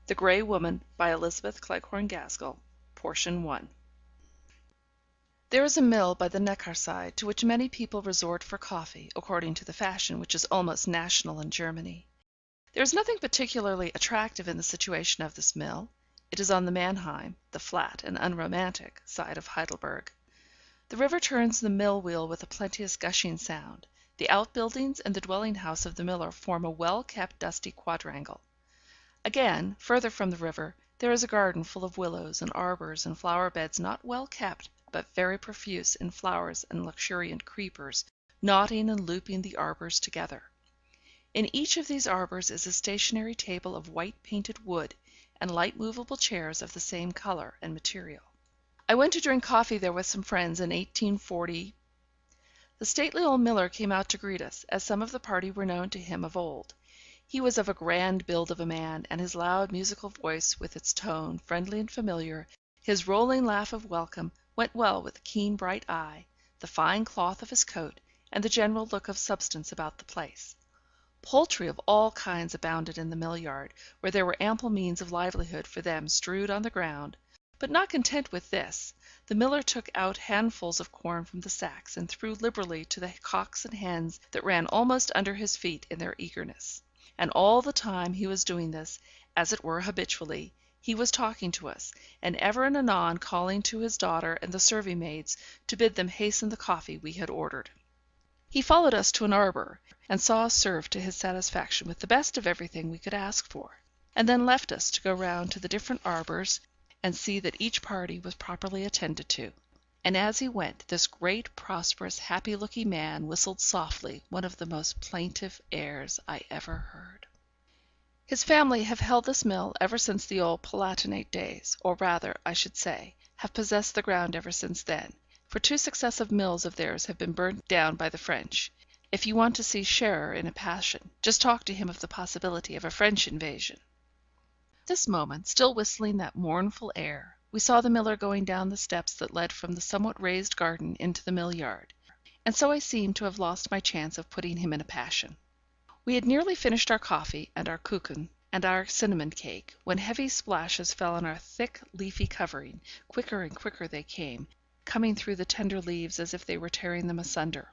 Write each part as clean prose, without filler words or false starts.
The Grey Woman by Elizabeth Cleghorn Gaskell. Portion 1. There is a mill by the Neckar side to which many people resort for coffee, according to the fashion which is almost national in Germany. There is nothing particularly attractive in the situation of this mill. It is on the Mannheim, the flat and unromantic, side of Heidelberg. The river turns the mill wheel with a plenteous gushing sound. The outbuildings and the dwelling house of the miller form a well-kept dusty quadrangle. Again, further from the river, there is a garden full of willows and arbours and flower beds not well kept, but very profuse in flowers and luxuriant creepers, knotting and looping the arbours together. In each of these arbours is a stationary table of white painted wood, and light movable chairs of the same colour and material. I went to drink coffee there with some friends in 1840. The stately old miller came out to greet us, as some of the party were known to him of old. He was of a grand build of a man, and his loud musical voice, with its tone, friendly and familiar, his rolling laugh of welcome, went well with the keen bright eye, the fine cloth of his coat, and the general look of substance about the place. Poultry of all kinds abounded in the mill yard, where there were ample means of livelihood for them strewed on the ground; but not content with this, the miller took out handfuls of corn from the sacks, and threw liberally to the cocks and hens that ran almost under his feet in their eagerness. And all the time he was doing this, as it were habitually, he was talking to us, and ever and anon calling to his daughter and the serving maids to bid them hasten the coffee we had ordered. He followed us to an arbour, and saw us served to his satisfaction with the best of everything we could ask for, and then left us to go round to the different arbours, and see that each party was properly attended to. And as he went, this great, prosperous, happy-looking man whistled softly one of the most plaintive airs I ever heard. His family have held this mill ever since the old Palatinate days, or rather, I should say, have possessed the ground ever since then, for 2 successive mills of theirs have been burnt down by the French. If you want to see Scherer in a passion, just talk to him of the possibility of a French invasion. At this moment, still whistling that mournful air, we saw the miller going down the steps that led from the somewhat raised garden into the mill yard, and so I seemed to have lost my chance of putting him in a passion. We had nearly finished our coffee, and our kuchen, and our cinnamon cake, when heavy splashes fell on our thick, leafy covering; quicker and quicker they came, coming through the tender leaves as if they were tearing them asunder.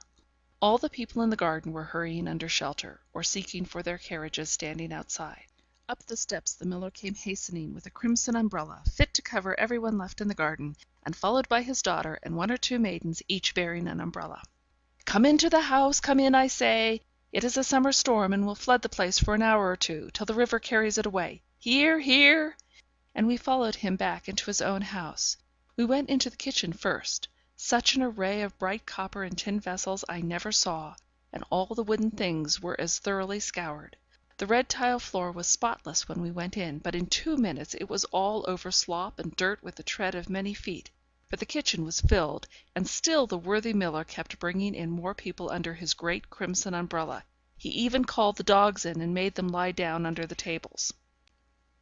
All the people in the garden were hurrying under shelter, or seeking for their carriages standing outside. Up the steps the miller came hastening with a crimson umbrella, fit to cover every one left in the garden, and followed by his daughter and 1 or 2 maidens, each bearing an umbrella. "Come into the house, come in, I say. It is a summer storm, and will flood the place for an hour or 2, till the river carries it away. Here, here!" And we followed him back into his own house. We went into the kitchen first. Such an array of bright copper and tin vessels I never saw, and all the wooden things were as thoroughly scoured. The red tile floor was spotless when we went in, but in 2 minutes it was all over slop and dirt with the tread of many feet, for the kitchen was filled, and still the worthy miller kept bringing in more people under his great crimson umbrella. He even called the dogs in, and made them lie down under the tables.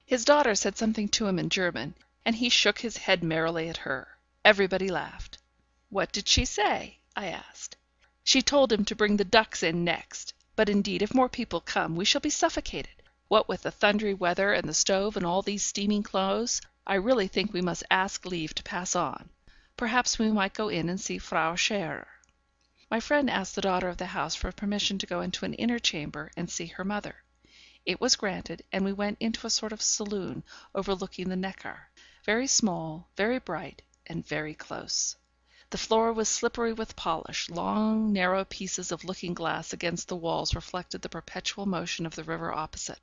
His daughter said something to him in German, and he shook his head merrily at her. Everybody laughed. "What did she say?" I asked. "She told him to bring the ducks in next. But indeed, if more people come, we shall be suffocated. What with the thundery weather, and the stove, and all these steaming clothes, I really think we must ask leave to pass on. Perhaps we might go in and see Frau Scherer." My friend asked the daughter of the house for permission to go into an inner chamber and see her mother. It was granted, and we went into a sort of saloon overlooking the Neckar, very small, very bright, and very close. The floor was slippery with polish; long, narrow pieces of looking glass against the walls reflected the perpetual motion of the river opposite.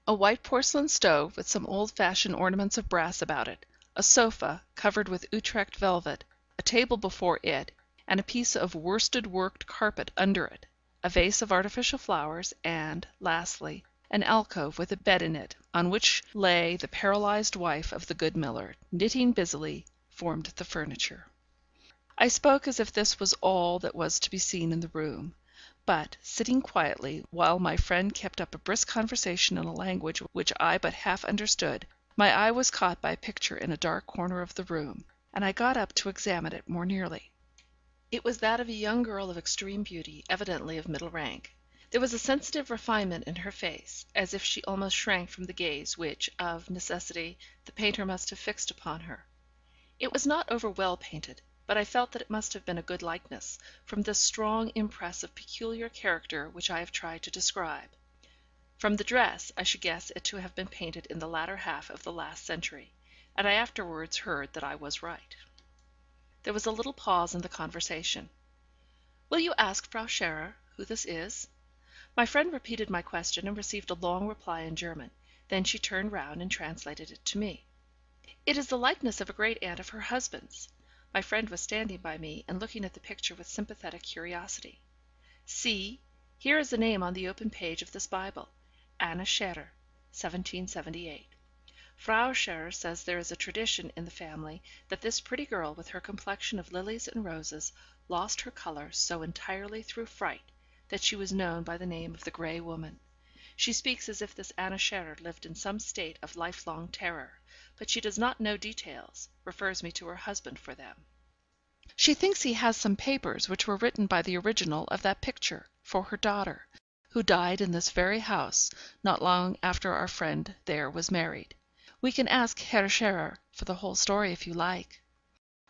A white porcelain stove, with some old fashioned ornaments of brass about it; a sofa, covered with Utrecht velvet; a table before it, and a piece of worsted worked carpet under it; a vase of artificial flowers; and, lastly, an alcove with a bed in it, on which lay the paralysed wife of the good miller, knitting busily, formed the furniture. I spoke as if this was all that was to be seen in the room; but, sitting quietly, while my friend kept up a brisk conversation in a language which I but half understood, my eye was caught by a picture in a dark corner of the room, and I got up to examine it more nearly. It was that of a young girl of extreme beauty, evidently of middle rank. There was a sensitive refinement in her face, as if she almost shrank from the gaze which, of necessity, the painter must have fixed upon her. It was not over well painted, but I felt that it must have been a good likeness, from the strong impress of peculiar character which I have tried to describe. From the dress, I should guess it to have been painted in the latter half of the last century, and I afterwards heard that I was right. There was a little pause in the conversation. "Will you ask Frau Scherer who this is?" My friend repeated my question, and received a long reply in German. Then she turned round and translated it to me. "It is the likeness of a great aunt of her husband's." My friend was standing by me, and looking at the picture with sympathetic curiosity. "See, here is the name on the open page of this Bible, Anna Scherer, 1778. Frau Scherer says there is a tradition in the family that this pretty girl with her complexion of lilies and roses lost her colour so entirely through fright that she was known by the name of the Grey Woman. She speaks as if this Anna Scherer lived in some state of lifelong terror, but she does not know details, refers me to her husband for them. She thinks he has some papers which were written by the original of that picture, for her daughter, who died in this very house not long after our friend there was married. We can ask Herr Scherer for the whole story if you like."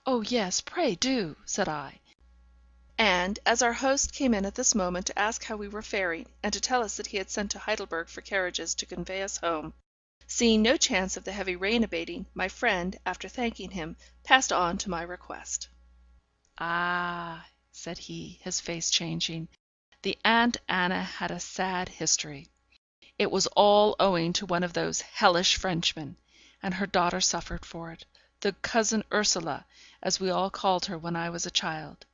"Oh yes, pray do," said I. And as our host came in at this moment to ask how we were faring, and to tell us that he had sent to Heidelberg for carriages to convey us home, seeing no chance of the heavy rain abating, my friend, after thanking him, passed on to my request. "Ah," said he, his face changing, "the Aunt Anna had a sad history. It was all owing to one of those hellish Frenchmen, and her daughter suffered for it, the cousin Ursula, as we all called her when I was a child.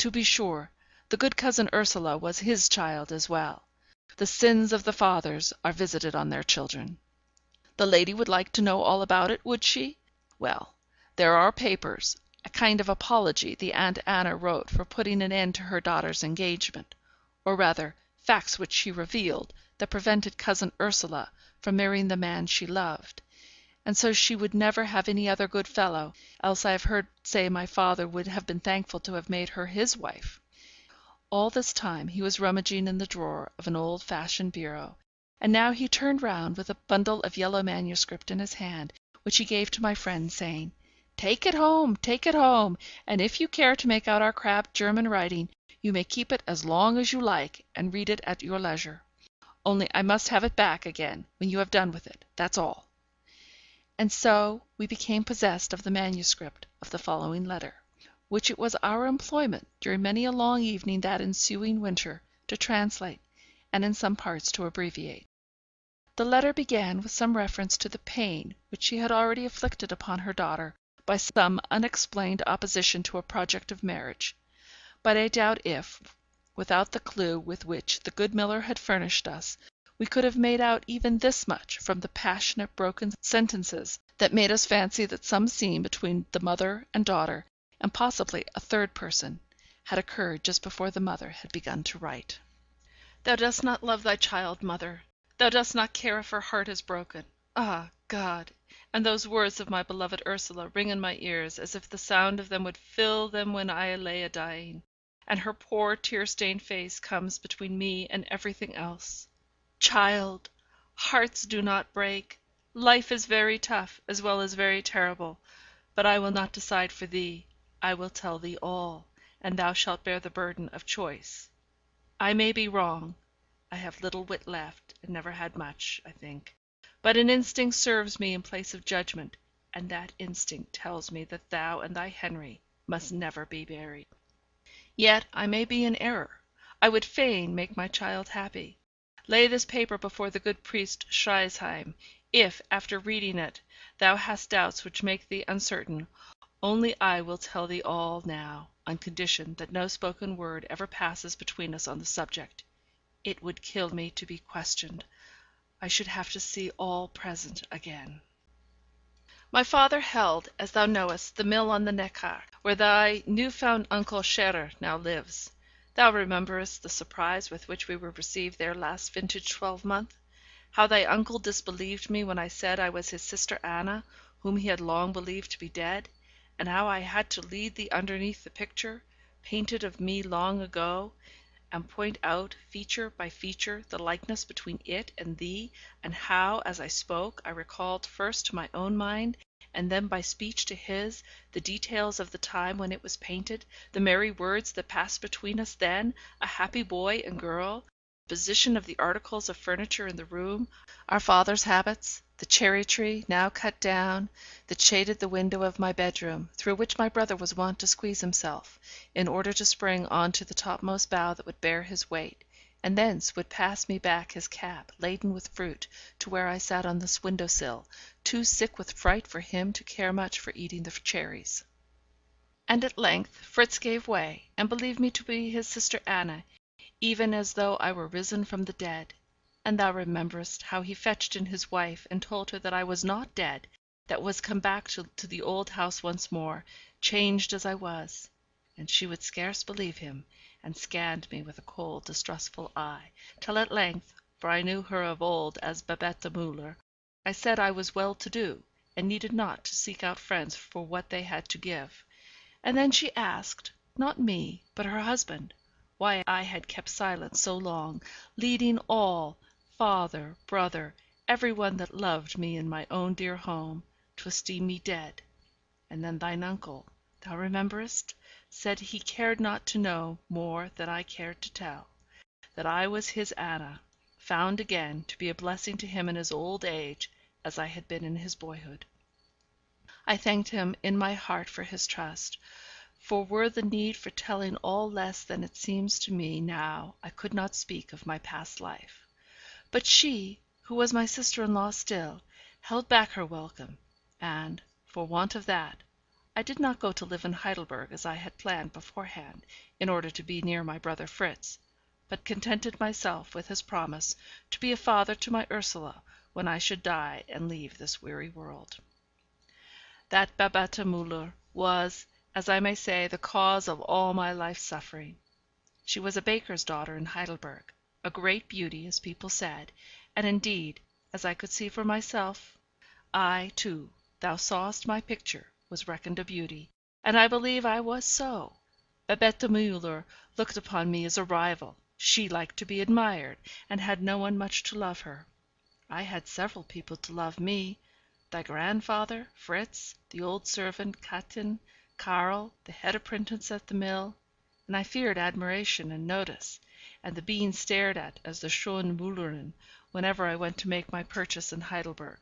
To be sure, the good cousin Ursula was his child as well. The sins of the fathers are visited on their children. The lady would like to know all about it, would she? Well, there are papers, a kind of apology the Aunt Anna wrote for putting an end to her daughter's engagement, or rather, facts which she revealed, that prevented cousin Ursula from marrying the man she loved, and so she would never have any other good fellow, else I have heard say my father would have been thankful to have made her his wife. All this time he was rummaging in the drawer of an old fashioned bureau, and now he turned round with a bundle of yellow manuscript in his hand, which he gave to my friend, saying, 'Take it home, and if you care to make out our crabbed German writing, you may keep it as long as you like, and read it at your leisure. Only I must have it back again when you have done with it, that's all.' And so we became possessed of the manuscript of the following letter, which it was our employment, during many a long evening that ensuing winter, to translate, and in some parts to abbreviate. The letter began with some reference to the pain which she had already inflicted upon her daughter by some unexplained opposition to a project of marriage; but I doubt if, without the clue with which the good miller had furnished us, we could have made out even this much from the passionate broken sentences that made us fancy that some scene between the mother and daughter, and possibly a third person, had occurred just before the mother had begun to write. "Thou dost not love thy child, mother. Thou dost not care if her heart is broken. Ah, God! And those words of my beloved Ursula ring in my ears as if the sound of them would fill them when I lay a dying, and her poor tear stained face comes between me and everything else. Child, hearts do not break. Life is very tough, as well as very terrible, but I will not decide for thee. I will tell thee all, and thou shalt bear the burden of choice. I may be wrong. I have little wit left, and never had much, I think. But an instinct serves me in place of judgment, and that instinct tells me that thou and thy Henry must never be married. Yet I may be in error. I would fain make my child happy. Lay this paper before the good priest Schriesheim. If, after reading it, thou hast doubts which make thee uncertain, only I will tell thee all now, on condition that no spoken word ever passes between us on the subject. It would kill me to be questioned. I should have to see all present again. My father held, as thou knowest, the mill on the Neckar, where thy new-found uncle Scherer now lives. Thou rememberest the surprise with which we were received there last vintage twelvemonth; how thy uncle disbelieved me when I said I was his sister Anna, whom he had long believed to be dead, and how I had to lead thee underneath the picture, painted of me long ago, and point out feature by feature the likeness between it and thee, and how, as I spoke, I recalled first to my own mind, and then by speech to his, the details of the time when it was painted, the merry words that passed between us then, a happy boy and girl, the position of the articles of furniture in the room, our father's habits, the cherry tree, now cut down, that shaded the window of my bedroom, through which my brother was wont to squeeze himself, in order to spring on to the topmost bough that would bear his weight, and thence would pass me back his cap, laden with fruit, to where I sat on this window sill, too sick with fright for him to care much for eating the cherries. And at length Fritz gave way, and believed me to be his sister Anna, even as though I were risen from the dead. And thou rememberest how he fetched in his wife, and told her that I was not dead, that was come back to the old house once more, changed as I was. And she would scarce believe him, and scanned me with a cold, distrustful eye, till at length, for I knew her of old as Babette Müller, I said I was well to do, and needed not to seek out friends for what they had to give. And then she asked, not me, but her husband, why I had kept silent so long, leading all, father, brother, every one that loved me in my own dear home, to esteem me dead. And then thine uncle, thou rememberest, said he cared not to know more than I cared to tell, that I was his Anna, found again to be a blessing to him in his old age, as I had been in his boyhood. I thanked him in my heart for his trust, for were the need for telling all less than it seems to me now, I could not speak of my past life. But she, who was my sister-in-law still, held back her welcome, and, for want of that, I did not go to live in Heidelberg as I had planned beforehand, in order to be near my brother Fritz, but contented myself with his promise to be a father to my Ursula when I should die and leave this weary world. That Babette Müller was, as I may say, the cause of all my life's suffering. She was a baker's daughter in Heidelberg, a great beauty, as people said, and indeed, as I could see for myself, I, too, thou sawest my picture, was reckoned a beauty, and I believe I was so. Babette Müller looked upon me as a rival. She liked to be admired, and had no one much to love her. I had several people to love me, thy grandfather, Fritz, the old servant Kattin, Karl, the head apprentice at the mill, and I feared admiration and notice, and the being stared at as the schöne Müllerin whenever I went to make my purchase in Heidelberg.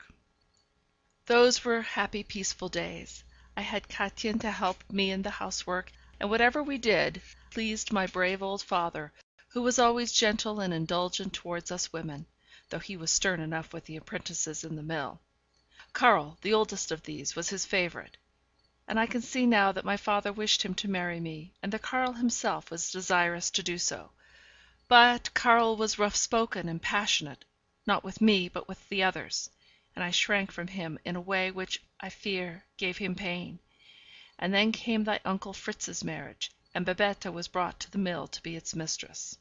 Those were happy, peaceful days. I had Kattin to help me in the housework, and whatever we did pleased my brave old father, who was always gentle and indulgent towards us women, though he was stern enough with the apprentices in the mill. Karl, the oldest of these, was his favourite, and I can see now that my father wished him to marry me, and that Karl himself was desirous to do so. But Karl was rough spoken and passionate, not with me, but with the others, and I shrank from him in a way which, I fear, gave him pain. And then came thy uncle Fritz's marriage, and Babette was brought to the mill to be its mistress.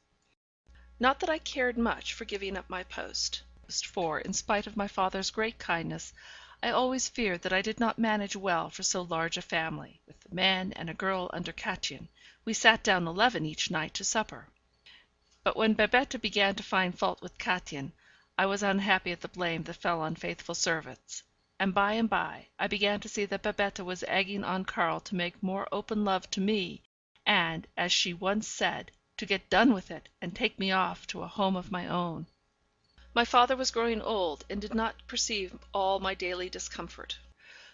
Not that I cared much for giving up my post, for, in spite of my father's great kindness, I always feared that I did not manage well for so large a family, with the men and a girl under Kattin. We sat down 11 each night to supper. But when Babette began to find fault with Kattin, I was unhappy at the blame that fell on faithful servants, and by I began to see that Babette was egging on Karl to make more open love to me, and, as she once said, to get done with it, and take me off to a home of my own. My father was growing old, and did not perceive all my daily discomfort.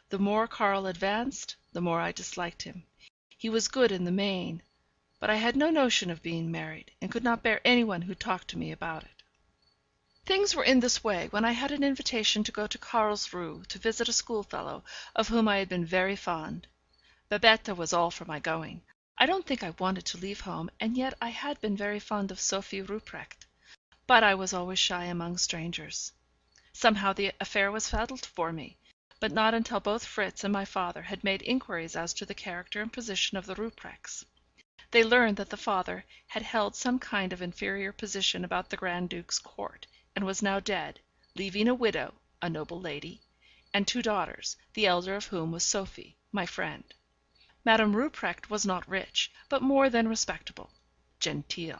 The more Karl advanced, the more I disliked him. He was good in the main, but I had no notion of being married, and could not bear any one who talked to me about it. Things were in this way when I had an invitation to go to Karlsruhe to visit a schoolfellow of whom I had been very fond. Babette was all for my going. I don't think I wanted to leave home, and yet I had been very fond of Sophie Ruprecht. But I was always shy among strangers. Somehow the affair was settled for me, but not until both Fritz and my father had made inquiries as to the character and position of the Ruprechts. They learned that the father had held some kind of inferior position about the Grand Duke's court, and was now dead, leaving a widow, a noble lady, and 2 daughters, the elder of whom was Sophie, my friend. Madame Ruprecht was not rich, but more than respectable, genteel.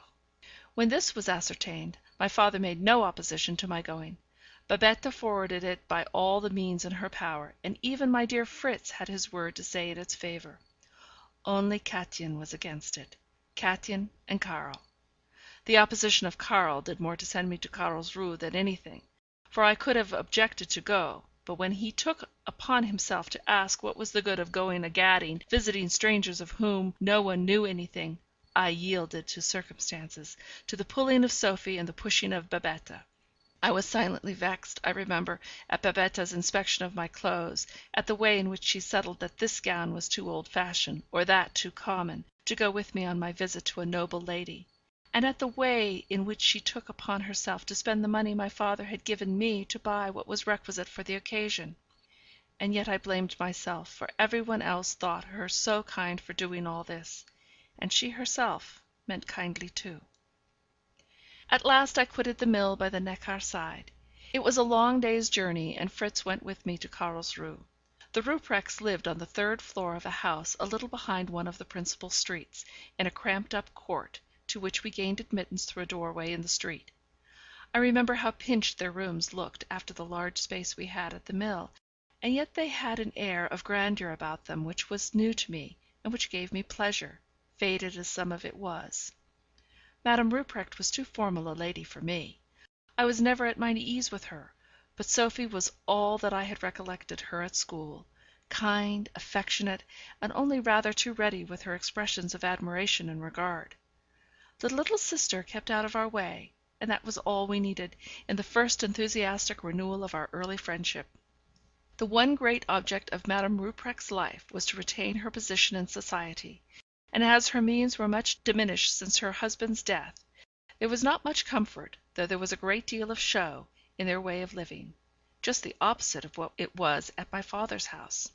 When this was ascertained, my father made no opposition to my going. Babette forwarded it by all the means in her power, and even my dear Fritz had his word to say in its favour. Only Kätchen was against it. Kätchen and Karl. The opposition of Karl did more to send me to Carlsruhe than anything, for I could have objected to go, but when he took upon himself to ask what was the good of going a gadding, visiting strangers of whom no one knew anything, I yielded to circumstances, to the pulling of Sophie and the pushing of Babette. I was silently vexed, I remember, at Babette's inspection of my clothes, at the way in which she settled that this gown was too old fashioned, or that too common, to go with me on my visit to a noble lady, and at the way in which she took upon herself to spend the money my father had given me to buy what was requisite for the occasion. And yet I blamed myself, for every one else thought her so kind for doing all this, and she herself meant kindly too. At last I quitted the mill by the Neckar side. It was a long day's journey, and Fritz went with me to Carlsruhe. The Ruprechts lived on the third floor of a house a little behind one of the principal streets, in a cramped up court, to which we gained admittance through a doorway in the street. I remember how pinched their rooms looked after the large space we had at the mill, and yet they had an air of grandeur about them which was new to me, and which gave me pleasure, faded as some of it was. Madame Ruprecht was too formal a lady for me. I was never at my ease with her, but Sophie was all that I had recollected her at school, kind, affectionate, and only rather too ready with her expressions of admiration and regard. The little sister kept out of our way, and that was all we needed in the first enthusiastic renewal of our early friendship. The one great object of Madame Ruprecht's life was to retain her position in society, and as her means were much diminished since her husband's death, there was not much comfort, though there was a great deal of show, in their way of living, just the opposite of what it was at my father's house.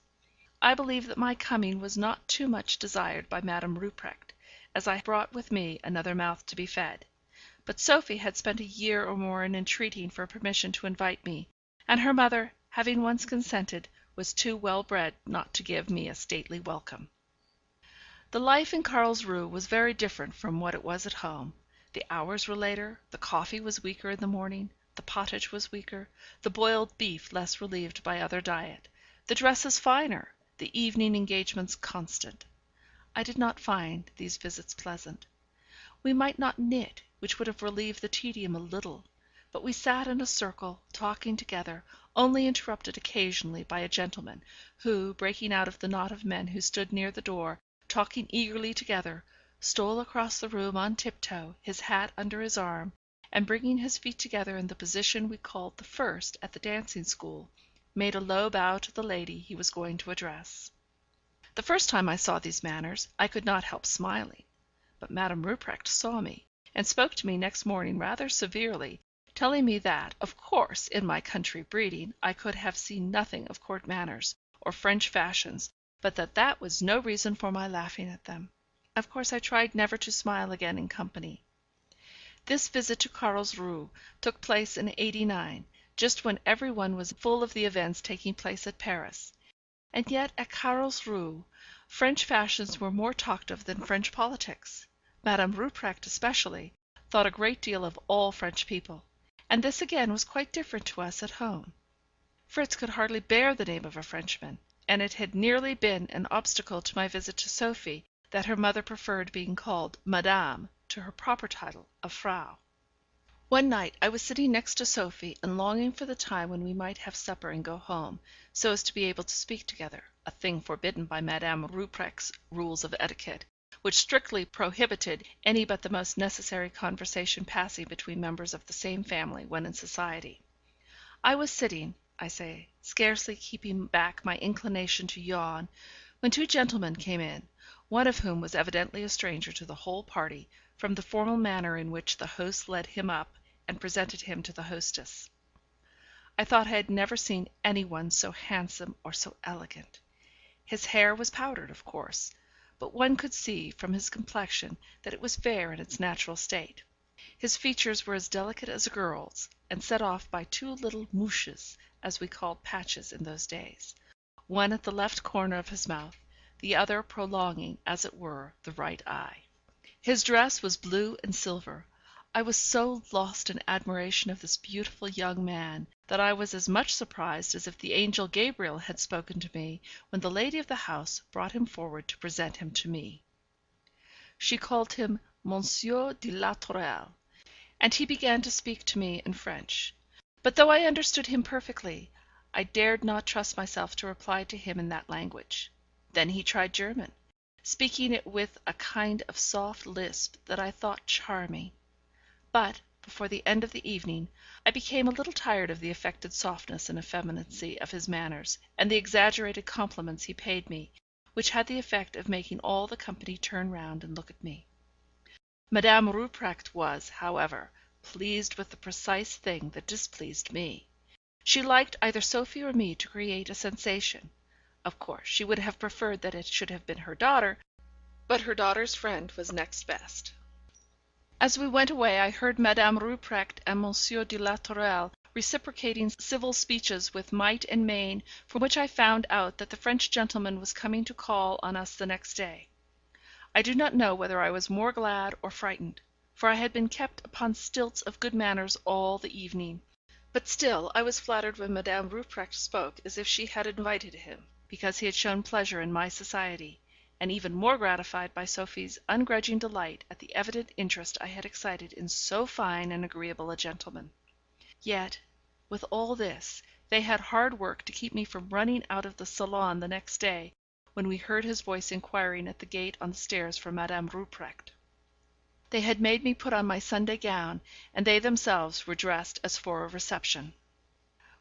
I believe that my coming was not too much desired by Madame Ruprecht, as I brought with me another mouth to be fed. But Sophie had spent a year or more in entreating for permission to invite me, and her mother, having once consented, was too well bred not to give me a stately welcome. The life in Carlsruhe was very different from what it was at home. The hours were later, the coffee was weaker in the morning, the pottage was weaker, the boiled beef less relieved by other diet, the dresses finer, the evening engagements constant. I did not find these visits pleasant. We might not knit, which would have relieved the tedium a little, but we sat in a circle, talking together, only interrupted occasionally by a gentleman, who, breaking out of the knot of men who stood near the door, talking eagerly together, stole across the room on tiptoe, his hat under his arm, and bringing his feet together in the position we called the first at the dancing school, made a low bow to the lady he was going to address. The first time I saw these manners, I could not help smiling, but Madame Ruprecht saw me, and spoke to me next morning rather severely, telling me that, of course, in my country breeding, I could have seen nothing of court manners, or French fashions, but that that was no reason for my laughing at them. Of course I tried never to smile again in company. This visit to Carlsruhe took place in '89, just when every one was full of the events taking place at Paris. And yet at Carlsruhe French fashions were more talked of than French politics. Madame Ruprecht especially thought a great deal of all French people, and this again was quite different to us at home. Fritz could hardly bear the name of a Frenchman, and it had nearly been an obstacle to my visit to Sophie that her mother preferred being called Madame to her proper title of Frau. One night I was sitting next to Sophie, and longing for the time when we might have supper and go home, so as to be able to speak together, a thing forbidden by Madame Ruprecht's rules of etiquette, which strictly prohibited any but the most necessary conversation passing between members of the same family when in society. I was sitting, I say, scarcely keeping back my inclination to yawn, when two gentlemen came in, one of whom was evidently a stranger to the whole party, from the formal manner in which the host led him up and presented him to the hostess. I thought I had never seen any one so handsome or so elegant. His hair was powdered, of course, but one could see from his complexion that it was fair in its natural state. His features were as delicate as a girl's, and set off by two little mouches, as we called patches in those days, one at the left corner of his mouth, the other prolonging, as it were, the right eye. His dress was blue and silver, I was so lost in admiration of this beautiful young man, that I was as much surprised as if the angel Gabriel had spoken to me when the lady of the house brought him forward to present him to me. She called him Monsieur de la Tourelle, and he began to speak to me in French. But though I understood him perfectly, I dared not trust myself to reply to him in that language. Then he tried German, speaking it with a kind of soft lisp that I thought charming. But, before the end of the evening, I became a little tired of the affected softness and effeminacy of his manners, and the exaggerated compliments he paid me, which had the effect of making all the company turn round and look at me. Madame Rupprecht was, however, pleased with the precise thing that displeased me. She liked either Sophie or me to create a sensation. Of course, she would have preferred that it should have been her daughter, but her daughter's friend was next best. As we went away, I heard Madame Rupprecht and Monsieur de la Tourelle reciprocating civil speeches with might and main, from which I found out that the French gentleman was coming to call on us the next day. I do not know whether I was more glad or frightened, for I had been kept upon stilts of good manners all the evening; but still I was flattered when Madame Rupprecht spoke as if she had invited him, because he had shown pleasure in my society, and even more gratified by Sophie's ungrudging delight at the evident interest I had excited in so fine and agreeable a gentleman. Yet, with all this, they had hard work to keep me from running out of the salon the next day, when we heard his voice inquiring at the gate on the stairs for Madame Rupprecht. They had made me put on my Sunday gown, and they themselves were dressed as for a reception.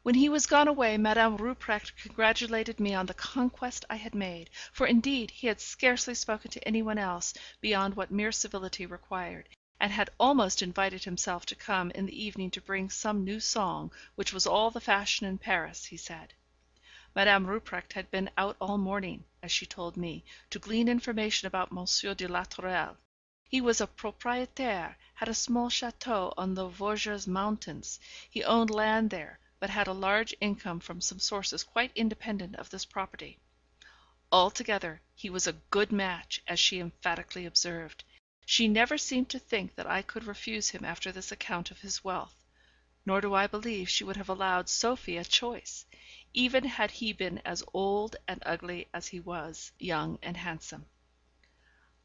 When he was gone away, Madame Rupprecht congratulated me on the conquest I had made, for indeed he had scarcely spoken to any one else beyond what mere civility required, and had almost invited himself to come in the evening to bring some new song, which was all the fashion in Paris, he said. Madame Rupprecht had been out all morning, as she told me, to glean information about Monsieur de la Tourelle. He was a propriétaire, had a small château on the Vosges mountains. He owned land there, but had a large income from some sources quite independent of this property. Altogether, he was a good match, as she emphatically observed. She never seemed to think that I could refuse him after this account of his wealth, nor do I believe she would have allowed Sophie a choice, even had he been as old and ugly as he was young and handsome.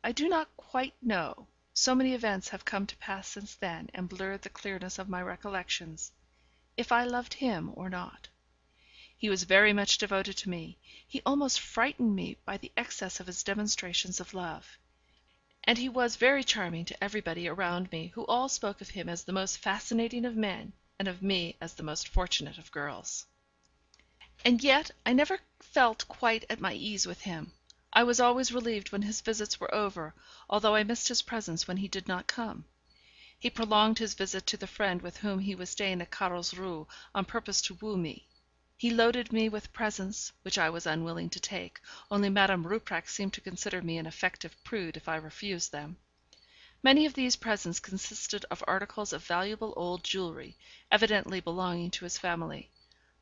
I do not quite know, so many events have come to pass since then, and blurred the clearness of my recollections, if I loved him or not. He was very much devoted to me; he almost frightened me by the excess of his demonstrations of love. And he was very charming to everybody around me, who all spoke of him as the most fascinating of men, and of me as the most fortunate of girls. And yet I never felt quite at my ease with him. I was always relieved when his visits were over, although I missed his presence when he did not come. He prolonged his visit to the friend with whom he was staying at Carlsruhe, on purpose to woo me. He loaded me with presents, which I was unwilling to take, only Madame Rupprecht seemed to consider me an effective prude if I refused them. Many of these presents consisted of articles of valuable old jewellery, evidently belonging to his family.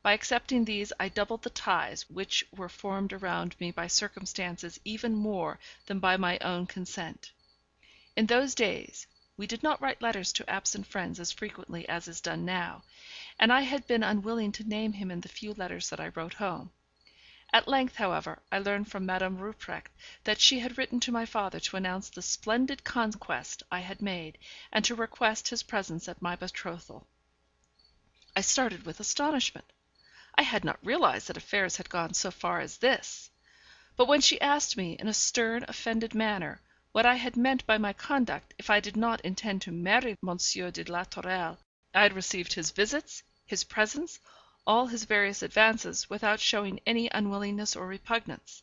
By accepting these I doubled the ties which were formed around me by circumstances even more than by my own consent. In those days we did not write letters to absent friends as frequently as is done now, and I had been unwilling to name him in the few letters that I wrote home. At length, however, I learned from Madame Rupprecht that she had written to my father to announce the splendid conquest I had made, and to request his presence at my betrothal. I started with astonishment. I had not realized that affairs had gone so far as this. But when she asked me, in a stern, offended manner, what I had meant by my conduct if I did not intend to marry Monsieur de la Tourelle, I had received his visits, his presents, all his various advances, without showing any unwillingness or repugnance.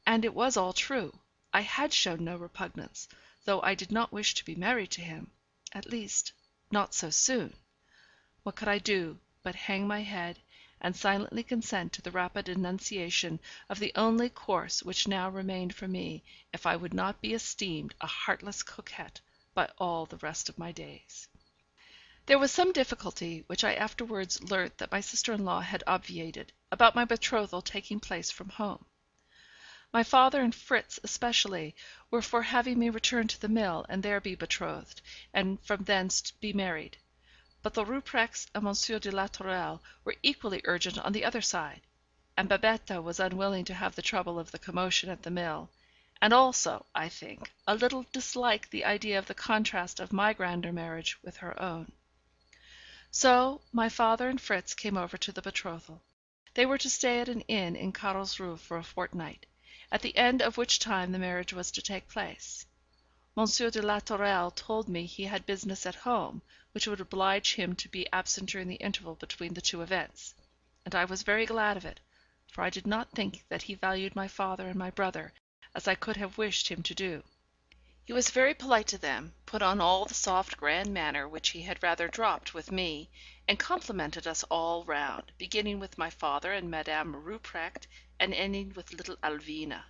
And it was all true. I had shown no repugnance, though I did not wish to be married to him, at least, not so soon. What could I do but hang my head, and silently consent to the rapid enunciation of the only course which now remained for me, if I would not be esteemed a heartless coquette by all the rest of my days? There was some difficulty, which I afterwards learnt that my sister in law had obviated, about my betrothal taking place from home. My father and Fritz especially were for having me return to the mill, and there be betrothed, and from thence be married. But the Rupprechts and Monsieur de la Tourelle were equally urgent on the other side, and Babette was unwilling to have the trouble of the commotion at the mill, and also, I think, a little disliked the idea of the contrast of my grander marriage with her own. So my father and Fritz came over to the betrothal. They were to stay at an inn in Carlsruhe for a fortnight, at the end of which time the marriage was to take place. Monsieur de la Tourelle told me he had business at home, which would oblige him to be absent during the interval between the two events; and I was very glad of it, for I did not think that he valued my father and my brother as I could have wished him to do. He was very polite to them, put on all the soft grand manner which he had rather dropped with me, and complimented us all round, beginning with my father and Madame Rupprecht, and ending with little Alwina.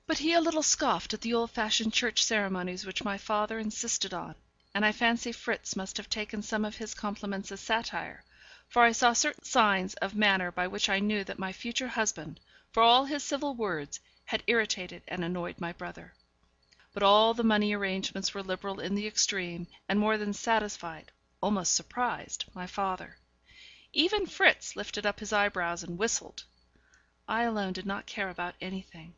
But he a little scoffed at the old fashioned church ceremonies which my father insisted on, and I fancy Fritz must have taken some of his compliments as satire, for I saw certain signs of manner by which I knew that my future husband, for all his civil words, had irritated and annoyed my brother. But all the money arrangements were liberal in the extreme, and more than satisfied, almost surprised, my father. Even Fritz lifted up his eyebrows and whistled. I alone did not care about anything.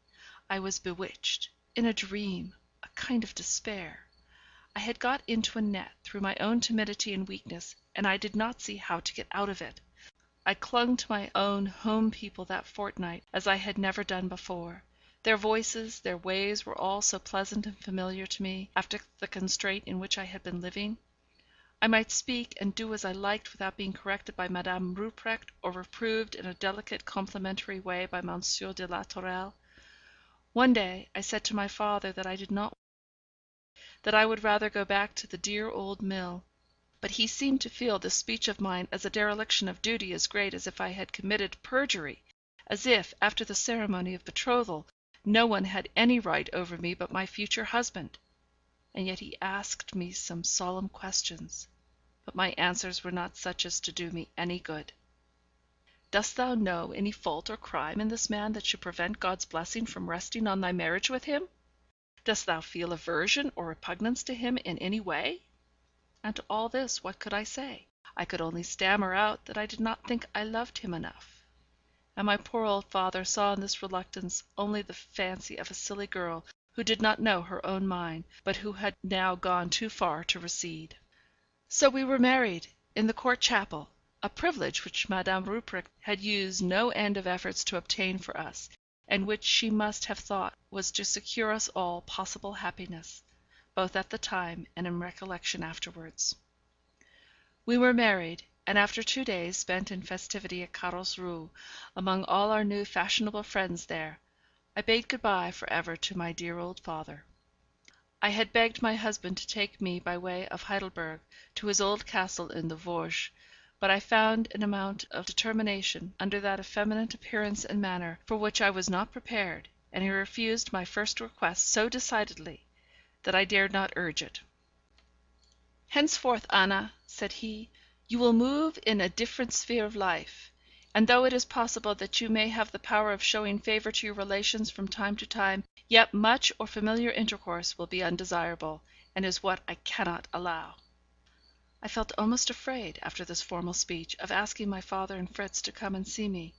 I was bewitched, in a dream, a kind of despair. I had got into a net through my own timidity and weakness, and I did not see how to get out of it. I clung to my own home people that fortnight as I had never done before. Their voices, their ways were all so pleasant and familiar to me, after the constraint in which I had been living. I might speak and do as I liked without being corrected by Madame Rupprecht, or reproved in a delicate complimentary way by Monsieur de la Tourelle. One day I said to my father that I did not, that I would rather go back to the dear old mill. But he seemed to feel this speech of mine as a dereliction of duty as great as if I had committed perjury, as if, after the ceremony of betrothal, no one had any right over me but my future husband. And yet he asked me some solemn questions, but my answers were not such as to do me any good. Dost thou know any fault or crime in this man that should prevent God's blessing from resting on thy marriage with him? Dost thou feel aversion or repugnance to him in any way? And to all this what could I say? I could only stammer out that I did not think I loved him enough. And my poor old father saw in this reluctance only the fancy of a silly girl who did not know her own mind, but who had now gone too far to recede. So we were married in the court chapel, a privilege which Madame Rupprecht had used no end of efforts to obtain for us, and which she must have thought was to secure us all possible happiness, both at the time and in recollection afterwards. We were married, and after 2 days spent in festivity at Carlsruhe, among all our new fashionable friends there, I bade good bye for ever to my dear old father. I had begged my husband to take me by way of Heidelberg to his old castle in the Vosges, but I found an amount of determination under that effeminate appearance and manner for which I was not prepared, and he refused my first request so decidedly that I dared not urge it. "Henceforth, Anna," said he, "you will move in a different sphere of life; and though it is possible that you may have the power of showing favour to your relations from time to time, yet much or familiar intercourse will be undesirable, and is what I cannot allow." I felt almost afraid, after this formal speech, of asking my father and Fritz to come and see me;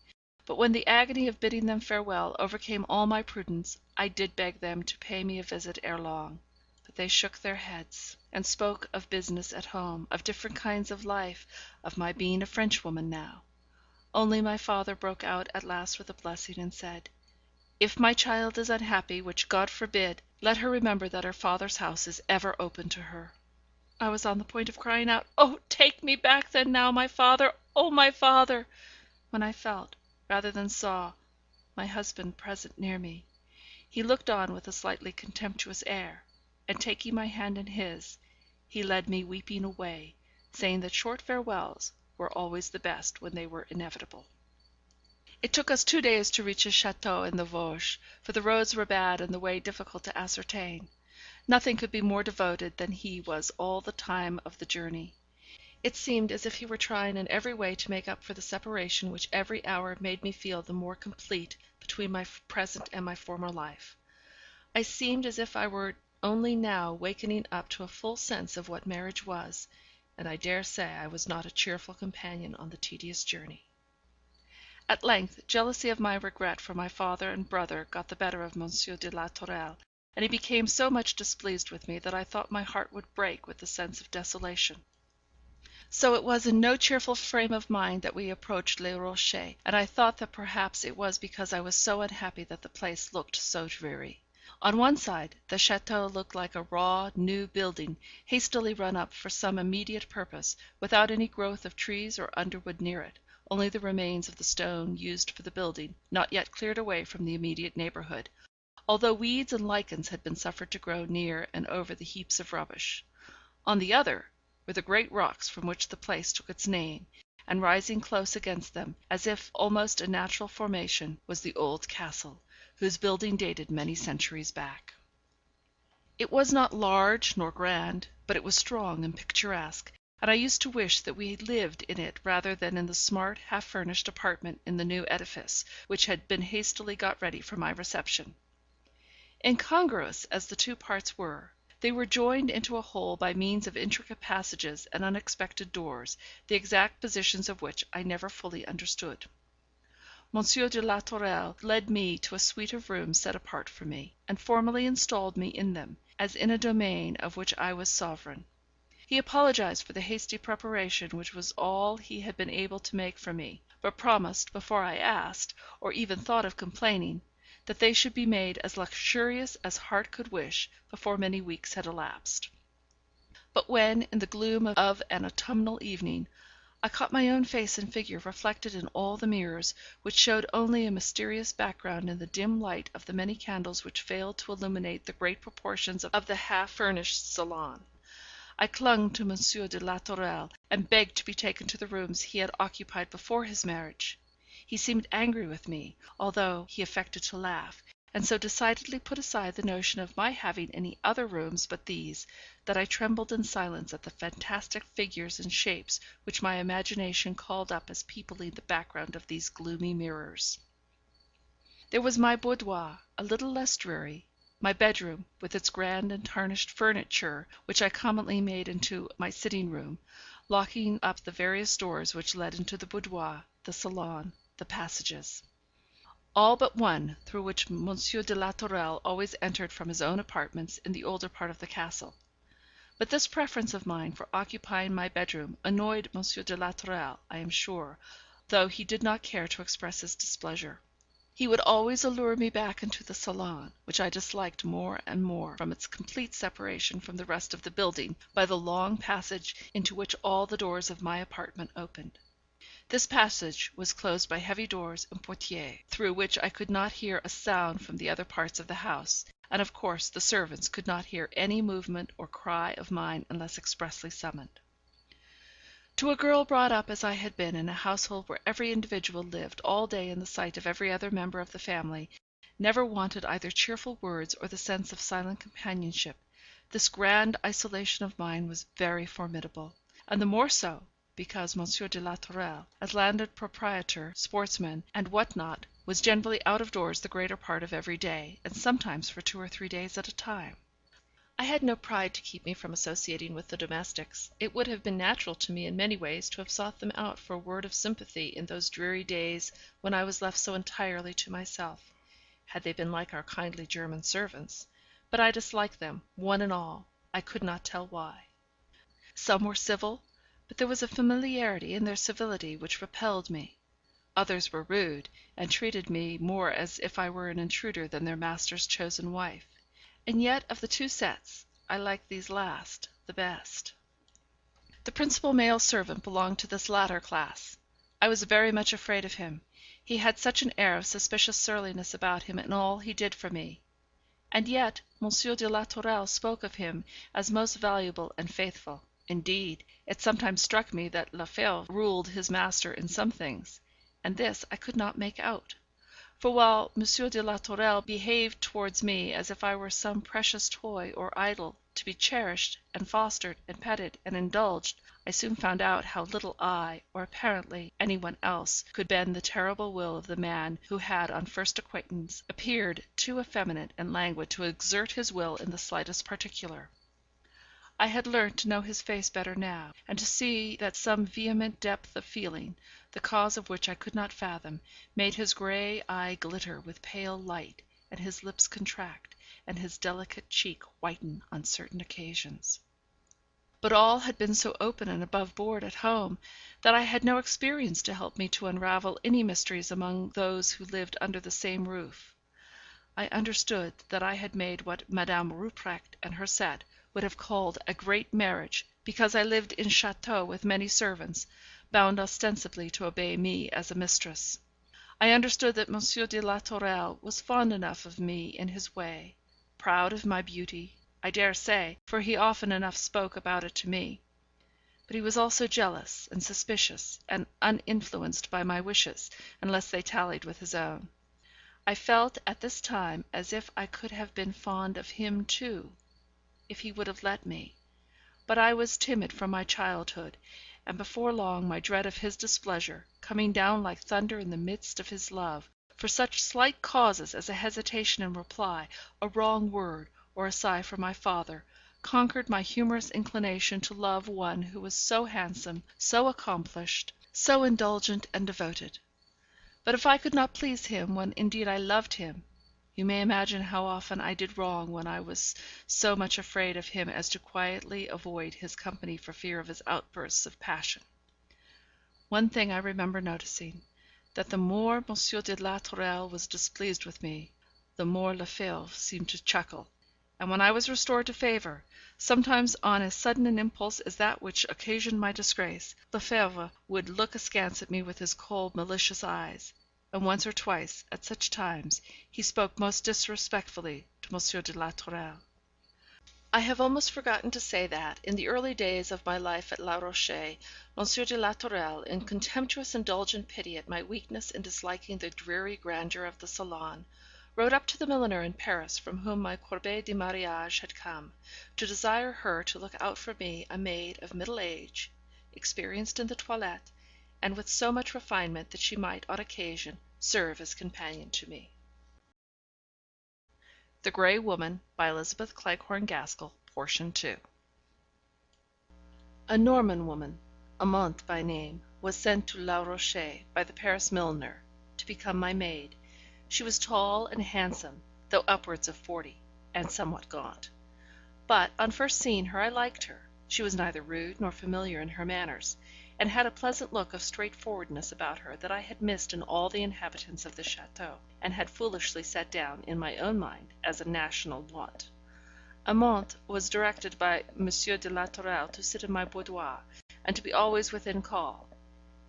but when the agony of bidding them farewell overcame all my prudence, I did beg them to pay me a visit ere long. But they shook their heads, and spoke of business at home, of different kinds of life, of my being a Frenchwoman now. Only my father broke out at last with a blessing, and said, "If my child is unhappy, which God forbid, let her remember that her father's house is ever open to her." I was on the point of crying out, "Oh, take me back then now, my father! Oh, my father!" when I felt, rather than saw, my husband present near me. He looked on with a slightly contemptuous air, and taking my hand in his, he led me weeping away, saying that short farewells were always the best when they were inevitable. It took us 2 days to reach his château in the Vosges, for the roads were bad and the way difficult to ascertain. Nothing could be more devoted than he was all the time of the journey. It seemed as if he were trying in every way to make up for the separation which every hour made me feel the more complete between my present and my former life. I seemed as if I were only now wakening up to a full sense of what marriage was, and I dare say I was not a cheerful companion on the tedious journey. At length, jealousy of my regret for my father and brother got the better of Monsieur de la Tourelle, and he became so much displeased with me that I thought my heart would break with the sense of desolation. So it was in no cheerful frame of mind that we approached Les Rochers, and I thought that perhaps it was because I was so unhappy that the place looked so dreary. On one side, the château looked like a raw, new building, hastily run up for some immediate purpose, without any growth of trees or underwood near it, only the remains of the stone used for the building, not yet cleared away from the immediate neighbourhood, although weeds and lichens had been suffered to grow near and over the heaps of rubbish. On the other were the great rocks from which the place took its name, and rising close against them, as if almost a natural formation, was the old castle, whose building dated many centuries back. It was not large nor grand, but it was strong and picturesque, and I used to wish that we lived in it rather than in the smart, half furnished apartment in the new edifice, which had been hastily got ready for my reception. Incongruous as the two parts were, they were joined into a whole by means of intricate passages and unexpected doors, the exact positions of which I never fully understood. Monsieur de la Tourelle led me to a suite of rooms set apart for me, and formally installed me in them, as in a domain of which I was sovereign. He apologized for the hasty preparation which was all he had been able to make for me, but promised, before I asked, or even thought of complaining, that they should be made as luxurious as heart could wish before many weeks had elapsed. But when, in the gloom of an autumnal evening, I caught my own face and figure reflected in all the mirrors, which showed only a mysterious background in the dim light of the many candles which failed to illuminate the great proportions of the half furnished salon, I clung to Monsieur de la Tourelle, and begged to be taken to the rooms he had occupied before his marriage. He seemed angry with me, although he affected to laugh, and so decidedly put aside the notion of my having any other rooms but these, that I trembled in silence at the fantastic figures and shapes which my imagination called up as peopling the background of these gloomy mirrors. There was my boudoir, a little less dreary; my bedroom, with its grand and tarnished furniture, which I commonly made into my sitting room, locking up the various doors which led into the boudoir, the salon, the passages. All but one, through which Monsieur de la Tourelle always entered from his own apartments in the older part of the castle. But this preference of mine for occupying my bedroom annoyed Monsieur de la Tourelle, I am sure, though he did not care to express his displeasure. He would always allure me back into the salon, which I disliked more and more from its complete separation from the rest of the building by the long passage into which all the doors of my apartment opened. This passage was closed by heavy doors and portières, through which I could not hear a sound from the other parts of the house, and of course the servants could not hear any movement or cry of mine unless expressly summoned. To a girl brought up as I had been in a household where every individual lived all day in the sight of every other member of the family, never wanted either cheerful words or the sense of silent companionship, this grand isolation of mine was very formidable, and the more so, because Monsieur de la Tourelle, as landed proprietor, sportsman, and what not, was generally out of doors the greater part of every day, and sometimes for 2 or 3 days at a time. I had no pride to keep me from associating with the domestics. It would have been natural to me in many ways to have sought them out for a word of sympathy in those dreary days when I was left so entirely to myself, had they been like our kindly German servants, but I disliked them, one and all, I could not tell why. Some were civil, but there was a familiarity in their civility which repelled me. Others were rude, and treated me more as if I were an intruder than their master's chosen wife. And yet of the two sets, I liked these last the best. The principal male servant belonged to this latter class. I was very much afraid of him, he had such an air of suspicious surliness about him in all he did for me. And yet Monsieur de la Tourelle spoke of him as most valuable and faithful. Indeed, it sometimes struck me that Lefebvre ruled his master in some things, and this I could not make out. For while Monsieur de la Tourelle behaved towards me as if I were some precious toy or idol, to be cherished, and fostered, and petted, and indulged, I soon found out how little I, or apparently any one else, could bend the terrible will of the man who had on first acquaintance appeared too effeminate and languid to exert his will in the slightest particular. I had learnt to know his face better now, and to see that some vehement depth of feeling, the cause of which I could not fathom, made his grey eye glitter with pale light, and his lips contract, and his delicate cheek whiten on certain occasions. But all had been so open and above board at home, that I had no experience to help me to unravel any mysteries among those who lived under the same roof. I understood that I had made what Madame Rupprecht and her set would have called a great marriage, because I lived in château with many servants, bound ostensibly to obey me as a mistress. I understood that M. de la Tourelle was fond enough of me in his way, proud of my beauty, I dare say, for he often enough spoke about it to me; but he was also jealous and suspicious, and uninfluenced by my wishes, unless they tallied with his own. I felt at this time as if I could have been fond of him too, if he would have let me; but I was timid from my childhood, and before long my dread of his displeasure, coming down like thunder in the midst of his love, for such slight causes as a hesitation in reply, a wrong word, or a sigh from my father, conquered my humorous inclination to love one who was so handsome, so accomplished, so indulgent and devoted. But if I could not please him when indeed I loved him, you may imagine how often I did wrong when I was so much afraid of him as to quietly avoid his company for fear of his outbursts of passion. One thing I remember noticing, that the more M. de la Tourelle was displeased with me, the more Lefebvre seemed to chuckle; and when I was restored to favour, sometimes on as sudden an impulse as that which occasioned my disgrace, Lefebvre would look askance at me with his cold malicious eyes; and once or twice, at such times, he spoke most disrespectfully to M. de la Tourelle. I have almost forgotten to say that, in the early days of my life at Les Rochers, M. de la Tourelle, in contemptuous indulgent pity at my weakness in disliking the dreary grandeur of the salon, rode up to the milliner in Paris from whom my corbeille de mariage had come, to desire her to look out for me a maid of middle age, experienced in the toilette, and with so much refinement that she might, on occasion, serve as companion to me. The Grey Woman, by Elizabeth Cleghorn Gaskell, Portion 2. A Norman woman, Amante by name, was sent to Les Rochers by the Paris milliner, to become my maid. She was tall and handsome, though upwards of 40, and somewhat gaunt. But, on first seeing her, I liked her. She was neither rude nor familiar in her manners, and had a pleasant look of straightforwardness about her that I had missed in all the inhabitants of the château, and had foolishly set down in my own mind as a national want. Amante was directed by M. de la Tourelle to sit in my boudoir, and to be always within call.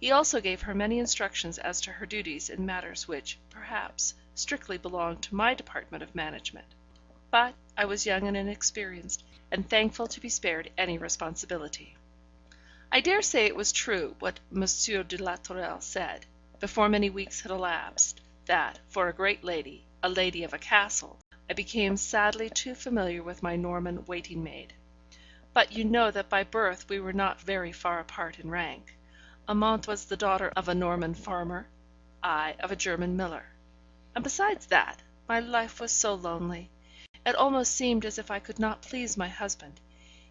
He also gave her many instructions as to her duties in matters which, perhaps, strictly belonged to my department of management. But I was young and inexperienced, and thankful to be spared any responsibility. I dare say it was true what M. de la Tourelle said, before many weeks had elapsed, that, for a great lady, a lady of a castle, I became sadly too familiar with my Norman waiting maid. But you know that by birth we were not very far apart in rank. Amante was the daughter of a Norman farmer, I of a German miller. And besides that, my life was so lonely. It almost seemed as if I could not please my husband.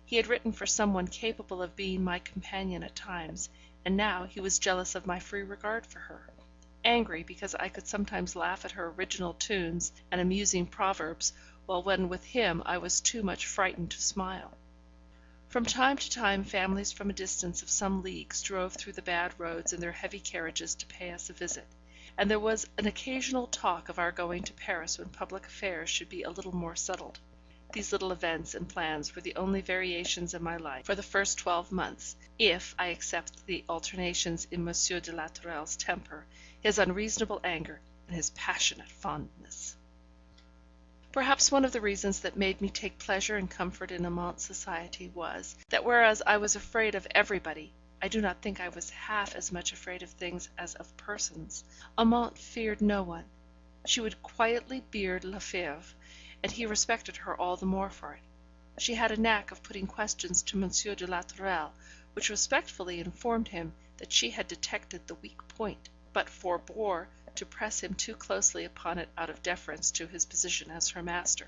He had written for some one capable of being my companion at times, and now he was jealous of my free regard for her, angry because I could sometimes laugh at her original tunes and amusing proverbs, while when with him I was too much frightened to smile. From time to time families from a distance of some leagues drove through the bad roads in their heavy carriages to pay us a visit, and there was an occasional talk of our going to Paris when public affairs should be a little more settled. These little events and plans were the only variations in my life for the first 12 months, if I except the alternations in M. de la Tourelle's temper, his unreasonable anger, and his passionate fondness. Perhaps one of the reasons that made me take pleasure and comfort in Amante's society was, that whereas I was afraid of everybody, I do not think I was half as much afraid of things as of persons. Amante feared no one. She would quietly beard Lefebvre, and he respected her all the more for it. She had a knack of putting questions to Monsieur de la Tourelle, which respectfully informed him that she had detected the weak point, but forbore to press him too closely upon it out of deference to his position as her master.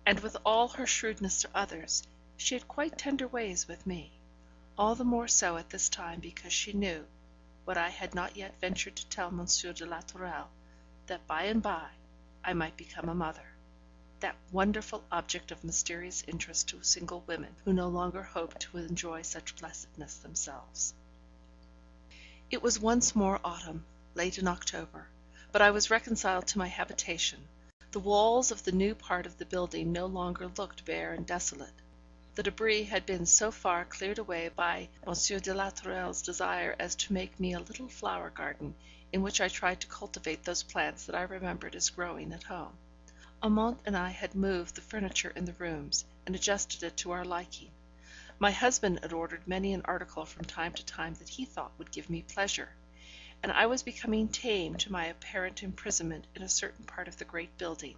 And with all her shrewdness to others, she had quite tender ways with me, all the more so at this time because she knew, what I had not yet ventured to tell Monsieur de la Tourelle, that by and by I might become a mother, that wonderful object of mysterious interest to single women who no longer hoped to enjoy such blessedness themselves. It was once more autumn, late in October, but I was reconciled to my habitation. The walls of the new part of the building no longer looked bare and desolate. The débris had been so far cleared away by Monsieur de la Tourelle's desire as to make me a little flower garden, in which I tried to cultivate those plants that I remembered as growing at home. Amante and I had moved the furniture in the rooms, and adjusted it to our liking. My husband had ordered many an article from time to time that he thought would give me pleasure, and I was becoming tame to my apparent imprisonment in a certain part of the great building,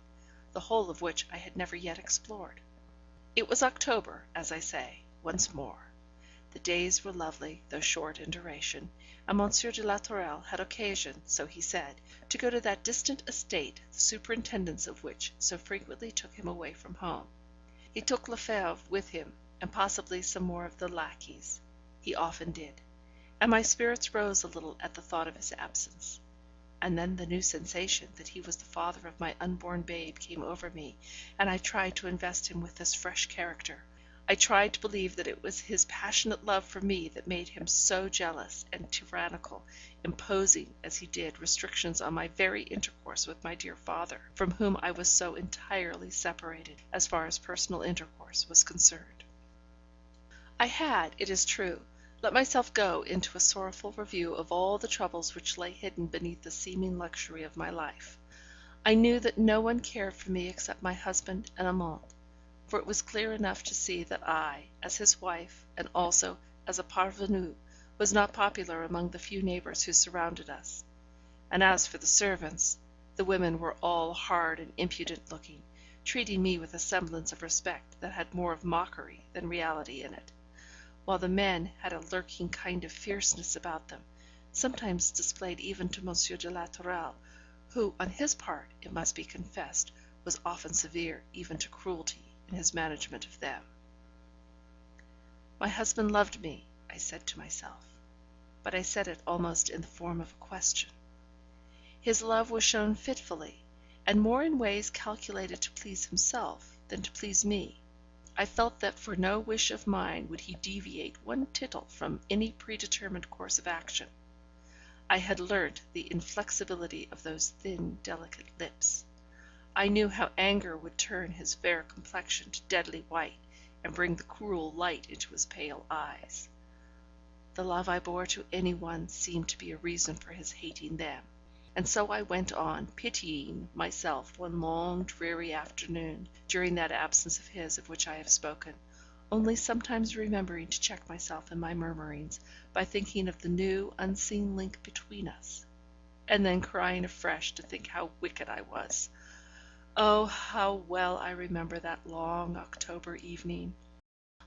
the whole of which I had never yet explored. It was October, as I say, once more. The days were lovely, though short in duration, and Monsieur de la Tourelle had occasion, so he said, to go to that distant estate, the superintendence of which so frequently took him away from home. He took Lefebvre with him, and possibly some more of the lackeys. He often did, and my spirits rose a little at the thought of his absence. And then the new sensation that he was the father of my unborn babe came over me, and I tried to invest him with this fresh character. I tried to believe that it was his passionate love for me that made him so jealous and tyrannical, imposing, as he did, restrictions on my very intercourse with my dear father, from whom I was so entirely separated, as far as personal intercourse was concerned. I had, it is true, let myself go into a sorrowful review of all the troubles which lay hidden beneath the seeming luxury of my life. I knew that no one cared for me except my husband and Amante, for it was clear enough to see that I, as his wife, and also as a parvenue, was not popular among the few neighbours who surrounded us. And as for the servants, the women were all hard and impudent looking, treating me with a semblance of respect that had more of mockery than reality in it, while the men had a lurking kind of fierceness about them, sometimes displayed even to Monsieur de la Tourelle, who, on his part, it must be confessed, was often severe even to cruelty in his management of them. My husband loved me, I said to myself, but I said it almost in the form of a question. His love was shown fitfully, and more in ways calculated to please himself than to please me. I felt that for no wish of mine would he deviate one tittle from any predetermined course of action. I had learnt the inflexibility of those thin, delicate lips. I knew how anger would turn his fair complexion to deadly white, and bring the cruel light into his pale eyes. The love I bore to any one seemed to be a reason for his hating them, and so I went on pitying myself one long dreary afternoon during that absence of his of which I have spoken, only sometimes remembering to check myself in my murmurings by thinking of the new unseen link between us, and then crying afresh to think how wicked I was. Oh, how well I remember that long October evening!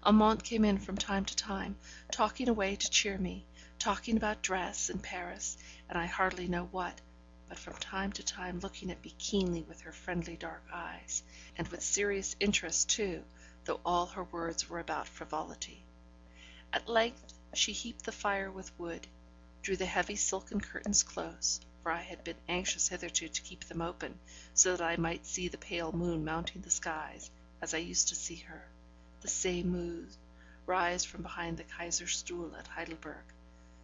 Amante came in from time to time, talking away to cheer me, talking about dress and Paris, and I hardly know what, but from time to time looking at me keenly with her friendly dark eyes, and with serious interest too, though all her words were about frivolity. At length she heaped the fire with wood, drew the heavy silken curtains close, for I had been anxious hitherto to keep them open, so that I might see the pale moon mounting the skies, as I used to see her, the same moon, rise from behind the Kaiserstuhl at Heidelberg.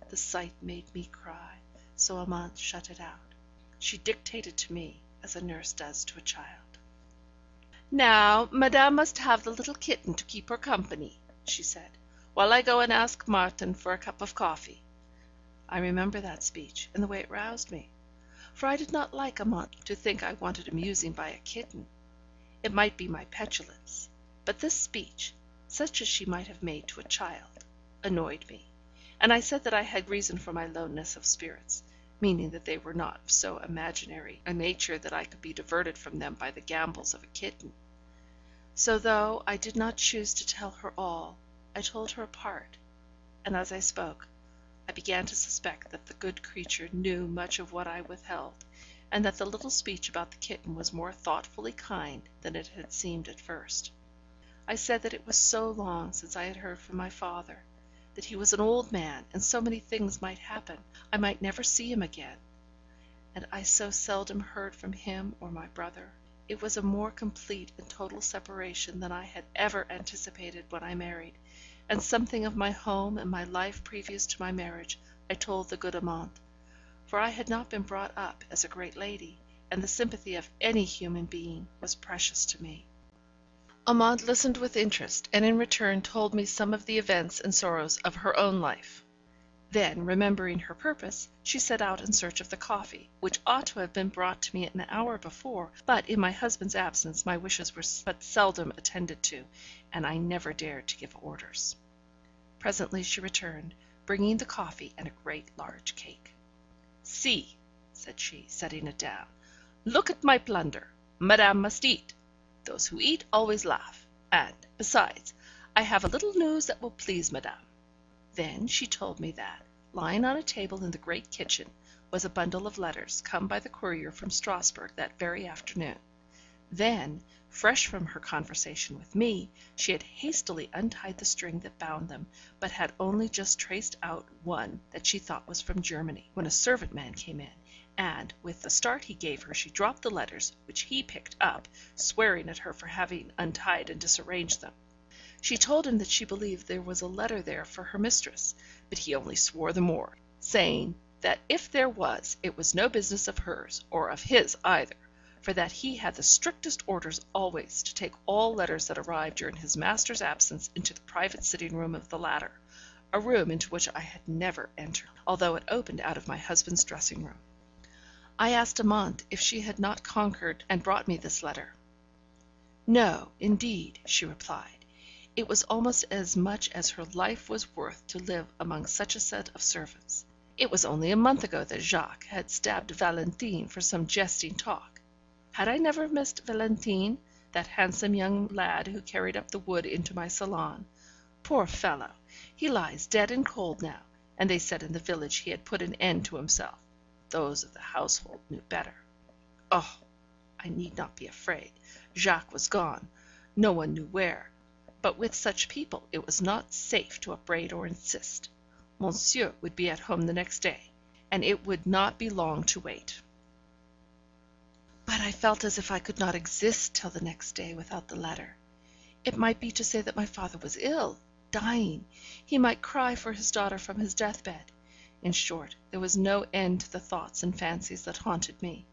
The sight made me cry, so Amante shut it out. She dictated to me as a nurse does to a child. "Now, madame must have the little kitten to keep her company," she said, "while I go and ask Martin for a cup of coffee." I remember that speech, and the way it roused me, for I did not like Amante to think I wanted amusing by a kitten. It might be my petulance, but this speech, such as she might have made to a child, annoyed me, and I said that I had reason for my lowness of spirits, meaning that they were not of so imaginary a nature that I could be diverted from them by the gambols of a kitten. So though I did not choose to tell her all, I told her a part, and as I spoke, I began to suspect that the good creature knew much of what I withheld, and that the little speech about the kitten was more thoughtfully kind than it had seemed at first. I said that it was so long since I had heard from my father, that he was an old man, and so many things might happen, I might never see him again, and I so seldom heard from him or my brother. It was a more complete and total separation than I had ever anticipated when I married, and something of my home and my life previous to my marriage I told the good Amante, for I had not been brought up as a great lady, and the sympathy of any human being was precious to me. Amante listened with interest, and in return told me some of the events and sorrows of her own life. Then, remembering her purpose, she set out in search of the coffee, which ought to have been brought to me an hour before, but in my husband's absence my wishes were but seldom attended to, and I never dared to give orders. Presently she returned, bringing the coffee and a great large cake. "See," said she, setting it down. "Look at my plunder. Madame must eat. Those who eat always laugh. And, besides, I have a little news that will please madame." Then she told me that, lying on a table in the great kitchen, was a bundle of letters come by the courier from Strasbourg that very afternoon. Then, fresh from her conversation with me, she had hastily untied the string that bound them, but had only just traced out one that she thought was from Germany, when a servant man came in, and, with the start he gave her, she dropped the letters, which he picked up, swearing at her for having untied and disarranged them. She told him that she believed there was a letter there for her mistress, but he only swore the more, saying that if there was, it was no business of hers, or of his either, for that he had the strictest orders always to take all letters that arrived during his master's absence into the private sitting room of the latter, a room into which I had never entered, although it opened out of my husband's dressing room. I asked Amante if she had not conquered and brought me this letter. "No, indeed," she replied. It was almost as much as her life was worth to live among such a set of servants. It was only a month ago that Jacques had stabbed Valentine for some jesting talk. Had I never missed Valentine, that handsome young lad who carried up the wood into my salon? Poor fellow! He lies dead and cold now, and they said in the village he had put an end to himself. Those of the household knew better. Oh! I need not be afraid. Jacques was gone, no one knew where, but with such people it was not safe to upbraid or insist. Monsieur would be at home the next day, and it would not be long to wait. But I felt as if I could not exist till the next day without the letter. It might be to say that my father was ill, dying. He might cry for his daughter from his deathbed. In short, there was no end to the thoughts and fancies that haunted me.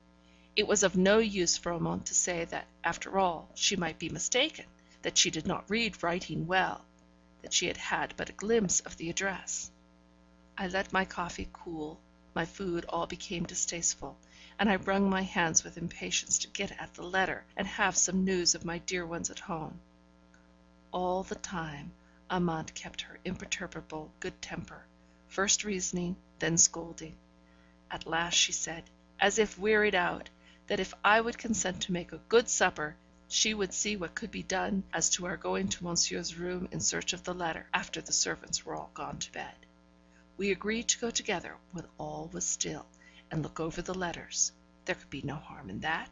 It was of no use for Amante to say that, after all, she might be mistaken, that she did not read writing well, that she had had but a glimpse of the address. I let my coffee cool, my food all became distasteful, and I wrung my hands with impatience to get at the letter, and have some news of my dear ones at home. All the time, Amante kept her imperturbable good temper, first reasoning, then scolding. At last she said, as if wearied out, that if I would consent to make a good supper, she would see what could be done as to our going to Monsieur's room in search of the letter, after the servants were all gone to bed. We agreed to go together when all was still, and look over the letters. There could be no harm in that.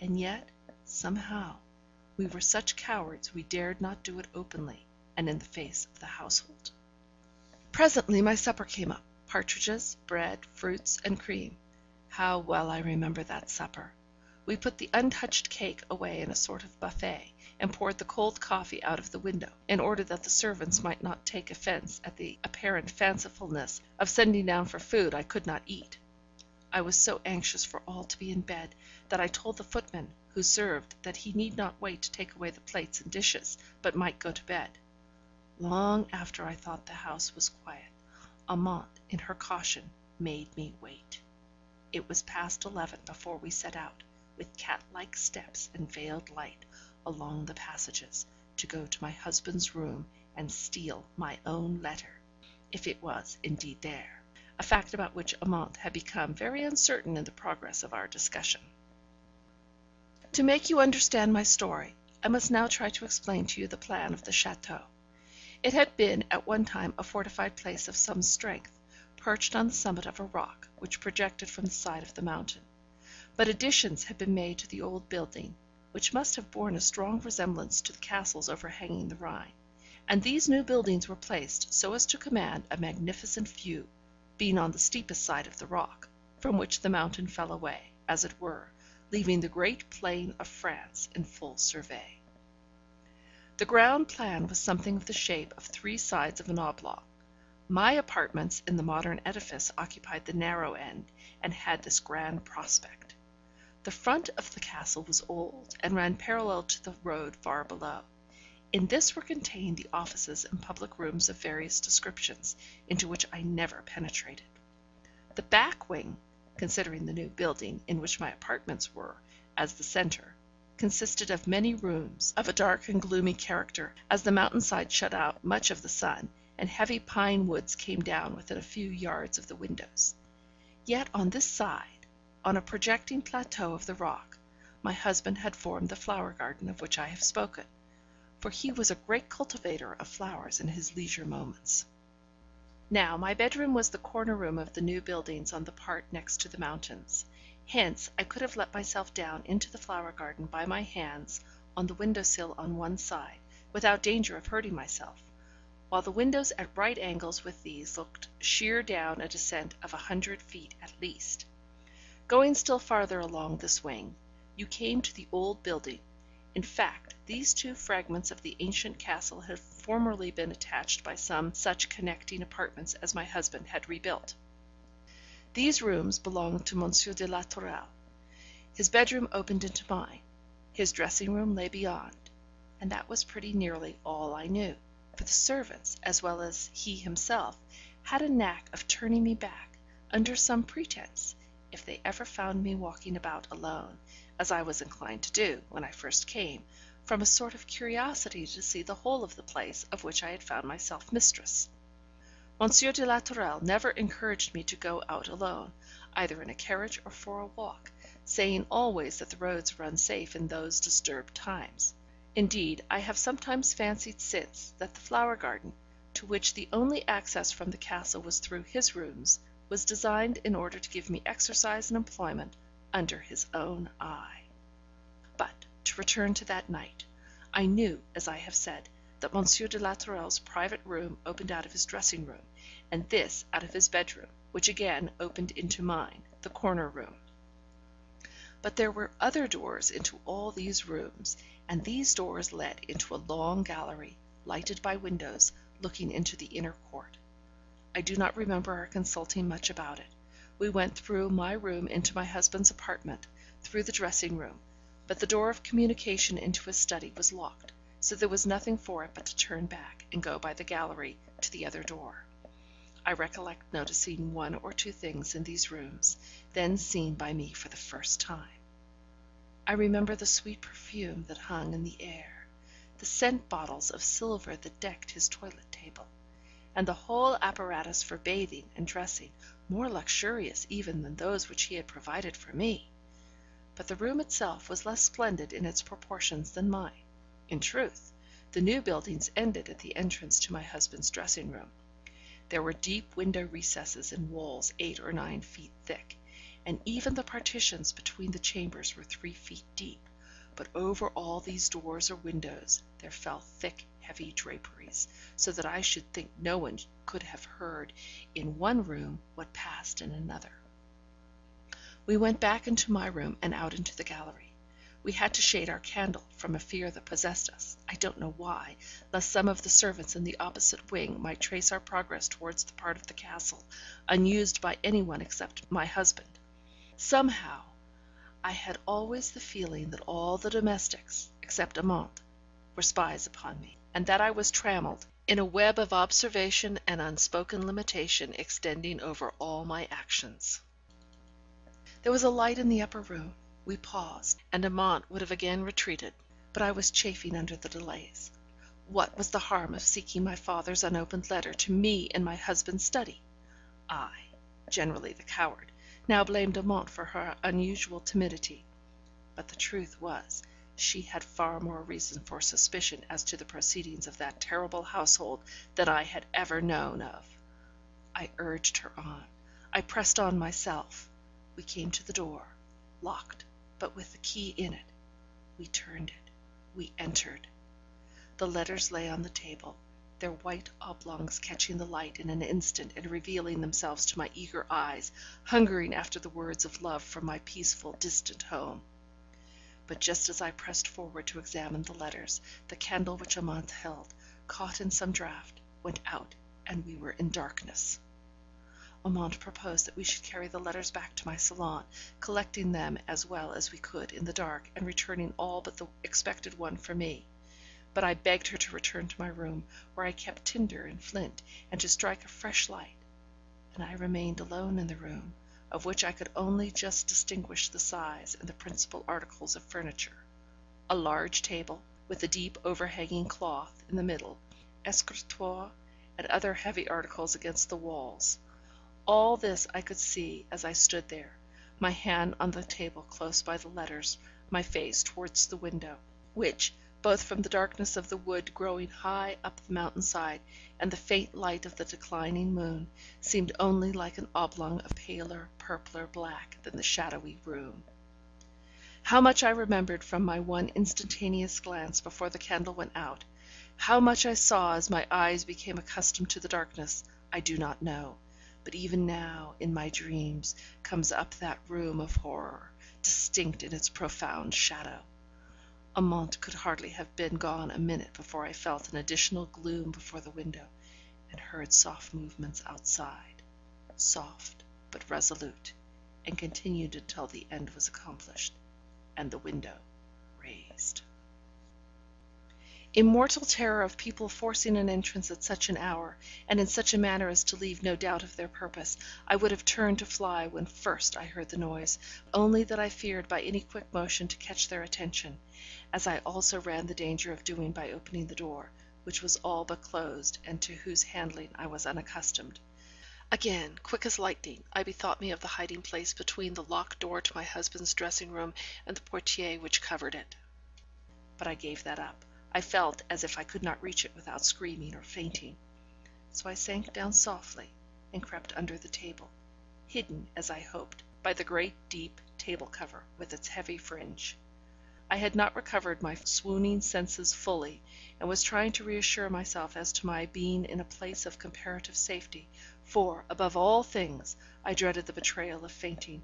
And yet, somehow, we were such cowards we dared not do it openly, and in the face of the household. Presently my supper came up: partridges, bread, fruits, and cream. How well I remember that supper! We put the untouched cake away in a sort of buffet, and poured the cold coffee out of the window, in order that the servants might not take offence at the apparent fancifulness of sending down for food I could not eat. I was so anxious for all to be in bed, that I told the footman who served that he need not wait to take away the plates and dishes, but might go to bed. Long after I thought the house was quiet, Amante, in her caution, made me wait. It was past 11 before we set out, with cat-like steps and veiled light, along the passages, to go to my husband's room and steal my own letter, if it was indeed there, a fact about which Amante had become very uncertain in the progress of our discussion. To make you understand my story, I must now try to explain to you the plan of the château. It had been at one time a fortified place of some strength, perched on the summit of a rock which projected from the side of the mountain. But additions had been made to the old building, which must have borne a strong resemblance to the castles overhanging the Rhine, and these new buildings were placed so as to command a magnificent view, being on the steepest side of the rock, from which the mountain fell away, as it were, leaving the great plain of France in full survey. The ground plan was something of the shape of 3 sides of an oblong. My apartments in the modern edifice occupied the narrow end, and had this grand prospect. The front of the castle was old, and ran parallel to the road far below. In this were contained the offices and public rooms of various descriptions, into which I never penetrated. The back wing, considering the new building, in which my apartments were, as the centre, consisted of many rooms, of a dark and gloomy character, as the mountain side shut out much of the sun, and heavy pine woods came down within a few yards of the windows. Yet on this side, on a projecting plateau of the rock, my husband had formed the flower garden of which I have spoken, for he was a great cultivator of flowers in his leisure moments. Now, my bedroom was the corner room of the new buildings on the part next to the mountains. Hence, I could have let myself down into the flower garden by my hands on the window sill on one side, without danger of hurting myself, while the windows at right angles with these looked sheer down a descent of 100 feet at least. Going still farther along this wing, you came to the old building. In fact, these 2 fragments of the ancient castle had formerly been attached by some such connecting apartments as my husband had rebuilt. These rooms belonged to Monsieur de la Tourelle. His bedroom opened into mine. His dressing room lay beyond, and that was pretty nearly all I knew, for the servants, as well as he himself, had a knack of turning me back, under some pretence, if they ever found me walking about alone, as I was inclined to do when I first came, from a sort of curiosity to see the whole of the place of which I had found myself mistress. Monsieur de la Tourelle never encouraged me to go out alone, either in a carriage or for a walk, saying always that the roads were unsafe in those disturbed times. Indeed, I have sometimes fancied since that the flower garden, to which the only access from the castle was through his rooms, was designed in order to give me exercise and employment under his own eye. But, to return to that night, I knew, as I have said, that Monsieur de la Tourelle's private room opened out of his dressing room, and this out of his bedroom, which again opened into mine, the corner room. But there were other doors into all these rooms, and these doors led into a long gallery, lighted by windows, looking into the inner court. I do not remember our consulting much about it. We went through my room into my husband's apartment, through the dressing room, but the door of communication into his study was locked, so there was nothing for it but to turn back and go by the gallery to the other door. I recollect noticing 1 or 2 things in these rooms, then seen by me for the first time. I remember the sweet perfume that hung in the air, the scent bottles of silver that decked his toilet table, and the whole apparatus for bathing and dressing, more luxurious even than those which he had provided for me. But the room itself was less splendid in its proportions than mine. In truth, the new buildings ended at the entrance to my husband's dressing room. There were deep window recesses in walls 8 or 9 feet thick, and even the partitions between the chambers were 3 feet deep, but over all these doors or windows there fell thick, heavy draperies, so that I should think no one could have heard in one room what passed in another. We went back into my room and out into the gallery. We had to shade our candle, from a fear that possessed us, I don't know why, lest some of the servants in the opposite wing might trace our progress towards the part of the castle unused by any one except my husband. Somehow, I had always the feeling that all the domestics, except Amante, were spies upon me, and that I was trammelled in a web of observation and unspoken limitation extending over all my actions. There was a light in the upper room. We paused, and Amante would have again retreated, but I was chafing under the delays. What was the harm of seeking my father's unopened letter to me in my husband's study? I, generally the coward, now blamed Amante for her unusual timidity. But the truth was, She had far more reason for suspicion as to the proceedings of that terrible household than I had ever known of. I urged her on. I pressed on myself. We came to the door, locked, but with the key in it. We turned it. We entered. The letters lay on the table, their white oblongs catching the light in an instant and revealing themselves to my eager eyes, hungering after the words of love from my peaceful, distant home. But just as I pressed forward to examine the letters, the candle which Amante held, caught in some draught, went out, and we were in darkness. Amante proposed that we should carry the letters back to my salon, collecting them as well as we could in the dark, and returning all but the expected one for me. But I begged her to return to my room, where I kept tinder and flint, and to strike a fresh light; and I remained alone in the room, of which I could only just distinguish the size and the principal articles of furniture: a large table, with a deep overhanging cloth in the middle, escritoire, and other heavy articles against the walls. All this I could see as I stood there, my hand on the table close by the letters, my face towards the window, which, both from the darkness of the wood growing high up the mountain side, and the faint light of the declining moon, seemed only like an oblong of paler, purpler black than the shadowy room. How much I remembered from my one instantaneous glance before the candle went out, how much I saw as my eyes became accustomed to the darkness, I do not know; but even now, in my dreams, comes up that room of horror, distinct in its profound shadow. Amante could hardly have been gone a minute before I felt an additional gloom before the window, and heard soft movements outside, soft but resolute, and continued until the end was accomplished, and the window raised. In mortal terror of people forcing an entrance at such an hour, and in such a manner as to leave no doubt of their purpose, I would have turned to fly when first I heard the noise, only that I feared by any quick motion to catch their attention, as I also ran the danger of doing by opening the door, which was all but closed, and to whose handling I was unaccustomed. Again, quick as lightning, I bethought me of the hiding place between the locked door to my husband's dressing room and the portière which covered it. But I gave that up. I felt as if I could not reach it without screaming or fainting. So I sank down softly, and crept under the table, hidden, as I hoped, by the great deep table cover with its heavy fringe. I had not recovered my swooning senses fully, and was trying to reassure myself as to my being in a place of comparative safety, for, above all things, I dreaded the betrayal of fainting,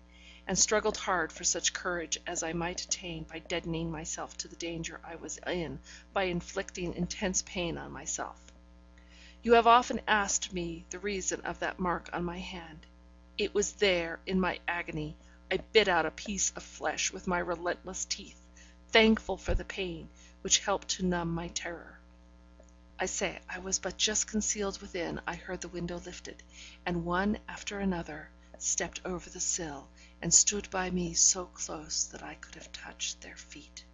and struggled hard for such courage as I might attain by deadening myself to the danger I was in by inflicting intense pain on myself. You have often asked me the reason of that mark on my hand. It was there, in my agony, I bit out a piece of flesh with my relentless teeth, thankful for the pain, which helped to numb my terror. I say, I was but just concealed within, I heard the window lifted, and one after another stepped over the sill, and stood by me so close that I could have touched their feet.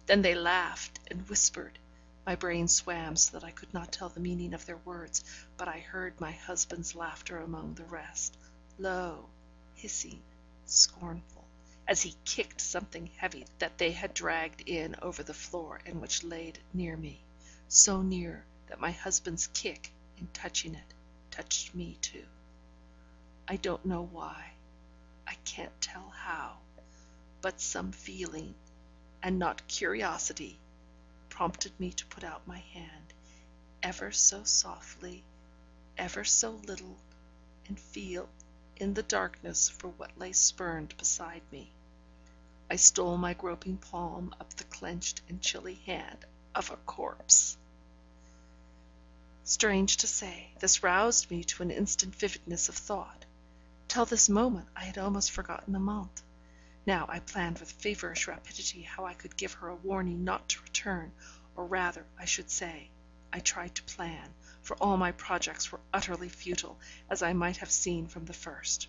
Then they laughed and whispered. My brain swam so that I could not tell the meaning of their words, but I heard my husband's laughter among the rest, low, hissing, scornful, as he kicked something heavy that they had dragged in over the floor, and which lay near me, so near that my husband's kick, in touching it, touched me too. I don't know why, I can't tell how, but some feeling, and not curiosity, prompted me to put out my hand, ever so softly, ever so little, and feel in the darkness for what lay spurned beside me. I stole my groping palm up the clenched and chilly hand of a corpse. Strange to say, this roused me to an instant vividness of thought. Till this moment I had almost forgotten Amante. Now I planned with feverish rapidity how I could give her a warning not to return, or rather, I should say, I tried to plan, for all my projects were utterly futile, as I might have seen from the first.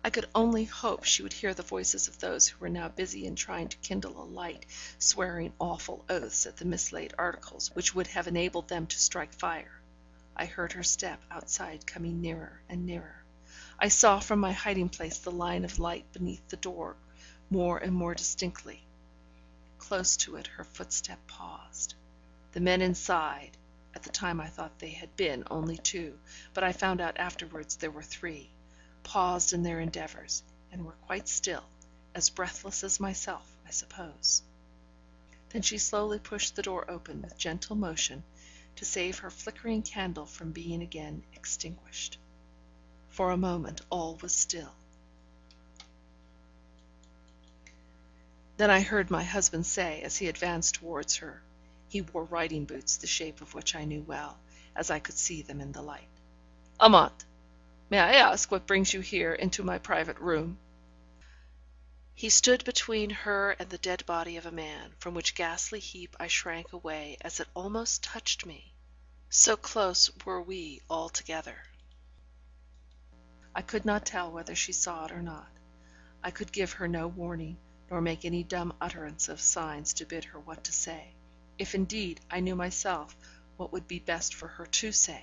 I could only hope she would hear the voices of those who were now busy in trying to kindle a light, swearing awful oaths at the mislaid articles, which would have enabled them to strike fire. I heard her step outside coming nearer and nearer. I saw from my hiding place the line of light beneath the door more and more distinctly. close to it her footstep paused. The men inside, at the time I thought they had been only two, but I found out afterwards there were three, paused in their endeavours, and were quite still, as breathless as myself, I suppose. Then she slowly pushed the door open with gentle motion, to save her flickering candle from being again extinguished. For a moment all was still. Then I heard my husband say, as he advanced towards her, he wore riding boots, the shape of which I knew well, as I could see them in the light, "Amante, may I ask what brings you here into my private room?" He stood between her and the dead body of a man, from which ghastly heap I shrank away as it almost touched me, so close were we all together. I could not tell whether she saw it or not. I could give her no warning, nor make any dumb utterance of signs to bid her what to say, if indeed I knew myself what would be best for her to say.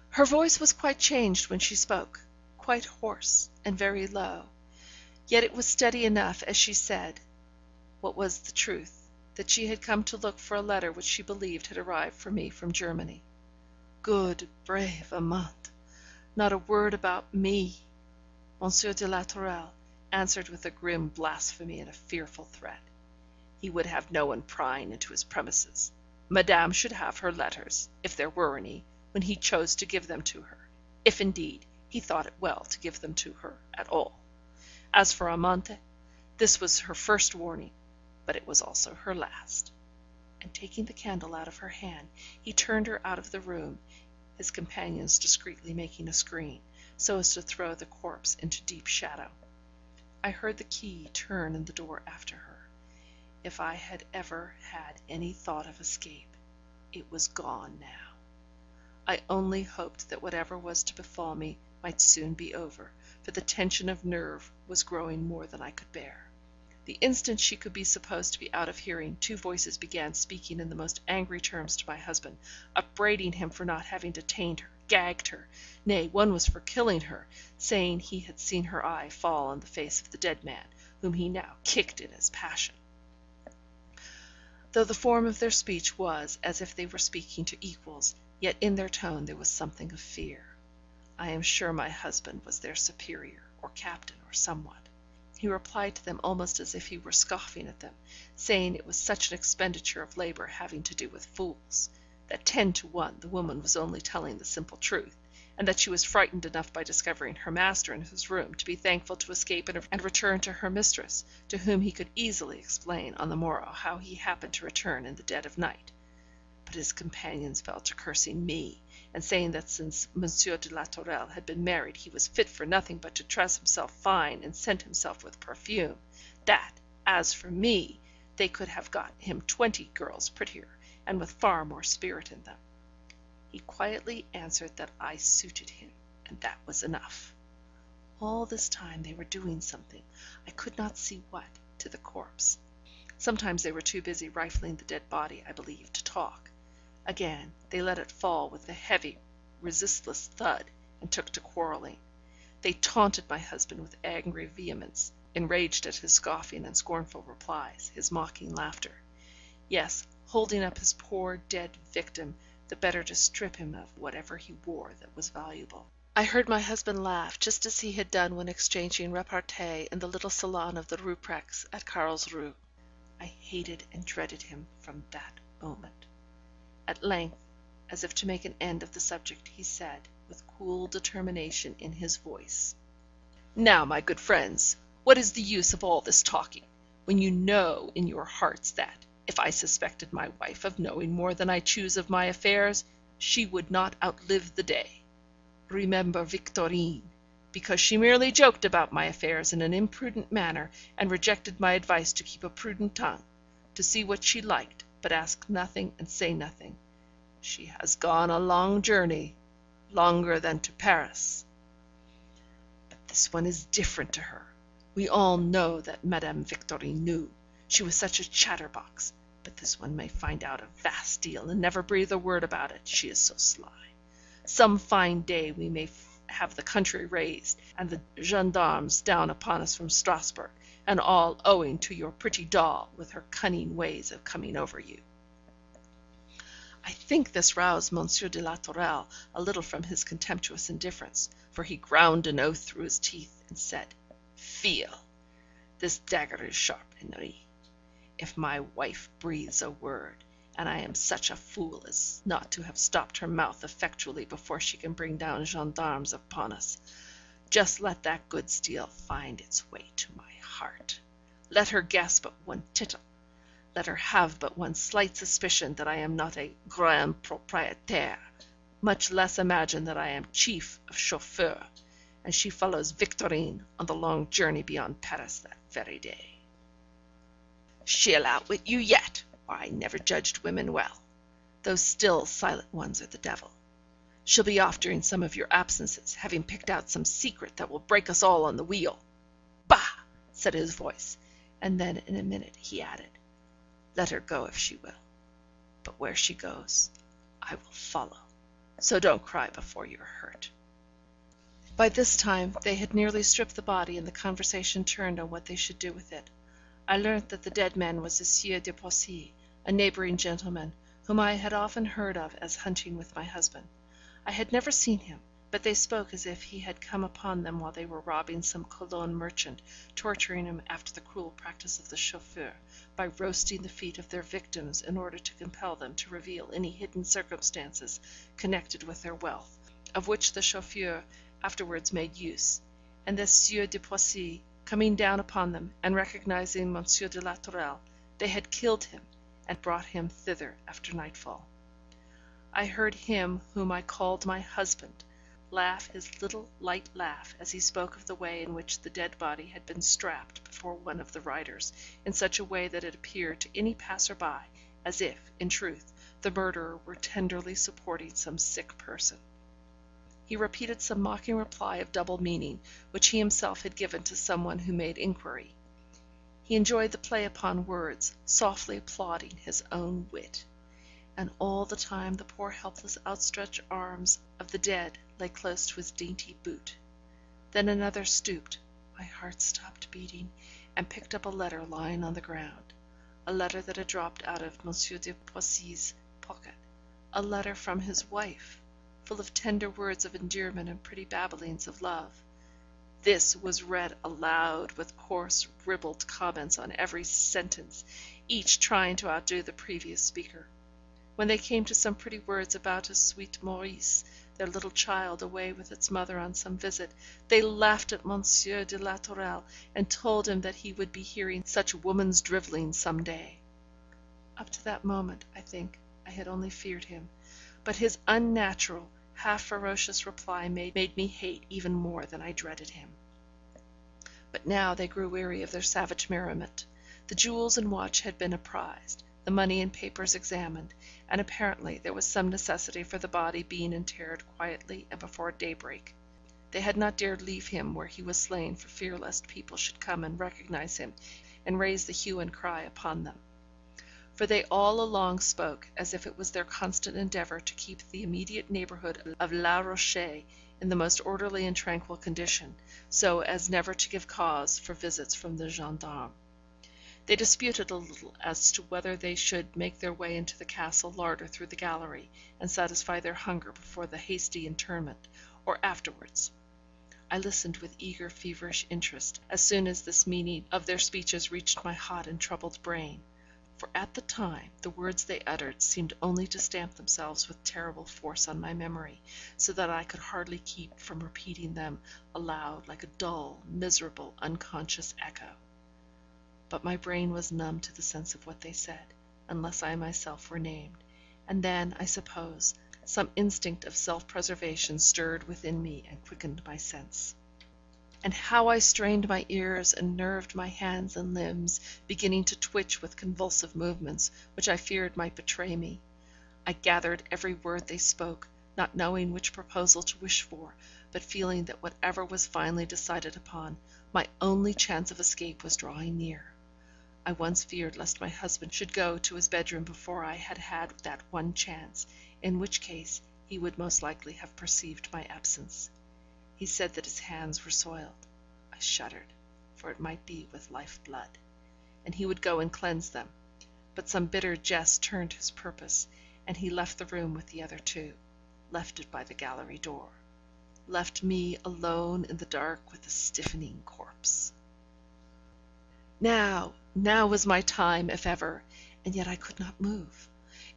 Her voice was quite changed when she spoke, quite hoarse and very low, yet it was steady enough as she said, what was the truth, that she had come to look for a letter which she believed had arrived for me from Germany. Good, brave Amante! Not a word about me. Monsieur de la Tourelle answered with a grim blasphemy and a fearful threat. He would have no one prying into his premises. Madame should have her letters, if there were any, when he chose to give them to her, if indeed he thought it well to give them to her at all. As for Amante, this was her first warning, but it was also her last. And taking the candle out of her hand, he turned her out of the room, his companions discreetly making a screen, so as to throw the corpse into deep shadow. I heard the key turn in the door after her. If I had ever had any thought of escape, it was gone now. I only hoped that whatever was to befall me might soon be over, for the tension of nerve was growing more than I could bear. The instant she could be supposed to be out of hearing, two voices began speaking in the most angry terms to my husband, upbraiding him for not having detained her, gagged her, nay, one was for killing her, saying he had seen her eye fall on the face of the dead man, whom he now kicked in his passion. Though the form of their speech was as if they were speaking to equals, yet in their tone there was something of fear. I am sure my husband was their superior, or captain, or somewhat. He replied to them almost as if he were scoffing at them, saying it was such an expenditure of labour having to do with fools, that 10 to 1 the woman was only telling the simple truth, and that she was frightened enough by discovering her master in his room to be thankful to escape and return to her mistress, to whom he could easily explain on the morrow how he happened to return in the dead of night. But his companions fell to cursing me, and saying that since Monsieur de la Tourelle had been married he was fit for nothing but to dress himself fine and scent himself with perfume, that, as for me, they could have got him 20 girls prettier, and with far more spirit in them. He quietly answered that I suited him, and that was enough. All this time they were doing something, I could not see what, to the corpse. Sometimes they were too busy rifling the dead body, I believe, to talk. Again, they let it fall with a heavy, resistless thud, and took to quarrelling. They taunted my husband with angry vehemence, enraged at his scoffing and scornful replies, his mocking laughter. Yes, holding up his poor dead victim, the better to strip him of whatever he wore that was valuable. I heard my husband laugh, just as he had done when exchanging repartee in the little salon of the Ruprechts at Carlsruhe. I hated and dreaded him from that moment. At length, as if to make an end of the subject, he said, with cool determination in his voice: "Now, my good friends, what is the use of all this talking, when you know in your hearts that, if I suspected my wife of knowing more than I choose of my affairs, she would not outlive the day. Remember Victorine, because she merely joked about my affairs in an imprudent manner, and rejected my advice to keep a prudent tongue, to see what she liked, but ask nothing and say nothing. She has gone a long journey, longer than to Paris. But this one is different to her. We all know that Madame Victorine knew. She was such a chatterbox, but this one may find out a vast deal and never breathe a word about it, she is so sly. Some fine day we may have the country raised, and the gendarmes down upon us from Strasbourg, and all owing to your pretty doll with her cunning ways of coming over you." I think this roused Monsieur de la Tourelle a little from his contemptuous indifference, for he ground an oath through his teeth, and said, "Feel! This dagger is sharp, Henri. If my wife breathes a word, and I am such a fool as not to have stopped her mouth effectually before she can bring down gendarmes upon us, just let that good steel find its way to my heart. Let her guess but one tittle. Let her have but one slight suspicion that I am not a grand propriétaire, much less imagine that I am chief of chauffeur, and she follows Victorine on the long journey beyond Paris that very day. She'll outwit you yet, or I never judged women well. Those still silent ones are the devil. She'll be off during some of your absences, having picked out some secret that will break us all on the wheel. Bah! Said his voice, and then in a minute he added, let her go if she will. But where she goes, I will follow. So don't cry before you're hurt. By this time they had nearly stripped the body, and the conversation turned on what they should do with it. I learnt that the dead man was a Sieur de Poissy, a neighbouring gentleman, whom I had often heard of as hunting with my husband. I had never seen him, but they spoke as if he had come upon them while they were robbing some Cologne merchant, torturing him after the cruel practice of the chauffeur, by roasting the feet of their victims in order to compel them to reveal any hidden circumstances connected with their wealth, of which the chauffeur afterwards made use, and this Sieur de Poissy coming down upon them, and recognizing Monsieur de la Tourelle, they had killed him, and brought him thither after nightfall. I heard him whom I called my husband laugh his little light laugh as he spoke of the way in which the dead body had been strapped before one of the riders, in such a way that it appeared to any passer-by as if, in truth, the murderer were tenderly supporting some sick person. He repeated some mocking reply of double meaning, which he himself had given to some one who made inquiry. He enjoyed the play upon words, softly applauding his own wit. And all the time the poor helpless outstretched arms of the dead lay close to his dainty boot. Then another stooped, my heart stopped beating, and picked up a letter lying on the ground, a letter that had dropped out of Monsieur de Poissy's pocket, a letter from his wife, full of tender words of endearment and pretty babblings of love. This was read aloud with coarse, ribald comments on every sentence, each trying to outdo the previous speaker. When they came to some pretty words about a sweet Maurice, their little child away with its mother on some visit, they laughed at Monsieur de la Tourelle, and told him that he would be hearing such woman's drivelling some day. Up to that moment, I think, I had only feared him, but his unnatural, half-ferocious reply made me hate even more than I dreaded him. But now they grew weary of their savage merriment. The jewels and watch had been apprised, the money and papers examined, and apparently there was some necessity for the body being interred quietly and before daybreak. They had not dared leave him where he was slain for fear lest people should come and recognise him, and raise the hue and cry upon them. For they all along spoke as if it was their constant endeavour to keep the immediate neighbourhood of La Rochelle in the most orderly and tranquil condition, so as never to give cause for visits from the gendarmes. They disputed a little as to whether they should make their way into the castle larder through the gallery, and satisfy their hunger before the hasty interment, or afterwards. I listened with eager, feverish interest, as soon as this meaning of their speeches reached my hot and troubled brain, for at the time the words they uttered seemed only to stamp themselves with terrible force on my memory, so that I could hardly keep from repeating them aloud like a dull, miserable, unconscious echo. But my brain was numb to the sense of what they said, unless I myself were named, and then, I suppose, some instinct of self-preservation stirred within me and quickened my sense. And how I strained my ears and nerved my hands and limbs, beginning to twitch with convulsive movements, which I feared might betray me. I gathered every word they spoke, not knowing which proposal to wish for, but feeling that whatever was finally decided upon, my only chance of escape was drawing near. I once feared lest my husband should go to his bedroom before I had had that one chance, in which case he would most likely have perceived my absence. He said that his hands were soiled. I shuddered. for it might be with life-blood, and he would go and cleanse them. But some bitter jest turned his purpose, and he left the room with the other two, left it by the gallery door, left me alone in the dark with the stiffening corpse. Now was my time, if ever, and yet I could not move.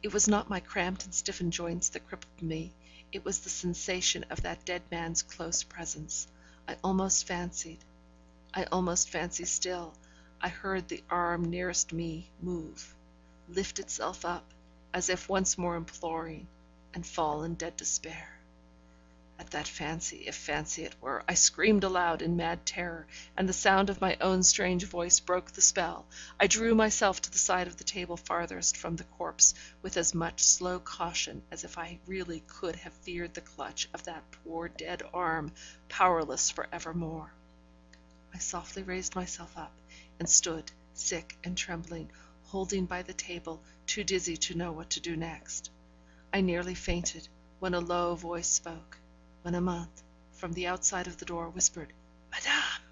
It was not my cramped and stiffened joints that crippled me, it was the sensation of that dead man's close presence. I almost fancy still, I heard the arm nearest me move, lift itself up, as if once more imploring, and fall in dead despair. At that fancy, if fancy it were, I screamed aloud in mad terror, and the sound of my own strange voice broke the spell. I drew myself to the side of the table farthest from the corpse, with as much slow caution as if I really could have feared the clutch of that poor dead arm, powerless for evermore. I softly raised myself up, and stood, sick and trembling, holding by the table, too dizzy to know what to do next. I nearly fainted, when a low voice spoke, when Amante, from the outside of the door, whispered, "Madame!"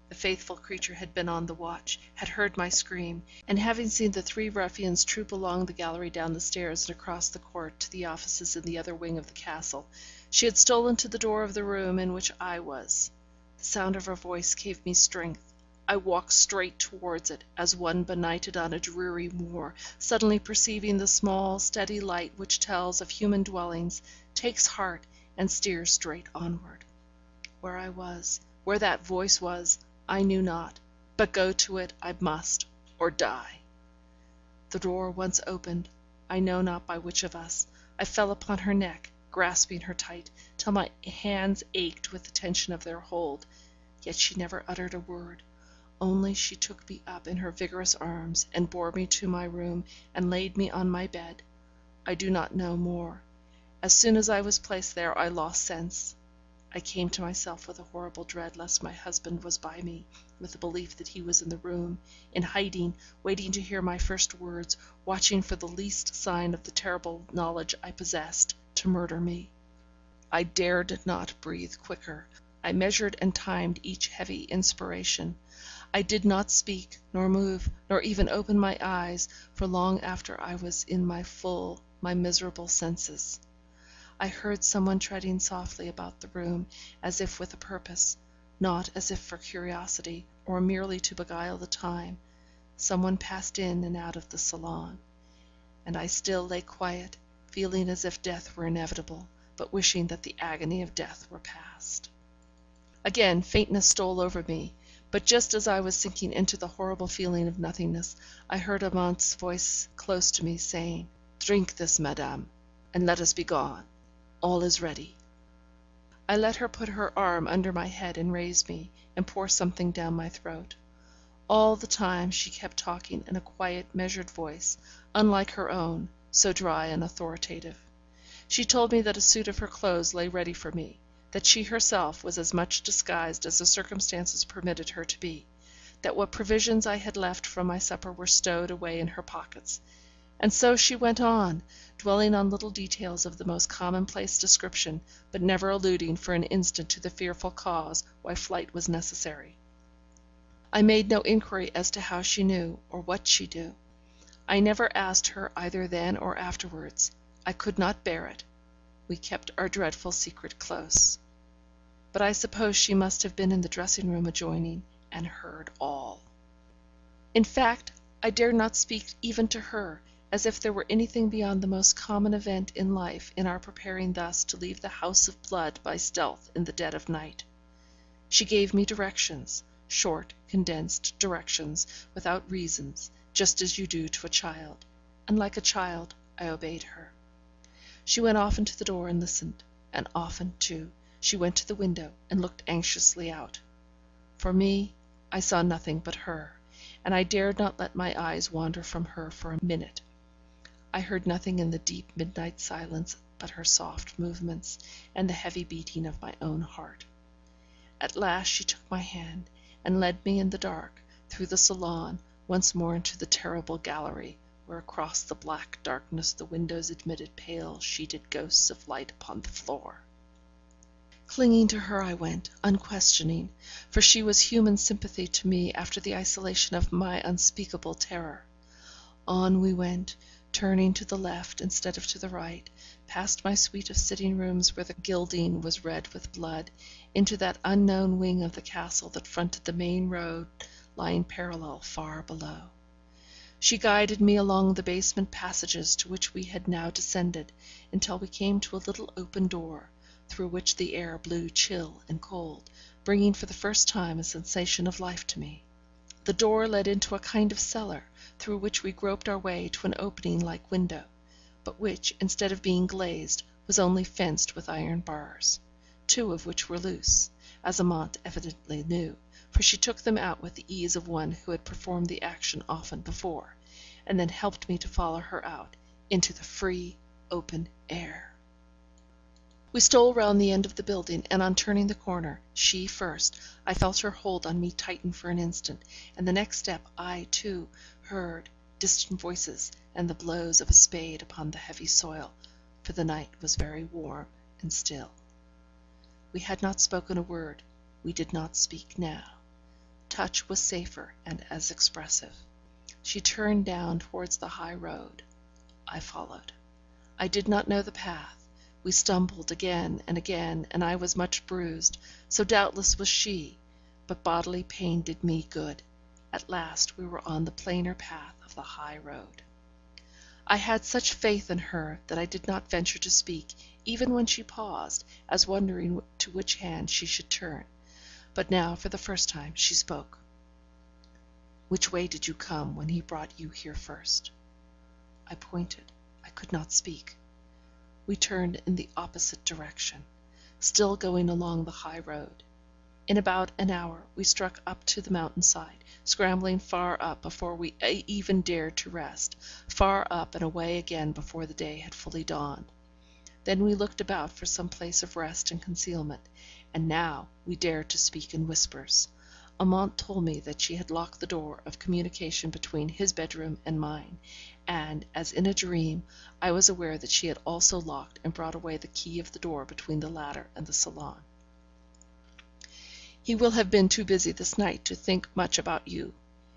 The faithful creature had been on the watch, had heard my scream, and having seen the three ruffians troop along the gallery down the stairs and across the court to the offices in the other wing of the castle, she had stolen to the door of the room in which I was. The sound of her voice gave me strength. I walked straight towards it, as one benighted on a dreary moor, suddenly perceiving the small, steady light which tells of human dwellings, takes heart, and steers straight onward. Where I was, where that voice was, I knew not, but go to it I must, or die. The door once opened, I know not by which of us, I fell upon her neck, grasping her tight, till my hands ached with the tension of their hold, yet she never uttered a word, only she took me up in her vigorous arms, and bore me to my room, and laid me on my bed. I do not know more. As soon as I was placed there, I lost sense. I came to myself with a horrible dread lest my husband was by me, with the belief that he was in the room, in hiding, waiting to hear my first words, watching for the least sign of the terrible knowledge I possessed, to murder me. I dared not breathe quicker. I measured and timed each heavy inspiration. I did not speak, nor move, nor even open my eyes, for long after I was in my miserable senses. I heard some one treading softly about the room, as if with a purpose, not as if for curiosity, or merely to beguile the time. Some one passed in and out of the salon, and I still lay quiet, feeling as if death were inevitable, but wishing that the agony of death were past. Again faintness stole over me, but just as I was sinking into the horrible feeling of nothingness, I heard Amante's voice close to me, saying, "Drink this, madame, and let us be gone. All is ready." I let her put her arm under my head and raise me, and pour something down my throat. All the time she kept talking in a quiet, measured voice, unlike her own, so dry and authoritative. She told me that a suit of her clothes lay ready for me, that she herself was as much disguised as the circumstances permitted her to be, that what provisions I had left from my supper were stowed away in her pockets; and so she went on, dwelling on little details of the most commonplace description, but never alluding for an instant to the fearful cause why flight was necessary. I made no inquiry as to how she knew, or what she knew. I never asked her either then or afterwards. I could not bear it. We kept our dreadful secret close. But I suppose she must have been in the dressing room adjoining, and heard all. In fact, I dared not speak even to her, as if there were anything beyond the most common event in life in our preparing thus to leave the house of blood by stealth in the dead of night. She gave me directions, short, condensed directions, without reasons, just as you do to a child, and like a child I obeyed her. She went often to the door and listened, and often, too, she went to the window and looked anxiously out. For me, I saw nothing but her, and I dared not let my eyes wander from her for a minute. I heard nothing in the deep midnight silence but her soft movements, and the heavy beating of my own heart. At last she took my hand, and led me in the dark, through the salon, once more into the terrible gallery, where across the black darkness the windows admitted pale sheeted ghosts of light upon the floor. Clinging to her I went, unquestioning, for she was human sympathy to me after the isolation of my unspeakable terror. On we went, turning to the left instead of to the right, past my suite of sitting rooms where the gilding was red with blood, into that unknown wing of the castle that fronted the main road lying parallel far below. She guided me along the basement passages to which we had now descended, until we came to a little open door, through which the air blew chill and cold, bringing for the first time a sensation of life to me. The door led into a kind of cellar, through which we groped our way to an opening like window, but which, instead of being glazed, was only fenced with iron bars, two of which were loose, as Amante evidently knew, for she took them out with the ease of one who had performed the action often before, and then helped me to follow her out into the free, open air. We stole round the end of the building, and on turning the corner, she first, I felt her hold on me tighten for an instant, and the next step I, too, heard distant voices and the blows of a spade upon the heavy soil, for the night was very warm and still. We had not spoken a word, we did not speak now. Touch was safer and as expressive. She turned down towards the high road. I followed. I did not know the path. We stumbled again and again, and I was much bruised, so doubtless was she, but bodily pain did me good. At last we were on the plainer path of the high road. I had such faith in her that I did not venture to speak, even when she paused, as wondering to which hand she should turn. But now, for the first time, she spoke. "Which way did you come when he brought you here first?" I pointed. I could not speak. We turned in the opposite direction, still going along the high road. In about an hour we struck up to the mountain side, scrambling far up before we even dared to rest, far up and away again before the day had fully dawned. Then we looked about for some place of rest and concealment, and now we dared to speak in whispers. Amante told me that she had locked the door of communication between his bedroom and mine, and, as in a dream, I was aware that she had also locked and brought away the key of the door between the latter and the salon. "He will have been too busy this night to think much about you.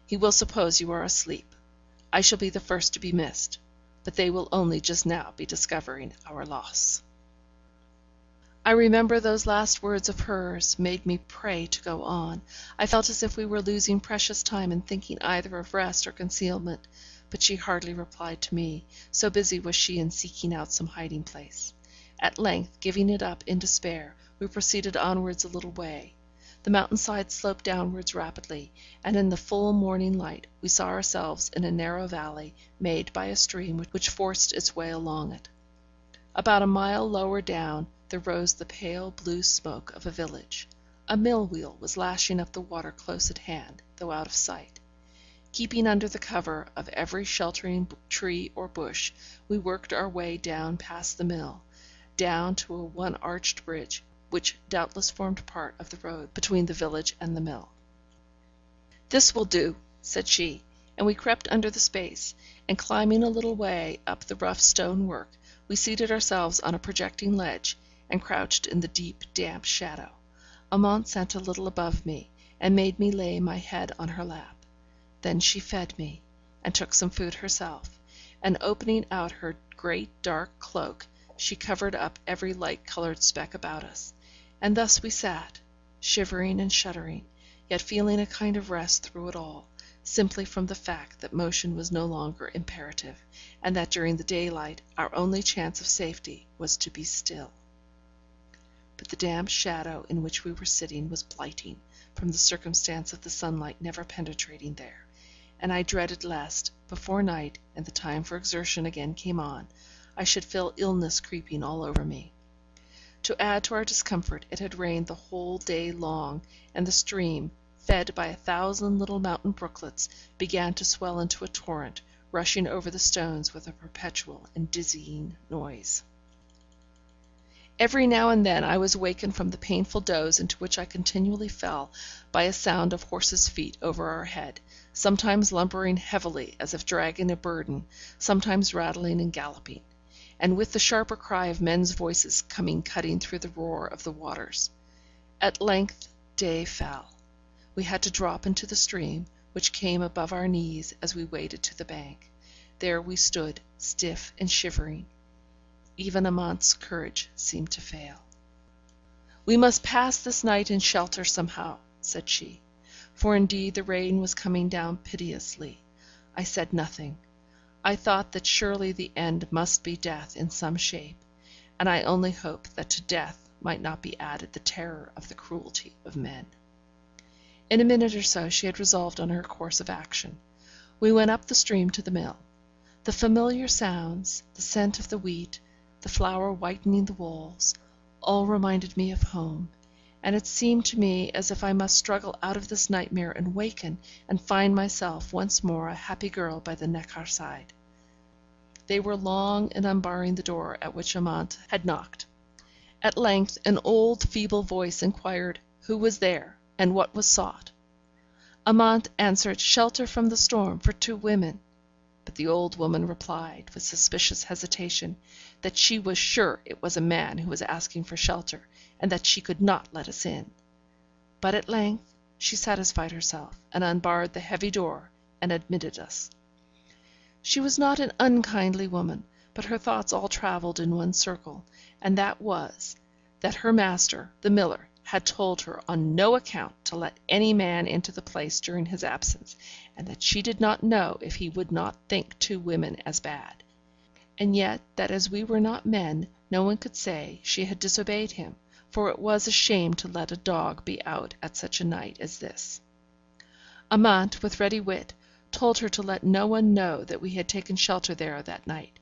He will suppose you are asleep. I shall be the first to be missed, but they will only just now be discovering our loss." I remember those last words of hers made me pray to go on. I felt as if we were losing precious time in thinking either of rest or concealment, but she hardly replied to me, so busy was she in seeking out some hiding place. At length, giving it up in despair, we proceeded onwards a little way. The mountain side sloped downwards rapidly, and in the full morning light we saw ourselves in a narrow valley made by a stream which forced its way along it. About a mile lower down there rose the pale blue smoke of a village. A mill wheel was lashing up the water close at hand, though out of sight. Keeping under the cover of every sheltering tree or bush, we worked our way down past the mill, down to a one-arched bridge, which doubtless formed part of the road between the village and the mill. "This will do," said she, and we crept under the space, and climbing a little way up the rough stone work, we seated ourselves on a projecting ledge, and crouched in the deep, damp shadow. Amante sat a little above me, and made me lay my head on her lap. Then she fed me, and took some food herself, and opening out her great dark cloak, she covered up every light-coloured speck about us, and thus we sat, shivering and shuddering, yet feeling a kind of rest through it all, simply from the fact that motion was no longer imperative, and that during the daylight our only chance of safety was to be still. But the damp shadow in which we were sitting was blighting, from the circumstance of the sunlight never penetrating there, and I dreaded lest, before night and the time for exertion again came on, I should feel illness creeping all over me. To add to our discomfort, it had rained the whole day long, and the stream, fed by 1,000 little mountain brooklets, began to swell into a torrent, rushing over the stones with a perpetual and dizzying noise. Every now and then I was wakened from the painful doze into which I continually fell by a sound of horses' feet over our head, sometimes lumbering heavily as if dragging a burden, sometimes rattling and galloping; and with the sharper cry of men's voices coming cutting through the roar of the waters. At length day fell. We had to drop into the stream, which came above our knees as we waded to the bank. There we stood, stiff and shivering. Even Amante's courage seemed to fail. "We must pass this night in shelter somehow," said she, for indeed the rain was coming down pitilessly. I said nothing. I thought that surely the end must be death in some shape, and I only hoped that to death might not be added the terror of the cruelty of men. In a minute or so she had resolved on her course of action. We went up the stream to the mill. The familiar sounds, the scent of the wheat, the flour whitening the walls, all reminded me of home, and it seemed to me as if I must struggle out of this nightmare and waken, and find myself once more a happy girl by the Neckar side. They were long in unbarring the door at which Amante had knocked. At length an old feeble voice inquired who was there, and what was sought. Amante answered shelter from the storm for 2 women, but the old woman replied, with suspicious hesitation, that she was sure it was a man who was asking for shelter, and that she could not let us in. But at length she satisfied herself, and unbarred the heavy door, and admitted us. She was not an unkindly woman, but her thoughts all travelled in one circle, and that was, that her master, the miller, had told her on no account to let any man into the place during his absence, and that she did not know if he would not think 2 women as bad, and yet that as we were not men, no one could say she had disobeyed him, for it was a shame to let a dog be out at such a night as this. Amante, with ready wit, told her to let no one know that we had taken shelter there that night,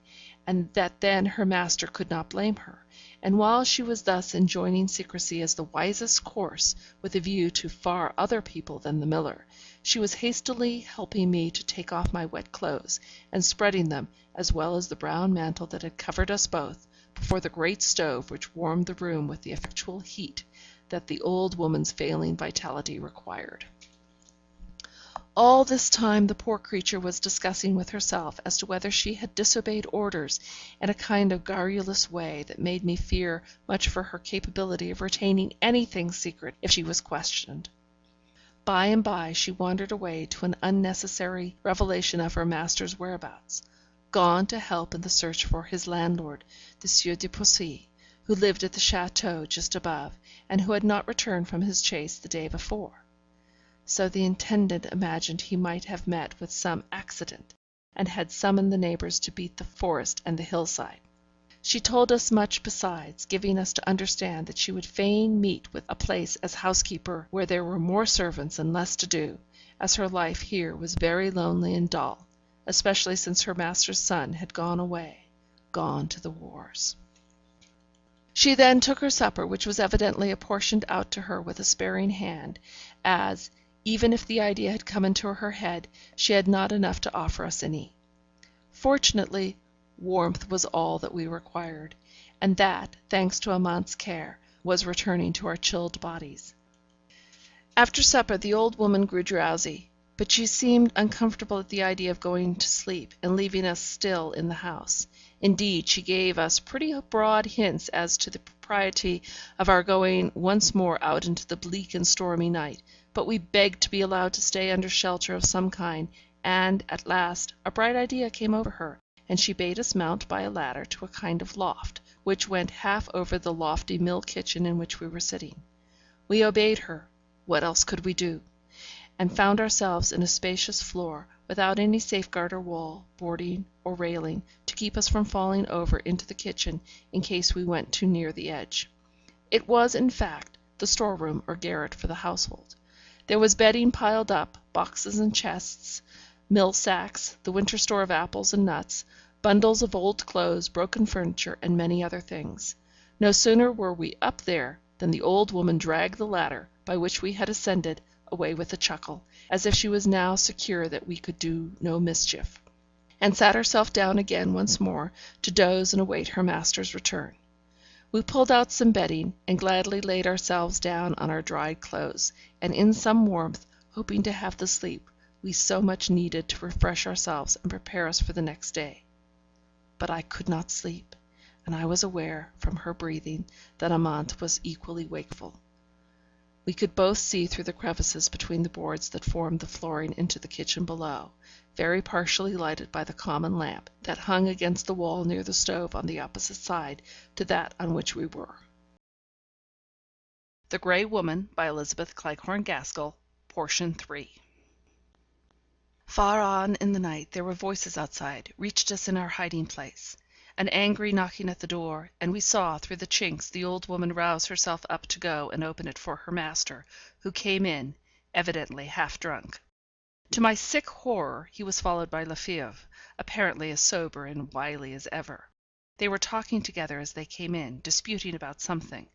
and that then her master could not blame her, and while she was thus enjoining secrecy as the wisest course, with a view to far other people than the miller, she was hastily helping me to take off my wet clothes, and spreading them, as well as the brown mantle that had covered us both, before the great stove which warmed the room with the effectual heat that the old woman's failing vitality required. All this time the poor creature was discussing with herself as to whether she had disobeyed orders in a kind of garrulous way that made me fear much for her capability of retaining anything secret if she was questioned. By and by she wandered away to an unnecessary revelation of her master's whereabouts, gone to help in the search for his landlord, the Sieur de Poissy, who lived at the château just above, and who had not returned from his chase the day before. So the intendant imagined he might have met with some accident, and had summoned the neighbours to beat the forest and the hillside. She told us much besides, giving us to understand that she would fain meet with a place as housekeeper where there were more servants and less to do, as her life here was very lonely and dull, especially since her master's son had gone away, gone to the wars. She then took her supper, which was evidently apportioned out to her with a sparing hand, as, even if the idea had come into her head, she had not enough to offer us any. Fortunately, warmth was all that we required, and that, thanks to Amante's care, was returning to our chilled bodies. After supper the old woman grew drowsy, but she seemed uncomfortable at the idea of going to sleep, and leaving us still in the house. Indeed, she gave us pretty broad hints as to the propriety of our going once more out into the bleak and stormy night, but we begged to be allowed to stay under shelter of some kind, and, at last, a bright idea came over her, and she bade us mount by a ladder to a kind of loft, which went half over the lofty mill kitchen in which we were sitting. We obeyed her what else could we do? And found ourselves in a spacious floor, without any safeguard or wall, boarding, or railing, to keep us from falling over into the kitchen in case we went too near the edge. It was, in fact, the storeroom or garret for the household. There was bedding piled up, boxes and chests, mill sacks, the winter store of apples and nuts, bundles of old clothes, broken furniture, and many other things. No sooner were we up there than the old woman dragged the ladder, by which we had ascended, away with a chuckle, as if she was now secure that we could do no mischief, and sat herself down again once more to doze and await her master's return. We pulled out some bedding, and gladly laid ourselves down on our dried clothes, and in some warmth, hoping to have the sleep we so much needed to refresh ourselves and prepare us for the next day. But I could not sleep, and I was aware, from her breathing, that Amante was equally wakeful. We could both see through the crevices between the boards that formed the flooring into the kitchen below, very partially lighted by the common lamp that hung against the wall near the stove on the opposite side to that on which we were. The Grey Woman, by Elizabeth Cleghorn Gaskell, Portion 3. Far on in the night there were voices outside, reached us in our hiding place. An angry knocking at the door, and we saw, through the chinks, the old woman rouse herself up to go and open it for her master, who came in, evidently half drunk. To my sick horror, he was followed by Lefebvre, apparently as sober and wily as ever. They were talking together as they came in, disputing about something.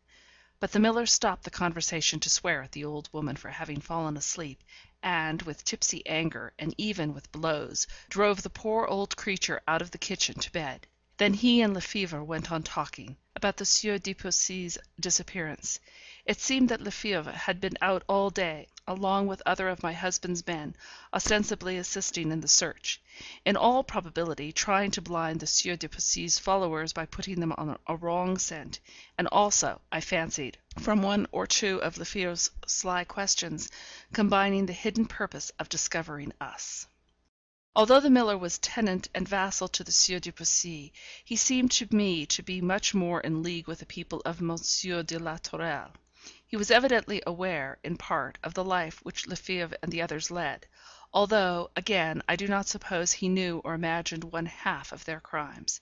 But the miller stopped the conversation to swear at the old woman for having fallen asleep, and, with tipsy anger, and even with blows, drove the poor old creature out of the kitchen to bed. Then he and Lefebvre went on talking about the Sieur de Poissy's disappearance. It seemed that Lefebvre had been out all day, along with other of my husband's men, ostensibly assisting in the search; in all probability trying to blind the Sieur de Poissy's followers by putting them on a wrong scent, and also, I fancied, from one or two of Lefebvre's sly questions, combining the hidden purpose of discovering us. Although the miller was tenant and vassal to the Sieur de Poissy, he seemed to me to be much more in league with the people of Monsieur de la Tourelle. He was evidently aware, in part, of the life which Lefebvre and the others led, although, again, I do not suppose he knew or imagined one half of their crimes.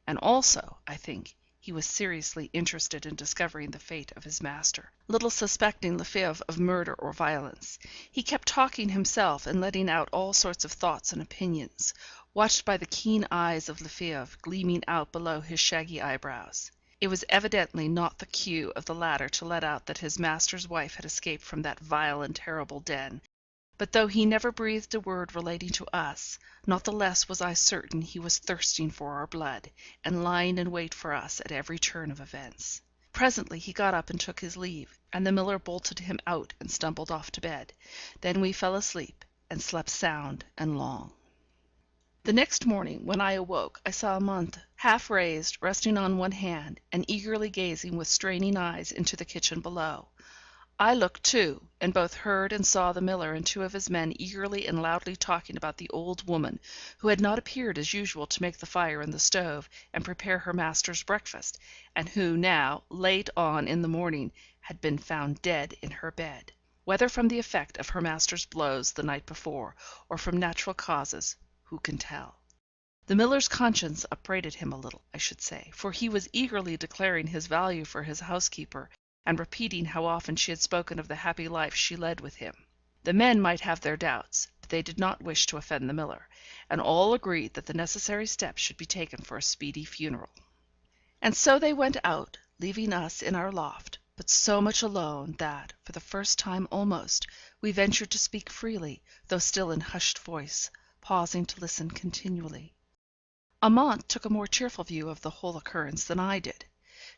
And also, I think, he was seriously interested in discovering the fate of his master, little suspecting Lefebvre of murder or violence. He kept talking himself, and letting out all sorts of thoughts and opinions, watched by the keen eyes of Lefebvre gleaming out below his shaggy eyebrows. It was evidently not the cue of the latter to let out that his master's wife had escaped from that vile and terrible den, but though he never breathed a word relating to us, not the less was I certain he was thirsting for our blood, and lying in wait for us at every turn of events. Presently he got up and took his leave, and the miller bolted him out and stumbled off to bed. Then we fell asleep, and slept sound and long. The next morning, when I awoke, I saw Amante, half raised, resting on one hand, and eagerly gazing with straining eyes into the kitchen below. I looked too, and both heard and saw the miller and two of his men eagerly and loudly talking about the old woman, who had not appeared as usual to make the fire in the stove and prepare her master's breakfast, and who now, late on in the morning, had been found dead in her bed, whether from the effect of her master's blows the night before, or from natural causes, who can tell? The miller's conscience upbraided him a little, I should say, for he was eagerly declaring his value for his housekeeper, and repeating how often she had spoken of the happy life she led with him. The men might have their doubts, but they did not wish to offend the miller, and all agreed that the necessary steps should be taken for a speedy funeral. And so they went out, leaving us in our loft, but so much alone that, for the first time almost, we ventured to speak freely, though still in hushed voice, pausing to listen continually. Amante took a more cheerful view of the whole occurrence than I did.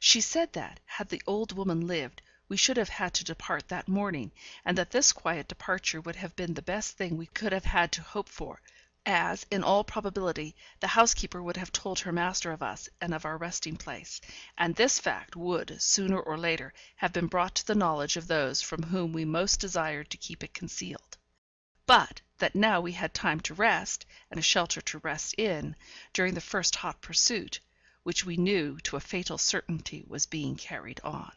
She said that, had the old woman lived, we should have had to depart that morning, and that this quiet departure would have been the best thing we could have had to hope for, as, in all probability, the housekeeper would have told her master of us and of our resting place, and this fact would, sooner or later, have been brought to the knowledge of those from whom we most desired to keep it concealed. But that now we had time to rest, and a shelter to rest in, during the first hot pursuit, which we knew to a fatal certainty was being carried on.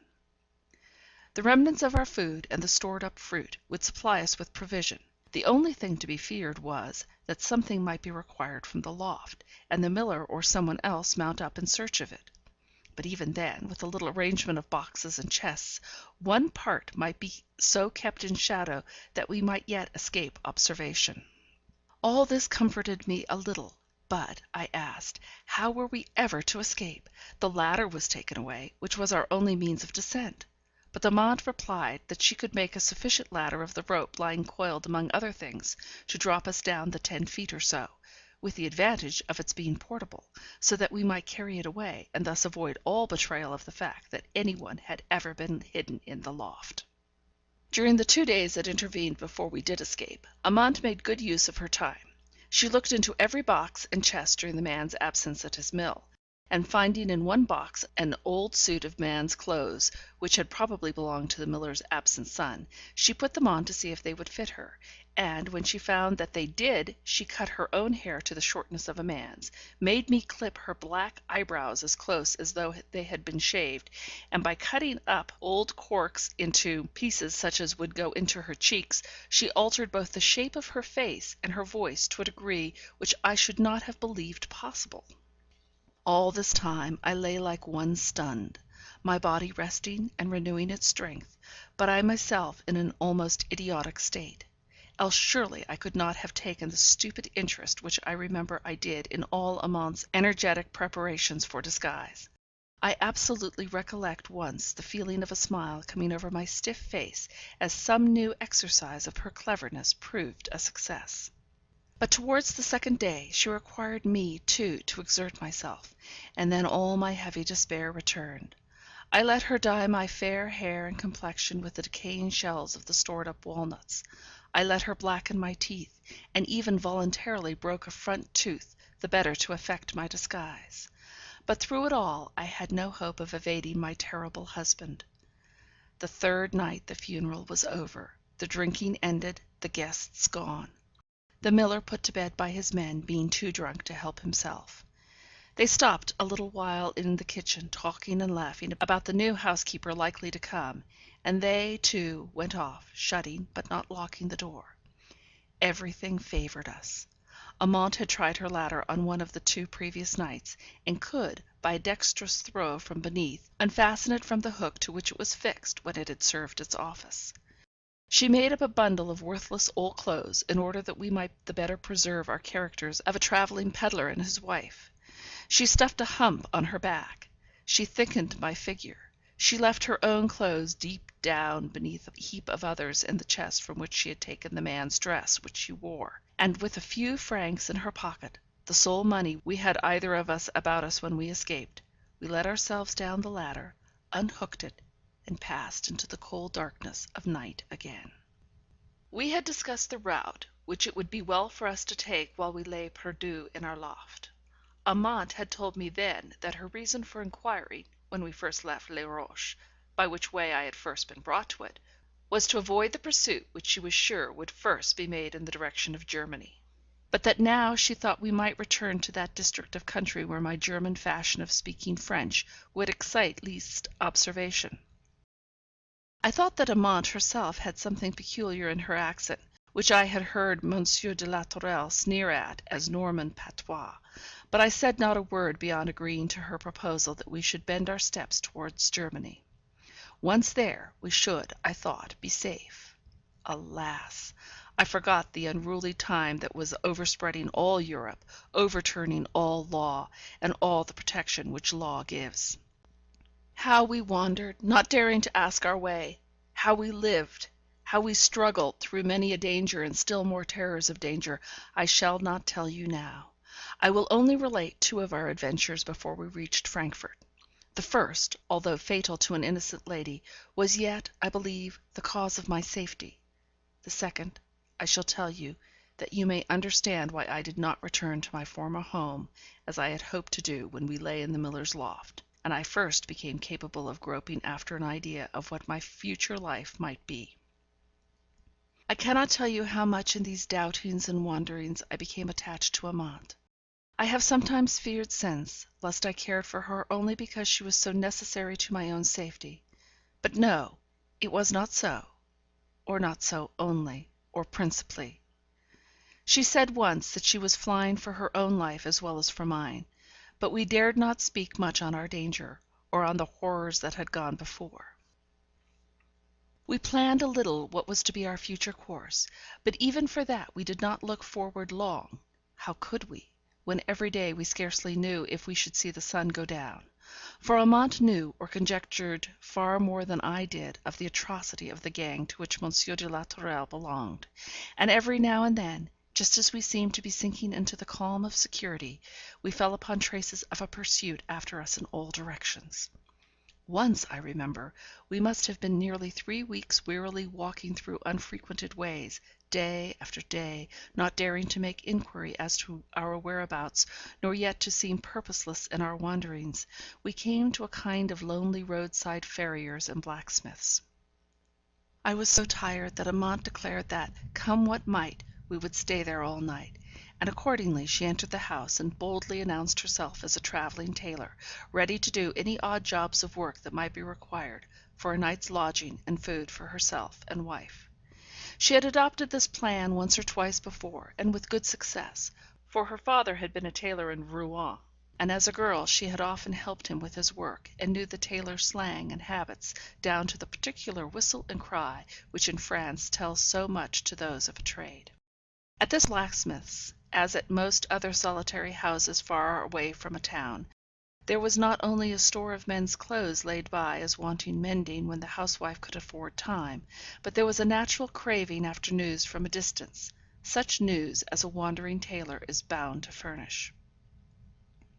The remnants of our food and the stored up fruit would supply us with provision. The only thing to be feared was, that something might be required from the loft, and the miller or someone else mount up in search of it. But even then, with a little arrangement of boxes and chests, one part might be so kept in shadow that we might yet escape observation. All this comforted me a little, but, I asked, how were we ever to escape? The ladder was taken away, which was our only means of descent. But Amante replied that she could make a sufficient ladder of the rope lying coiled among other things, to drop us down the 10 feet or so, with the advantage of its being portable, so that we might carry it away, and thus avoid all betrayal of the fact that any one had ever been hidden in the loft. During the 2 days that intervened before we did escape, Amante made good use of her time. She looked into every box and chest during the man's absence at his mill, and finding in one box an old suit of man's clothes, which had probably belonged to the miller's absent son, she put them on to see if they would fit her, and when she found that they did, she cut her own hair to the shortness of a man's, made me clip her black eyebrows as close as though they had been shaved, and by cutting up old corks into pieces such as would go into her cheeks, she altered both the shape of her face and her voice to a degree which I should not have believed possible. All this time I lay like one stunned, my body resting and renewing its strength, but I myself in an almost idiotic state. Else surely I could not have taken the stupid interest which I remember I did in all Amante's energetic preparations for disguise. I absolutely recollect once the feeling of a smile coming over my stiff face as some new exercise of her cleverness proved a success. But towards the second day she required me too to exert myself, and then all my heavy despair returned. I let her dye my fair hair and complexion with the decaying shells of the stored up walnuts. I let her blacken my teeth, and even voluntarily broke a front tooth, the better to effect my disguise. But through it all I had no hope of evading my terrible husband. The third night the funeral was over, the drinking ended, the guests gone. The miller put to bed by his men, being too drunk to help himself. They stopped a little while in the kitchen, talking and laughing about the new housekeeper likely to come, and they, too, went off, shutting but not locking the door. Everything favoured us. Amante had tried her ladder on one of the 2 previous nights, and could, by a dexterous throw from beneath, unfasten it from the hook to which it was fixed when it had served its office. She made up a bundle of worthless old clothes, in order that we might the better preserve our characters of a travelling pedlar and his wife. She stuffed a hump on her back. She thickened my figure. She left her own clothes deep down beneath a heap of others in the chest from which she had taken the man's dress which she wore, and with a few francs in her pocket, the sole money we had either of us about us when we escaped, we let ourselves down the ladder, unhooked it, and passed into the cold darkness of night again. We had discussed the route which it would be well for us to take while we lay perdu in our loft. Amante had told me then that her reason for inquiring, when we first left Les Roches, by which way I had first been brought to it, was to avoid the pursuit which she was sure would first be made in the direction of Germany; but that now she thought we might return to that district of country where my German fashion of speaking French would excite least observation. I thought that Amante herself had something peculiar in her accent, which I had heard Monsieur de la Tourelle sneer at as Norman patois, but I said not a word beyond agreeing to her proposal that we should bend our steps towards Germany. Once there, we should, I thought, be safe. Alas! I forgot the unruly time that was overspreading all Europe, overturning all law, and all the protection which law gives. How we wandered, not daring to ask our way; how we lived, how we struggled through many a danger and still more terrors of danger, I shall not tell you now. I will only relate 2 of our adventures before we reached Frankfort. The first, although fatal to an innocent lady, was yet, I believe, the cause of my safety. The second, I shall tell you, that you may understand why I did not return to my former home, as I had hoped to do when we lay in the miller's loft, and I first became capable of groping after an idea of what my future life might be. I cannot tell you how much in these doubtings and wanderings I became attached to Amante. I have sometimes feared since, lest I cared for her only because she was so necessary to my own safety. But no, it was not so, or not so only, or principally. She said once that she was flying for her own life as well as for mine, but we dared not speak much on our danger, or on the horrors that had gone before. We planned a little what was to be our future course, but even for that we did not look forward long. How could we, when every day we scarcely knew if we should see the sun go down? For Amante knew or conjectured far more than I did of the atrocity of the gang to which Monsieur de la Tourelle belonged, and every now and then, just as we seemed to be sinking into the calm of security, we fell upon traces of a pursuit after us in all directions. Once, I remember, we must have been nearly 3 weeks wearily walking through unfrequented ways, Day after day, not daring to make inquiry as to our whereabouts, nor yet to seem purposeless in our wanderings, we came to a kind of lonely roadside farrier's and blacksmith's. I was so tired that Amante declared that, come what might, we would stay there all night; and accordingly she entered the house, and boldly announced herself as a travelling tailor, ready to do any odd jobs of work that might be required, for a night's lodging and food for herself and wife. She had adopted this plan once or twice before, and with good success, for her father had been a tailor in Rouen, and as a girl she had often helped him with his work, and knew the tailor's slang and habits, down to the particular whistle and cry which in France tells so much to those of a trade. At this blacksmith's, as at most other solitary houses far away from a town, there was not only a store of men's clothes laid by as wanting mending when the housewife could afford time, but there was a natural craving after news from a distance, such news as a wandering tailor is bound to furnish.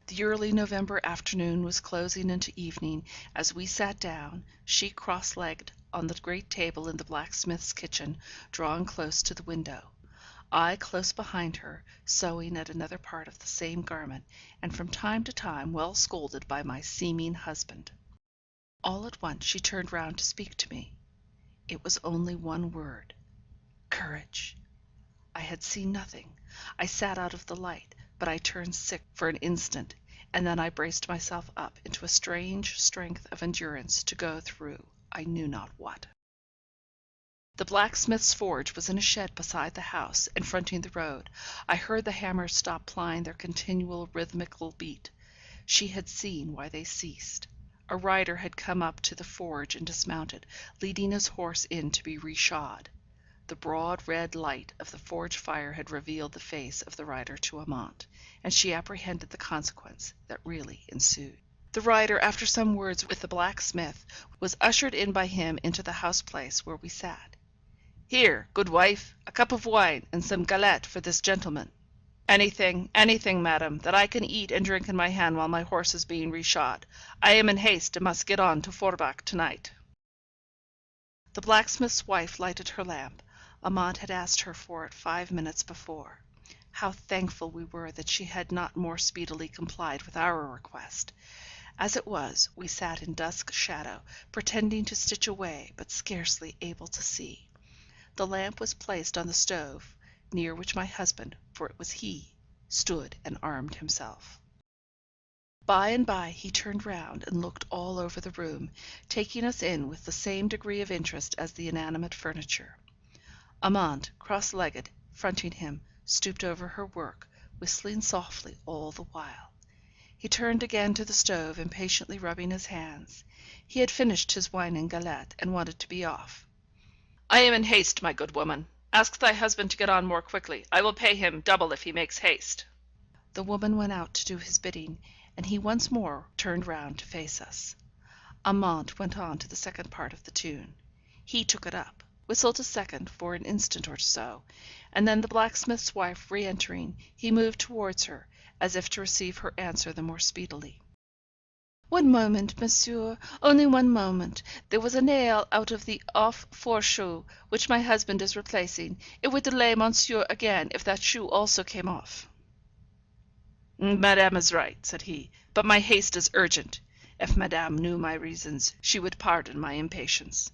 The early November afternoon was closing into evening as we sat down, she cross-legged, on the great table in the blacksmith's kitchen, drawn close to the window. I close behind her, sewing at another part of the same garment, and from time to time well scolded by my seeming husband. All at once she turned round to speak to me. It was only one word: courage. I had seen nothing. I sat out of the light, but I turned sick for an instant, and then I braced myself up into a strange strength of endurance to go through I knew not what. The blacksmith's forge was in a shed beside the house, and fronting the road. I heard the hammers stop plying their continual rhythmical beat. She had seen why they ceased. A rider had come up to the forge and dismounted, leading his horse in to be reshod. The broad red light of the forge fire had revealed the face of the rider to Amante, and she apprehended the consequence that really ensued. The rider, after some words with the blacksmith, was ushered in by him into the house place where we sat. "Here, good wife, a cup of wine, and some galette for this gentleman." "Anything, anything, madam, that I can eat and drink in my hand while my horse is being reshod. I am in haste, and must get on to Forbach to night." The blacksmith's wife lighted her lamp. Amante had asked her for it 5 minutes before. How thankful we were that she had not more speedily complied with our request. As it was, we sat in dusk shadow, pretending to stitch away, but scarcely able to see. The lamp was placed on the stove, near which my husband, for it was he, stood and armed himself. By and by he turned round and looked all over the room, taking us in with the same degree of interest as the inanimate furniture. Amante, cross-legged, fronting him, stooped over her work, whistling softly all the while. He turned again to the stove, impatiently rubbing his hands. He had finished his wine and galette, and wanted to be off. "I am in haste, my good woman. Ask thy husband to get on more quickly. I will pay him double if he makes haste." The woman went out to do his bidding, and he once more turned round to face us. Amante went on to the second part of the tune. He took it up, whistled a second for an instant or so, and then the blacksmith's wife re-entering, he moved towards her, as if to receive her answer the more speedily. "One moment, monsieur, only one moment. There was a nail out of the off fore-shoe, which my husband is replacing. It would delay monsieur again if that shoe also came off." "Madame is right," said he, "but my haste is urgent. If madame knew my reasons, she would pardon my impatience.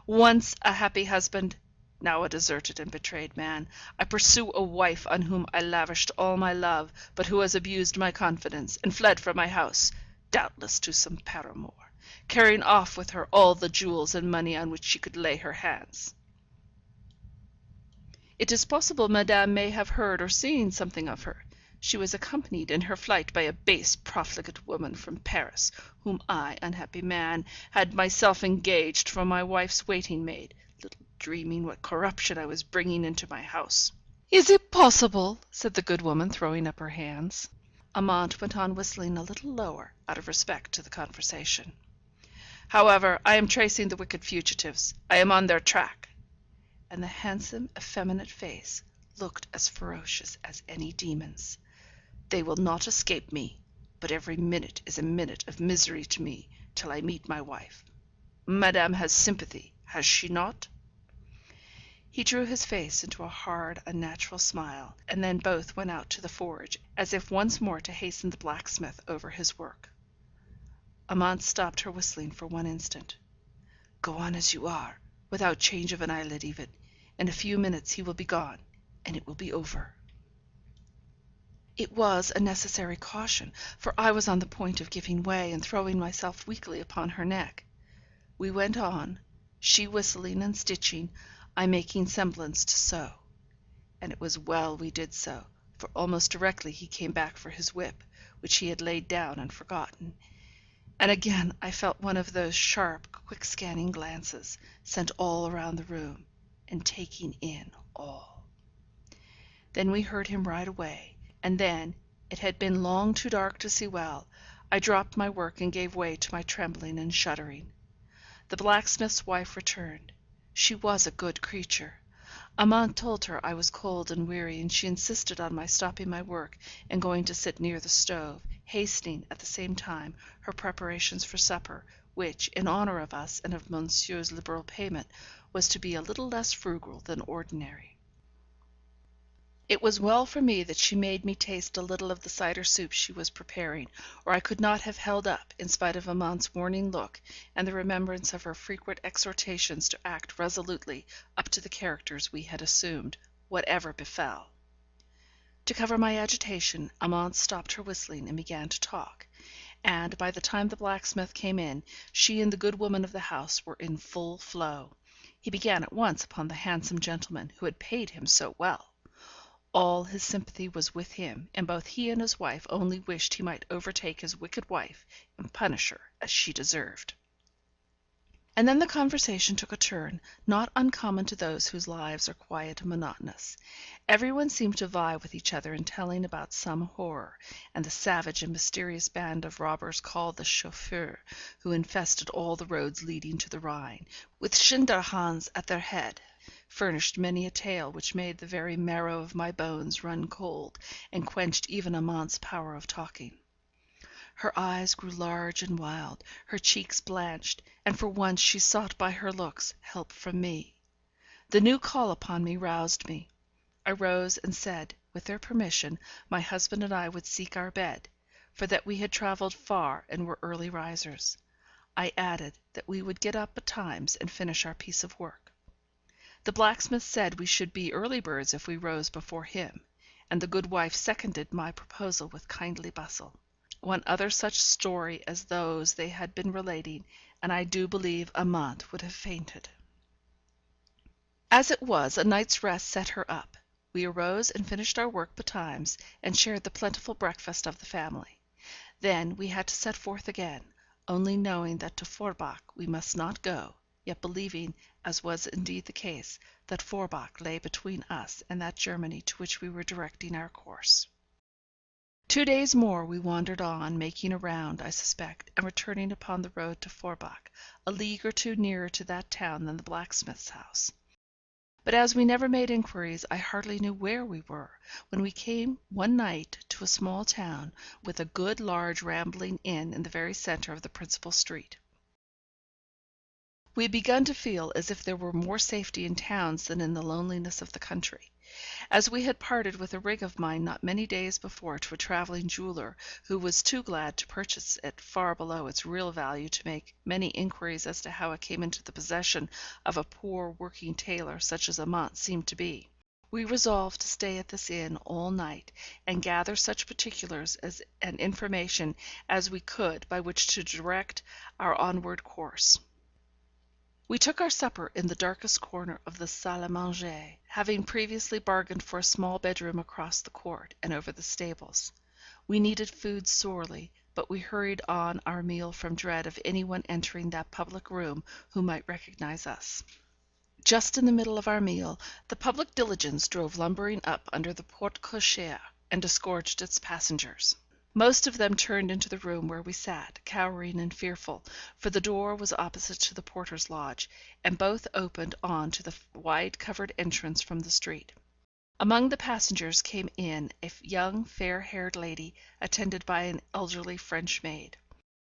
Once a happy husband, now a deserted and betrayed man, I pursue a wife on whom I lavished all my love, but who has abused my confidence, and fled from my house, doubtless to some paramour, carrying off with her all the jewels and money on which she could lay her hands. It is possible madame may have heard or seen something of her. She was accompanied in her flight by a base profligate woman from Paris, whom I, unhappy man, had myself engaged for my wife's waiting maid, little dreaming what corruption I was bringing into my house." "Is it possible?" said the good woman, throwing up her hands. Amante went on whistling a little lower, out of respect to the conversation. "However, I am tracing the wicked fugitives. I am on their track." And the handsome, effeminate face looked as ferocious as any demon's. "They will not escape me, but every minute is a minute of misery to me, till I meet my wife. Madame has sympathy, has she not?" He drew his face into a hard, unnatural smile, and then both went out to the forge, as if once more to hasten the blacksmith over his work. Amante stopped her whistling for one instant. "Go on as you are, without change of an eyelid even. In a few minutes he will be gone, and it will be over." It was a necessary caution, for I was on the point of giving way, and throwing myself weakly upon her neck. We went on, she whistling and stitching, I making semblance to sew. And it was well we did so, for almost directly he came back for his whip, which he had laid down and forgotten, and again I felt one of those sharp, quick scanning glances, sent all around the room, and taking in all. Then we heard him ride away, and then, it had been long too dark to see well, I dropped my work and gave way to my trembling and shuddering. The blacksmith's wife returned. She was a good creature. Amante told her I was cold and weary, and she insisted on my stopping my work and going to sit near the stove, hastening, at the same time, her preparations for supper, which, in honour of us and of Monsieur's liberal payment, was to be a little less frugal than ordinary. It was well for me that she made me taste a little of the cider soup she was preparing, or I could not have held up, in spite of Amante's warning look, and the remembrance of her frequent exhortations to act resolutely up to the characters we had assumed, whatever befell. To cover my agitation, Amante stopped her whistling and began to talk, and, by the time the blacksmith came in, she and the good woman of the house were in full flow. He began at once upon the handsome gentleman who had paid him so well. All his sympathy was with him, and both he and his wife only wished he might overtake his wicked wife, and punish her as she deserved. And then the conversation took a turn, not uncommon to those whose lives are quiet and monotonous. Every one seemed to vie with each other in telling about some horror, and the savage and mysterious band of robbers called the Chauffeurs, who infested all the roads leading to the Rhine, with Schinderhannes at their head, furnished many a tale which made the very marrow of my bones run cold, and quenched even Amante's power of talking. Her eyes grew large and wild, her cheeks blanched, and for once she sought by her looks help from me. The new call upon me roused me. I rose and said, with their permission, my husband and I would seek our bed, for that we had travelled far and were early risers. I added that we would get up betimes and finish our piece of work. The blacksmith said we should be early birds if we rose before him, and the good wife seconded my proposal with kindly bustle. One other such story as those they had been relating, and I do believe Amante would have fainted. As it was, a night's rest set her up. We arose and finished our work betimes, and shared the plentiful breakfast of the family. Then we had to set forth again, only knowing that to Forbach we must not go, yet believing, as was indeed the case, that Forbach lay between us and that Germany to which we were directing our course. 2 days more we wandered on, making a round, I suspect, and returning upon the road to Forbach, a league or two nearer to that town than the blacksmith's house. But as we never made inquiries, I hardly knew where we were, when we came one night to a small town, with a good large rambling inn in the very centre of the principal street. We had begun to feel as if there were more safety in towns than in the loneliness of the country. As we had parted with a ring of mine not many days before to a travelling jeweller, who was too glad to purchase it far below its real value to make many inquiries as to how it came into the possession of a poor working tailor such as Amante seemed to be, we resolved to stay at this inn all night, and gather such particulars and information as we could by which to direct our onward course. We took our supper in the darkest corner of the salle à manger, having previously bargained for a small bedroom across the court, and over the stables. We needed food sorely, but we hurried on our meal from dread of any one entering that public room who might recognize us. Just in the middle of our meal, the public diligence drove lumbering up under the porte cochère, and disgorged its passengers. Most of them turned into the room where we sat, cowering and fearful, for the door was opposite to the porter's lodge, and both opened on to the wide covered entrance from the street. Among the passengers came in a young fair haired lady, attended by an elderly French maid.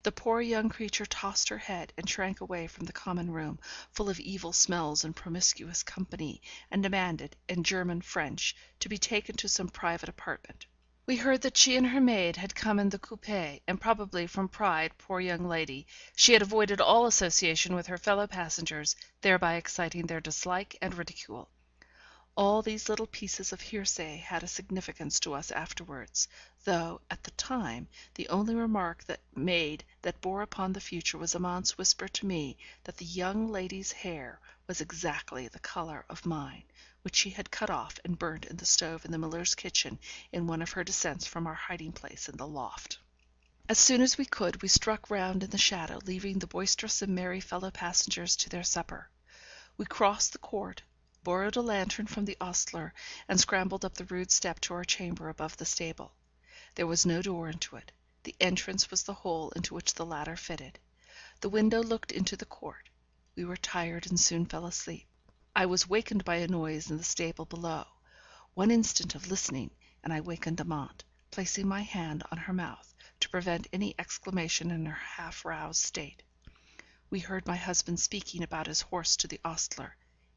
The poor young creature tossed her head, and shrank away from the common room, full of evil smells and promiscuous company, and demanded, in German French, to be taken to some private apartment. We heard that she and her maid had come in the coupé, and probably from pride, poor young lady, she had avoided all association with her fellow passengers, thereby exciting their dislike and ridicule. All these little pieces of hearsay had a significance to us afterwards, though, at the time, the only remark that made that bore upon the future was Amante's whisper to me that the young lady's hair was exactly the colour of mine, which she had cut off and burnt in the stove in the miller's kitchen in one of her descents from our hiding place in the loft. As soon as we could, we struck round in the shadow, leaving the boisterous and merry fellow passengers to their supper. We crossed the court, borrowed a lantern from the ostler, and scrambled up the rude step to our chamber above the stable. There was no door into it. The entrance was the hole into which the ladder fitted. The window looked into the court. We were tired and soon fell asleep. I was wakened by a noise in the stable below. One instant of listening, and I wakened Amante, placing my hand on her mouth, to prevent any exclamation in her half-roused state. We heard my husband speaking about his horse to the ostler.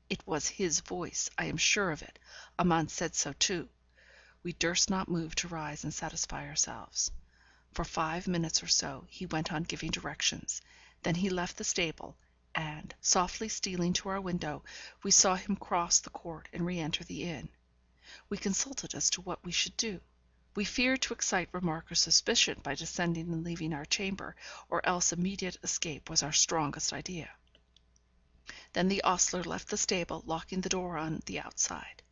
It was his voice, I am sure of it. Amante said so too. We durst not move to rise and satisfy ourselves. For 5 minutes or so he went on giving directions. Then he left the stable, and, softly stealing to our window, we saw him cross the court and re-enter the inn. We consulted as to what we should do. We feared to excite remark or suspicion by descending and leaving our chamber, or else immediate escape was our strongest idea. Then the ostler left the stable, locking the door on the outside.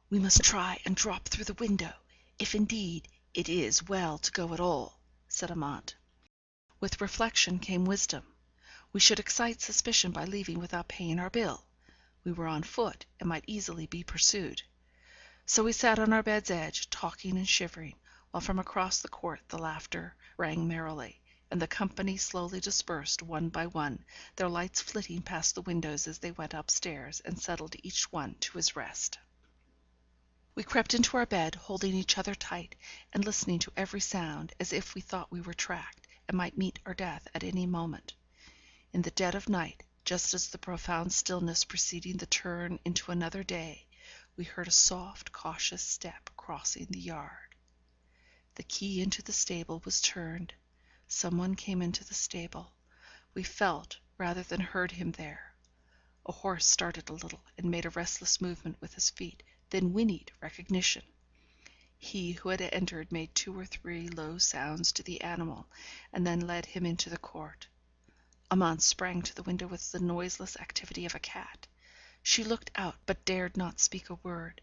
"We must try and drop through the window, if indeed it is well to go at all," said Amante. With reflection came wisdom. We should excite suspicion by leaving without paying our bill. We were on foot, and might easily be pursued. So we sat on our bed's edge, talking and shivering, while from across the court the laughter rang merrily, and the company slowly dispersed one by one, their lights flitting past the windows as they went upstairs, and settled each one to his rest. We crept into our bed, holding each other tight, and listening to every sound, as if we thought we were tracked, and might meet our death at any moment. In the dead of night, just as the profound stillness preceding the turn into another day, we heard a soft, cautious step crossing the yard. The key into the stable was turned. Some one came into the stable. We felt, rather than heard him there. A horse started a little, and made a restless movement with his feet, then whinnied recognition. He who had entered made 2 or 3 low sounds to the animal, and then led him into the court. Amante sprang to the window with the noiseless activity of a cat. She looked out, but dared not speak a word.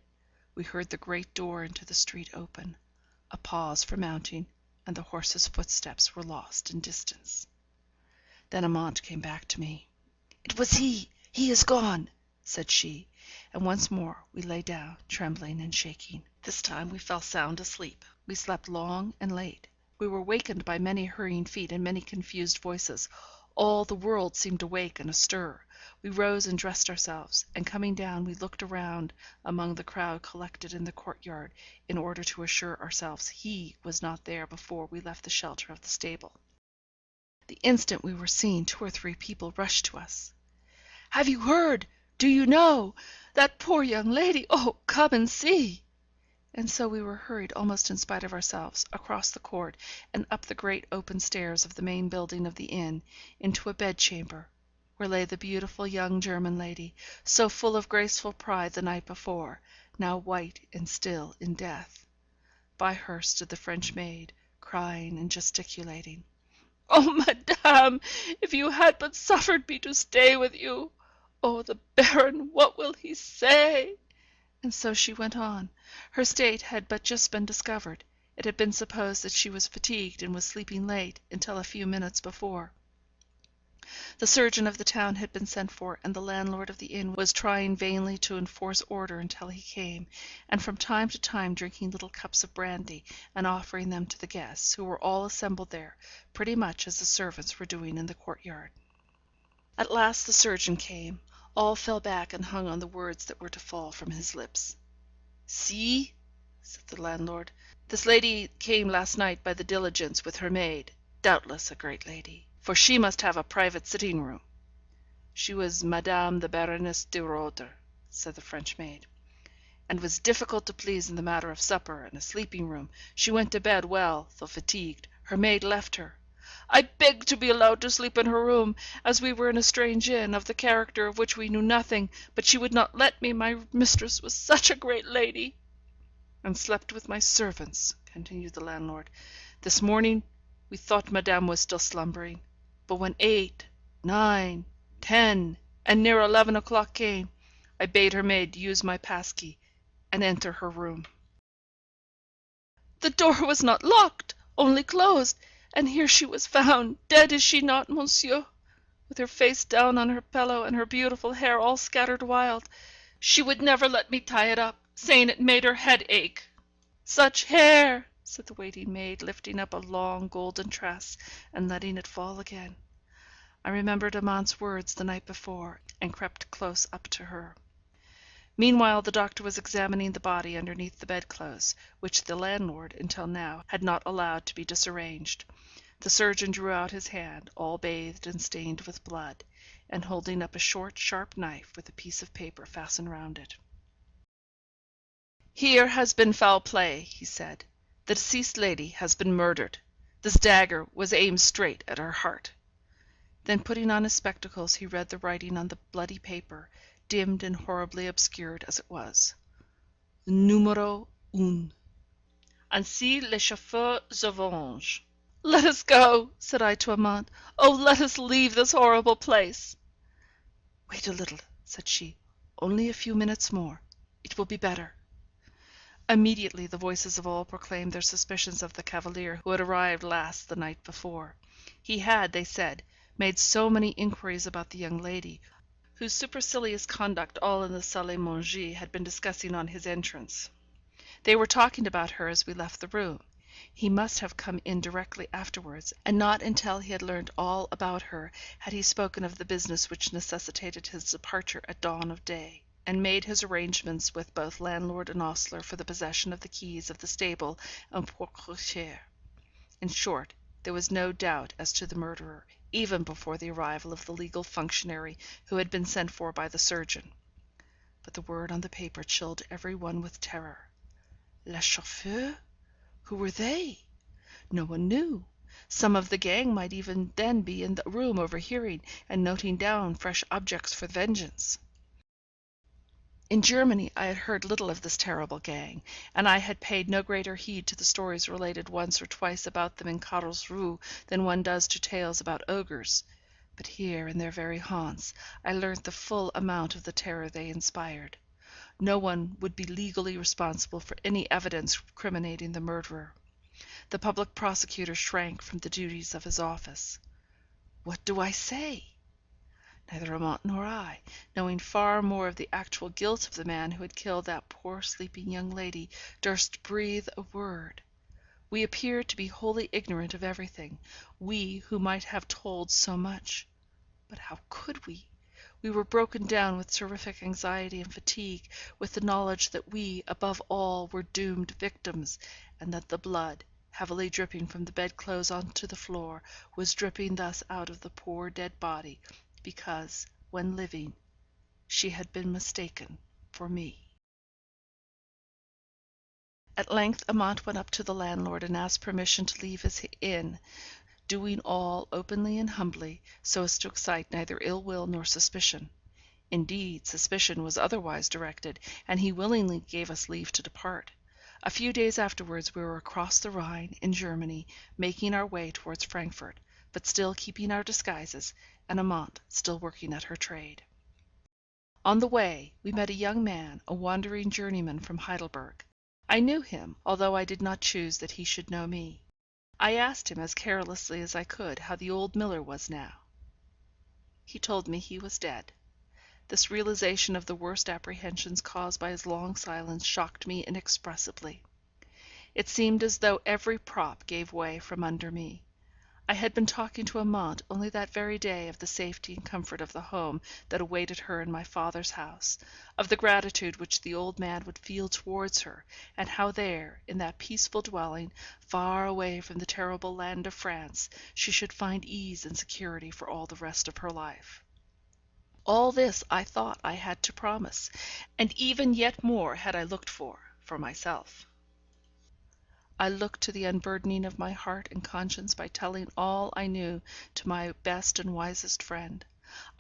We heard the great door into the street open, a pause for mounting, and the horse's footsteps were lost in distance. Then Amante came back to me. "It was he! He is gone!" said she, and once more we lay down, trembling and shaking. This time we fell sound asleep. We slept long and late. We were wakened by many hurrying feet and many confused voices. All the world seemed awake and astir. We rose and dressed ourselves, and coming down we looked around among the crowd collected in the courtyard, in order to assure ourselves he was not there before we left the shelter of the stable. The instant we were seen, 2 or 3 people rushed to us. "Have you heard? Do you know? That poor young lady! Oh, come and see!" And so we were hurried, almost in spite of ourselves, across the court, and up the great open stairs of the main building of the inn, into a bedchamber, where lay the beautiful young German lady, so full of graceful pride the night before, now white and still in death. By her stood the French maid, crying and gesticulating. "Oh, madame, if you had but suffered me to stay with you! Oh, the Baron, what will he say?" And so she went on. Her state had but just been discovered. It had been supposed that she was fatigued and was sleeping late, until a few minutes before. The surgeon of the town had been sent for, and the landlord of the inn was trying vainly to enforce order until he came, and from time to time drinking little cups of brandy, and offering them to the guests, who were all assembled there, pretty much as the servants were doing in the courtyard. At last the surgeon came. All fell back and hung on the words that were to fall from his lips. "See," said the landlord, "this lady came last night by the diligence with her maid. Doubtless a great lady, for she must have a private sitting room. She was Madame the Baroness de Roeder, said the French maid, and was difficult to please in the matter of supper and a sleeping room. She went to bed well, though fatigued. Her maid left her. I begged to be allowed to sleep in her room, as we were in a strange inn, of the character of which we knew nothing, but she would not let me, my mistress was such a great lady. And slept with my servants, continued the landlord. This morning we thought madame was still slumbering, but when 8, 9, 10, and near 11 o'clock came, I bade her maid use my pass key, and enter her room. The door was not locked, only closed, and here she was found, dead is she not, monsieur? With her face down on her pillow, and her beautiful hair all scattered wild. She would never let me tie it up, saying it made her head ache. Such hair, said the waiting maid, lifting up a long golden tress, and letting it fall again. I remembered Amante's words the night before, and crept close up to her. Meanwhile the doctor was examining the body underneath the bedclothes, which the landlord, until now, had not allowed to be disarranged. The surgeon drew out his hand, all bathed and stained with blood, and holding up a short, sharp knife with a piece of paper fastened round it. Here has been foul play, he said. The deceased lady has been murdered. This dagger was aimed straight at her heart. Then putting on his spectacles, he read the writing on the bloody paper, dimmed and horribly obscured as it was. Numero 1. Ainsi les chauffeurs se vengent. Let us go, said I to Amante. Oh, let us leave this horrible place. Wait a little, said she. Only a few minutes more. It will be better. Immediately the voices of all proclaimed their suspicions of the cavalier who had arrived last the night before. He had, they said, made so many inquiries about the young lady, whose supercilious conduct all in the salle à manger had been discussing on his entrance. They were talking about her as we left the room. He must have come in directly afterwards, and not until he had learned all about her had he spoken of the business which necessitated his departure at dawn of day, and made his arrangements with both landlord and ostler for the possession of the keys of the stable and porte-cochere. In short, there was no doubt as to the murderer, even before the arrival of the legal functionary who had been sent for by the surgeon. But the word on the paper chilled every one with terror. Les chauffeurs? Who were they? No one knew. Some of the gang might even then be in the room overhearing, and noting down fresh objects for vengeance. In Germany I had heard little of this terrible gang, and I had paid no greater heed to the stories related once or twice about them in Carlsruhe than one does to tales about ogres. But here, in their very haunts, I learnt the full amount of the terror they inspired. No one would be legally responsible for any evidence criminating the murderer. The public prosecutor shrank from the duties of his office. What do I say? Neither Amante nor I, knowing far more of the actual guilt of the man who had killed that poor sleeping young lady, durst breathe a word. We appeared to be wholly ignorant of everything, we who might have told so much. But how could we? We were broken down with terrific anxiety and fatigue, with the knowledge that we, above all, were doomed victims, and that the blood, heavily dripping from the bedclothes on to the floor, was dripping thus out of the poor dead body, because, when living, she had been mistaken for me. At length Amante went up to the landlord and asked permission to leave his inn, doing all openly and humbly, so as to excite neither ill will nor suspicion. Indeed, suspicion was otherwise directed, and he willingly gave us leave to depart. A few days afterwards we were across the Rhine, in Germany, making our way towards Frankfurt, but still keeping our disguises, and Amante still working at her trade. On the way we met a young man, a wandering journeyman from Heidelberg. I knew him, although I did not choose that he should know me. I asked him as carelessly as I could how the old miller was now. He told me he was dead. This realization of the worst apprehensions caused by his long silence shocked me inexpressibly. It seemed as though every prop gave way from under me. I had been talking to Amante only that very day of the safety and comfort of the home that awaited her in my father's house, of the gratitude which the old man would feel towards her, and how there, in that peaceful dwelling, far away from the terrible land of France, she should find ease and security for all the rest of her life. All this I thought I had to promise, and even yet more had I looked for myself. I looked to the unburdening of my heart and conscience by telling all I knew to my best and wisest friend.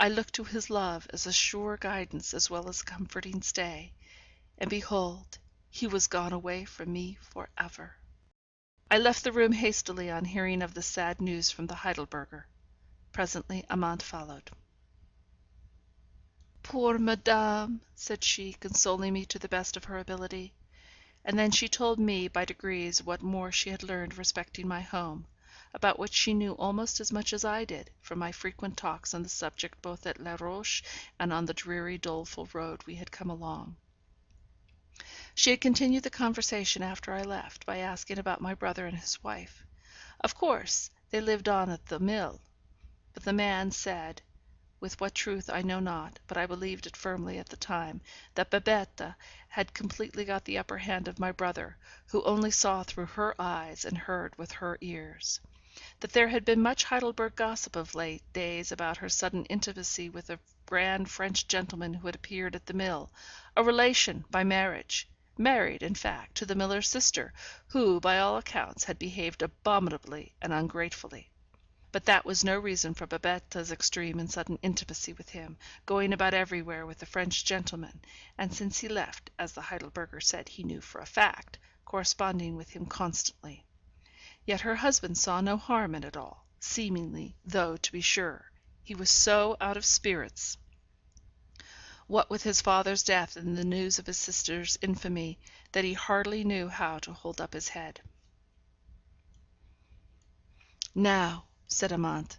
I looked to his love as a sure guidance as well as a comforting stay, and behold, he was gone away from me for ever. I left the room hastily on hearing of the sad news from the Heidelberger. Presently Amante followed. "Poor madame!" said she, consoling me to the best of her ability. And then she told me by degrees what more she had learned respecting my home, about which she knew almost as much as I did, from my frequent talks on the subject both at Les Roches and on the dreary doleful road we had come along. She had continued the conversation after I left, by asking about my brother and his wife. Of course, they lived on at the mill, but the man said, with what truth I know not, but I believed it firmly at the time, that Babette had completely got the upper hand of my brother, who only saw through her eyes and heard with her ears; that there had been much Heidelberg gossip of late days about her sudden intimacy with a grand French gentleman who had appeared at the mill, a relation by marriage, married, in fact, to the miller's sister, who, by all accounts, had behaved abominably and ungratefully. But that was no reason for Babette's extreme and sudden intimacy with him, going about everywhere with the French gentleman, and since he left, as the Heidelberger said he knew for a fact, corresponding with him constantly. Yet her husband saw no harm in it all, seemingly, though, to be sure, he was so out of spirits, what with his father's death and the news of his sister's infamy, that he hardly knew how to hold up his head. "Now," said Amante,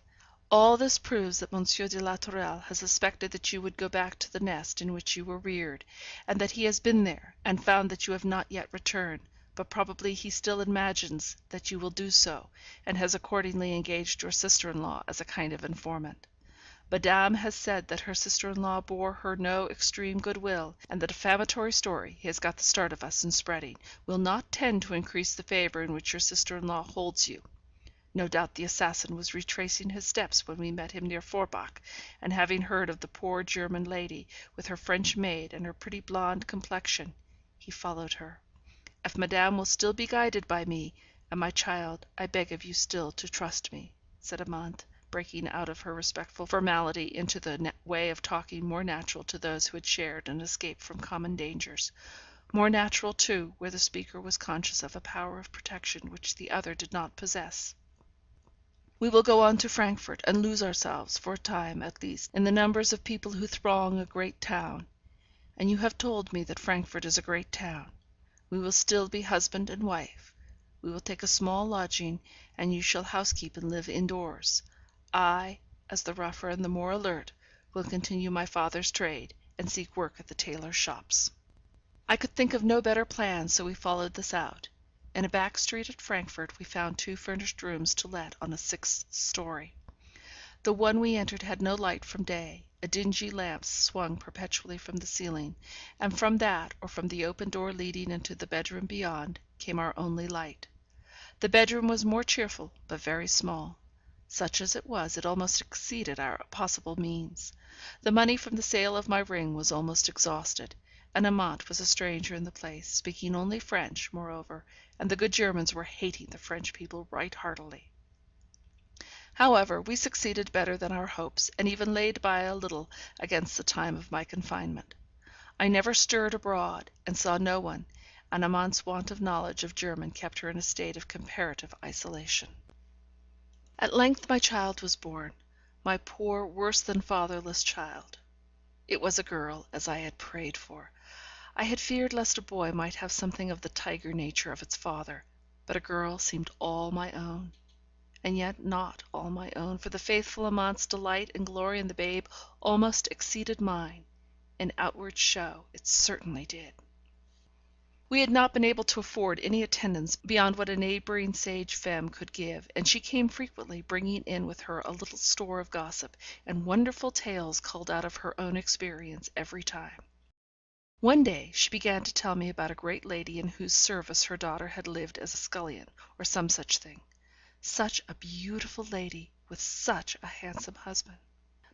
"all this proves that Monsieur de la Tourelle has suspected that you would go back to the nest in which you were reared, and that he has been there, and found that you have not yet returned, but probably he still imagines that you will do so, and has accordingly engaged your sister in law as a kind of informant. Madame has said that her sister in law bore her no extreme good will, and the defamatory story he has got the start of us in spreading will not tend to increase the favour in which your sister in law holds you. No doubt the assassin was retracing his steps when we met him near Forbach, and having heard of the poor German lady, with her French maid and her pretty blonde complexion, he followed her. If madame will still be guided by me, and my child, I beg of you still to trust me," said Amante, breaking out of her respectful formality into the way of talking more natural to those who had shared and escaped from common dangers; more natural, too, where the speaker was conscious of a power of protection which the other did not possess. "We will go on to Frankfort, and lose ourselves, for a time at least, in the numbers of people who throng a great town. And you have told me that Frankfort is a great town. We will still be husband and wife. We will take a small lodging, and you shall housekeep and live indoors. I, as the rougher and the more alert, will continue my father's trade, and seek work at the tailors' shops." I could think of no better plan, so we followed this out. In a back street at Frankfort we found 2 furnished rooms to let on a 6th story. The one we entered had no light from day; a dingy lamp swung perpetually from the ceiling, and from that, or from the open door leading into the bedroom beyond, came our only light. The bedroom was more cheerful, but very small. Such as it was, it almost exceeded our possible means. The money from the sale of my ring was almost exhausted, and Amante was a stranger in the place, speaking only French, moreover, and the good Germans were hating the French people right heartily. However, we succeeded better than our hopes, and even laid by a little against the time of my confinement. I never stirred abroad, and saw no one, and Amante's want of knowledge of German kept her in a state of comparative isolation. At length my child was born, my poor worse than fatherless child. It was a girl, as I had prayed for. I had feared lest a boy might have something of the tiger nature of its father, but a girl seemed all my own. And yet not all my own, for the faithful Amante's delight and glory in the babe almost exceeded mine. In outward show it certainly did. We had not been able to afford any attendance beyond what a neighbouring sage femme could give, and she came frequently, bringing in with her a little store of gossip, and wonderful tales culled out of her own experience every time. One day she began to tell me about a great lady in whose service her daughter had lived as a scullion, or some such thing. Such a beautiful lady, with such a handsome husband.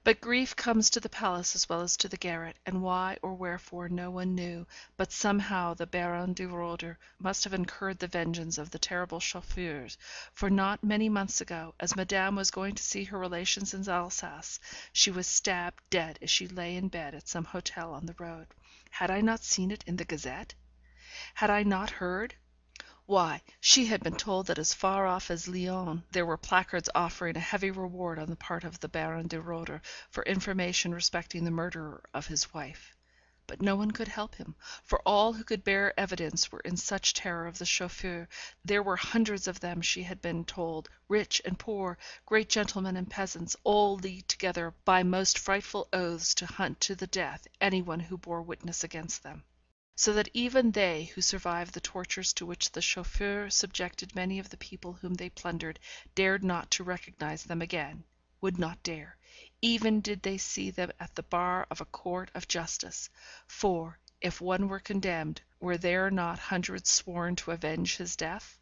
But grief comes to the palace as well as to the garret, and why or wherefore no one knew, but somehow the Baron de Roeder must have incurred the vengeance of the terrible chauffeurs, for not many months ago, as Madame was going to see her relations in Alsace, she was stabbed dead as she lay in bed at some hotel on the road. Had I not seen it in the Gazette? Had I not heard? Why, she had been told that as far off as Lyons there were placards offering a heavy reward on the part of the Baron de Roeder for information respecting the murderer of his wife. But no one could help him, for all who could bear evidence were in such terror of the chauffeur. There were hundreds of them, she had been told, rich and poor, great gentlemen and peasants, all leagued together by most frightful oaths to hunt to the death any one who bore witness against them. So that even they who survived the tortures to which the chauffeur subjected many of the people whom they plundered, dared not to recognize them again, would not dare, even did they see them at the bar of a court of justice; for, if one were condemned, were there not hundreds sworn to avenge his death?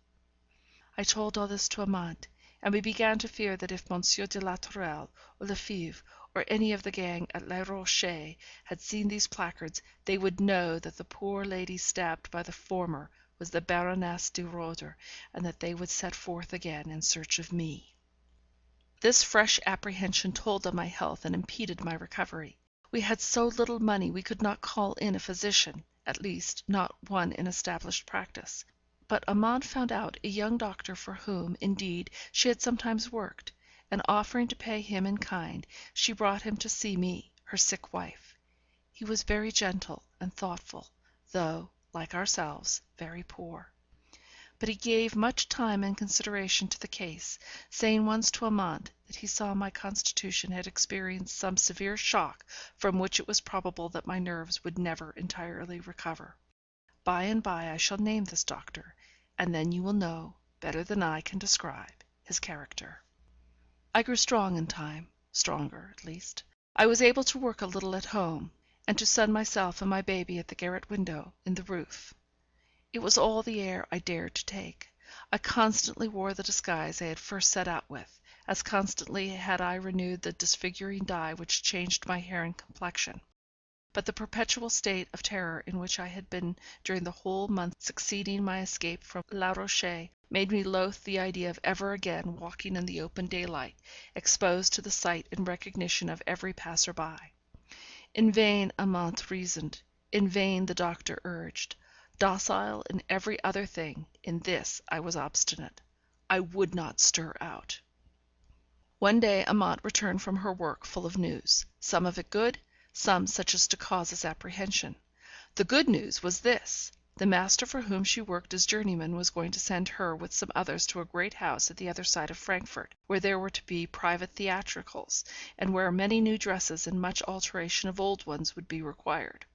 I told all this to Amante, and we began to fear that if Monsieur de la Tourelle, or Lefebvre, or any of the gang at Les Rochers had seen these placards, they would know that the poor lady stabbed by the former was the Baroness de Roeder, and that they would set forth again in search of me. This fresh apprehension told on my health and impeded my recovery. We had so little money we could not call in a physician, at least, not one in established practice. But Amante found out a young doctor for whom, indeed, she had sometimes worked, and offering to pay him in kind, she brought him to see me, her sick wife. He was very gentle and thoughtful, though, like ourselves, very poor. But he gave much time and consideration to the case, saying once to Amante that he saw my constitution had experienced some severe shock from which it was probable that my nerves would never entirely recover. By and by I shall name this doctor, and then you will know, better than I can describe, his character. I grew strong in time, stronger, at least. I was able to work a little at home, and to sun myself and my baby at the garret window in the roof. It was all the air I dared to take. I constantly wore the disguise I had first set out with, as constantly had I renewed the disfiguring dye which changed my hair and complexion. But the perpetual state of terror in which I had been during the whole month succeeding my escape from Les Rochers made me loath the idea of ever again walking in the open daylight, exposed to the sight and recognition of every passer by. In vain Amante reasoned, in vain the doctor urged. Docile in every other thing, in this I was obstinate. I would not stir out. One day Amante returned from her work full of news, some of it good, some such as to cause us apprehension. The good news was this: the master for whom she worked as journeyman was going to send her with some others to a great house at the other side of Frankfort, where there were to be private theatricals, and where many new dresses and much alteration of old ones would be required.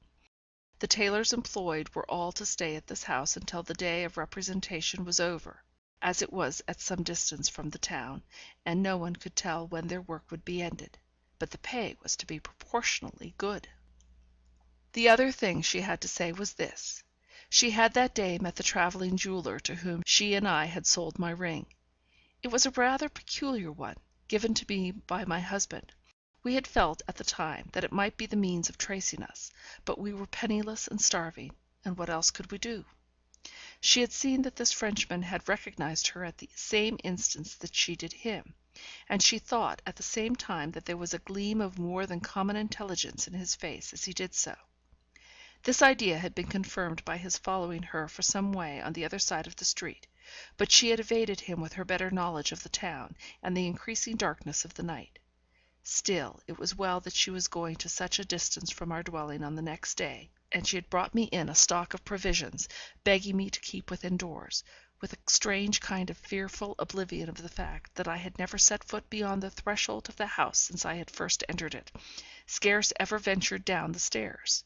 The tailors employed were all to stay at this house until the day of representation was over, as it was at some distance from the town, and no one could tell when their work would be ended, but the pay was to be proportionally good. The other thing she had to say was this: she had that day met the travelling jeweller to whom she and I had sold my ring. It was a rather peculiar one, given to me by my husband. We had felt at the time that it might be the means of tracing us, but we were penniless and starving, and what else could we do? She had seen that this Frenchman had recognised her at the same instant that she did him, and she thought at the same time that there was a gleam of more than common intelligence in his face as he did so. This idea had been confirmed by his following her for some way on the other side of the street, but she had evaded him with her better knowledge of the town, and the increasing darkness of the night. Still, it was well that she was going to such a distance from our dwelling on the next day, and she had brought me in a stock of provisions, begging me to keep within doors, with a strange kind of fearful oblivion of the fact that I had never set foot beyond the threshold of the house since I had first entered it, scarce ever ventured down the stairs.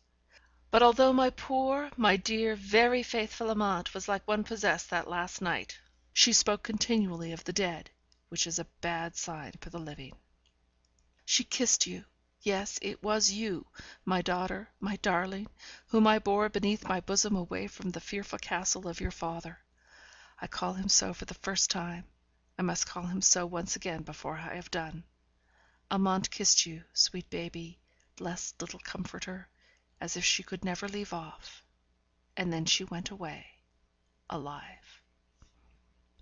But although my poor, my dear, very faithful Amante was like one possessed that last night, she spoke continually of the dead, which is a bad sign for the living. She kissed you. Yes, it was you, my daughter, my darling, whom I bore beneath my bosom away from the fearful castle of your father. I call him so for the first time. I must call him so once again before I have done. Amante kissed you, sweet baby, blessed little comforter, as if she could never leave off. And then she went away, alive.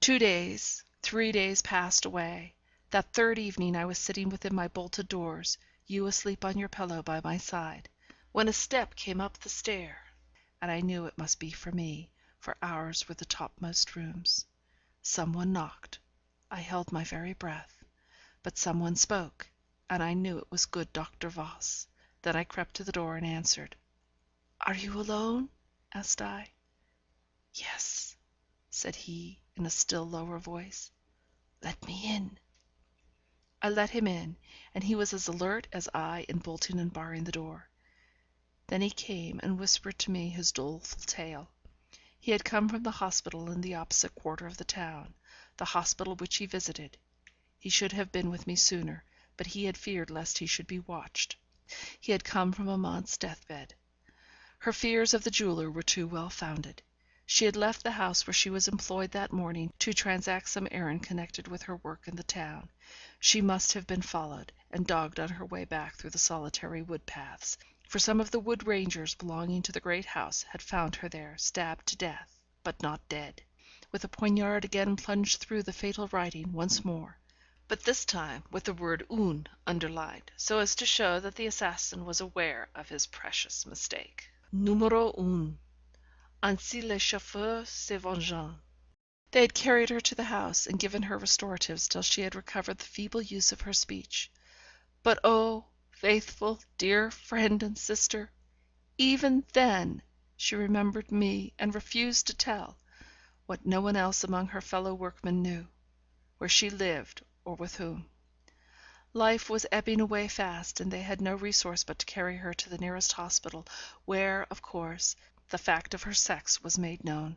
2 days, 3 days passed away. That third evening I was sitting within my bolted doors, you asleep on your pillow by my side, when a step came up the stair, and I knew it must be for me, for ours were the topmost rooms. Some one knocked. I held my very breath. But some one spoke, and I knew it was good Dr. Voss. Then I crept to the door and answered. "Are you alone?" asked I. "Yes," said he, in a still lower voice. "Let me in." I let him in, and he was as alert as I in bolting and barring the door. Then he came and whispered to me his doleful tale. He had come from the hospital in the opposite quarter of the town, the hospital which he visited. He should have been with me sooner, but he had feared lest he should be watched. He had come from Amante's deathbed. Her fears of the jeweller were too well founded. She had left the house where she was employed that morning to transact some errand connected with her work in the town. She must have been followed, and dogged on her way back through the solitary wood paths, for some of the wood rangers belonging to the great house had found her there, stabbed to death, but not dead, with a poignard again plunged through the fatal writing once more, but this time with the word un underlined, so as to show that the assassin was aware of his precious mistake. Numero un. Ainsi les chauffeurs se vengeant. They had carried her to the house, and given her restoratives till she had recovered the feeble use of her speech. But oh, faithful, dear friend and sister, even then she remembered me, and refused to tell, what no one else among her fellow workmen knew, where she lived or with whom. Life was ebbing away fast, and they had no resource but to carry her to the nearest hospital, where, of course, the fact of her sex was made known.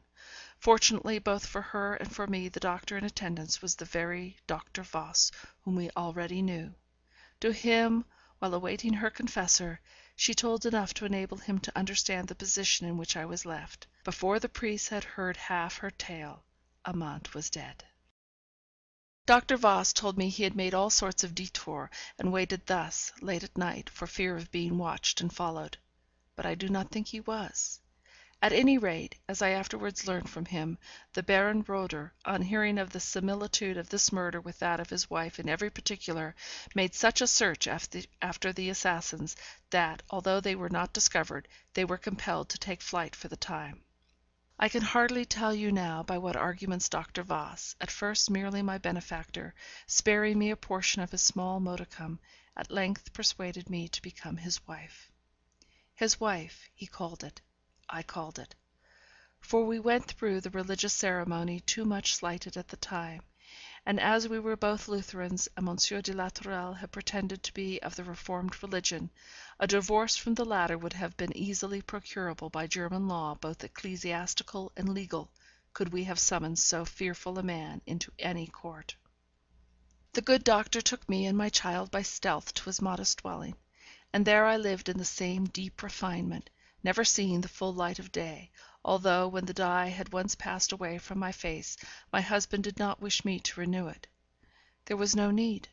Fortunately, both for her and for me, the doctor in attendance was the very Dr. Voss whom we already knew. To him, while awaiting her confessor, she told enough to enable him to understand the position in which I was left. Before the priest had heard half her tale, Amante was dead. Dr. Voss told me he had made all sorts of détours, and waited thus, late at night, for fear of being watched and followed. But I do not think he was. At any rate, as I afterwards learnt from him, the Baron Roeder, on hearing of the similitude of this murder with that of his wife in every particular, made such a search after the assassins, that, although they were not discovered, they were compelled to take flight for the time. I can hardly tell you now by what arguments Dr. Voss, at first merely my benefactor, sparing me a portion of his small modicum, at length persuaded me to become his wife. His wife, he called it. I called it. For we went through the religious ceremony too much slighted at the time, and as we were both Lutherans, and M. de la Tourelle had pretended to be of the Reformed religion, a divorce from the latter would have been easily procurable by German law, both ecclesiastical and legal, could we have summoned so fearful a man into any court. The good doctor took me and my child by stealth to his modest dwelling, and there I lived in the same deep refinement, never seeing the full light of day, although, when the dye had once passed away from my face, my husband did not wish me to renew it. There was no need.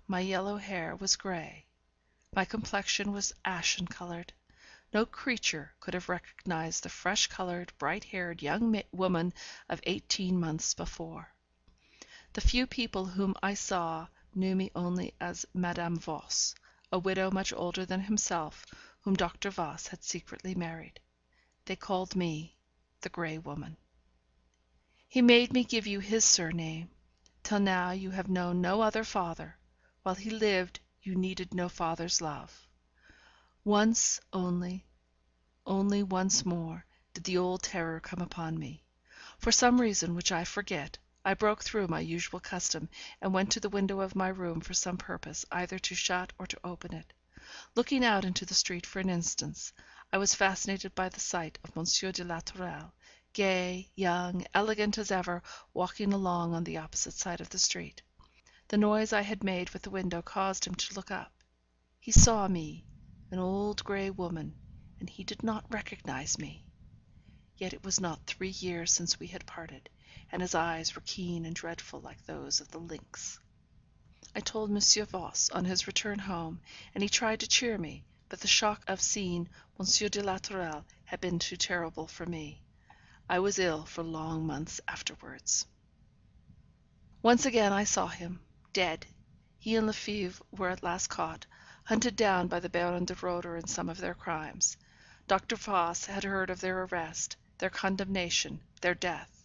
My yellow hair was grey. My complexion was ashen coloured. No creature could have recognized the fresh coloured, bright haired young woman of 18 months before. The few people whom I saw knew me only as Madame Voss, a widow much older than himself, whom Dr. Voss had secretly married. They called me the Grey Woman. He made me give you his surname. Till now you have known no other father. While he lived, you needed no father's love. Once only once more, did the old terror come upon me. For some reason which I forget, I broke through my usual custom, and went to the window of my room for some purpose, either to shut or to open it. Looking out into the street for an instant, I was fascinated by the sight of Monsieur de la Tourelle, gay, young, elegant as ever, walking along on the opposite side of the street. The noise I had made with the window caused him to look up. He saw me, an old grey woman, and he did not recognize me. Yet it was not 3 years since we had parted, and his eyes were keen and dreadful like those of the lynx. I told Monsieur Voss on his return home, and he tried to cheer me, but the shock of seeing Monsieur de la Tourelle had been too terrible for me. I was ill for long months afterwards. Once again I saw him, dead. He and Lefebvre were at last caught, hunted down by the Baron de Roeder in some of their crimes. Dr. Voss had heard of their arrest, their condemnation, their death.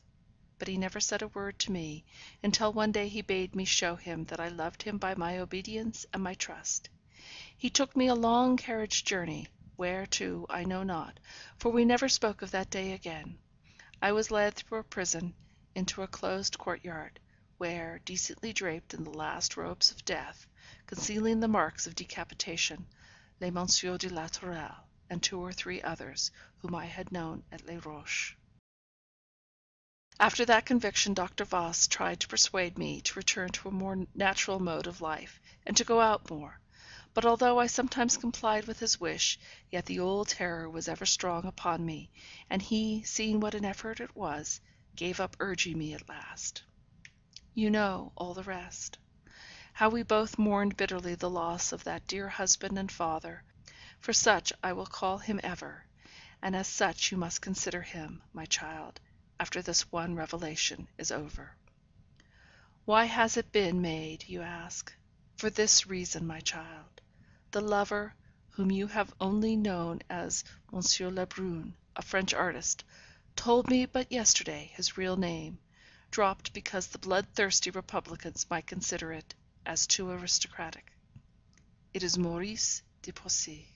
But he never said a word to me, until one day he bade me show him that I loved him by my obedience and my trust. He took me a long carriage journey, where to I know not, for we never spoke of that day again. I was led through a prison into a closed courtyard, where, decently draped in the last robes of death, concealing the marks of decapitation, lay Monsieur de la Tourelle, and 2 or 3 others whom I had known at Les Roches. After that conviction, Dr. Voss tried to persuade me to return to a more natural mode of life, and to go out more; but although I sometimes complied with his wish, yet the old terror was ever strong upon me, and he, seeing what an effort it was, gave up urging me at last. You know all the rest. How we both mourned bitterly the loss of that dear husband and father, for such I will call him ever, and as such you must consider him, my child, after this one revelation is over. Why has it been made, you ask? For this reason, my child. The lover, whom you have only known as Monsieur Lebrun, a French artist, told me but yesterday his real name, dropped because the bloodthirsty Republicans might consider it as too aristocratic. It is Maurice de Poissy.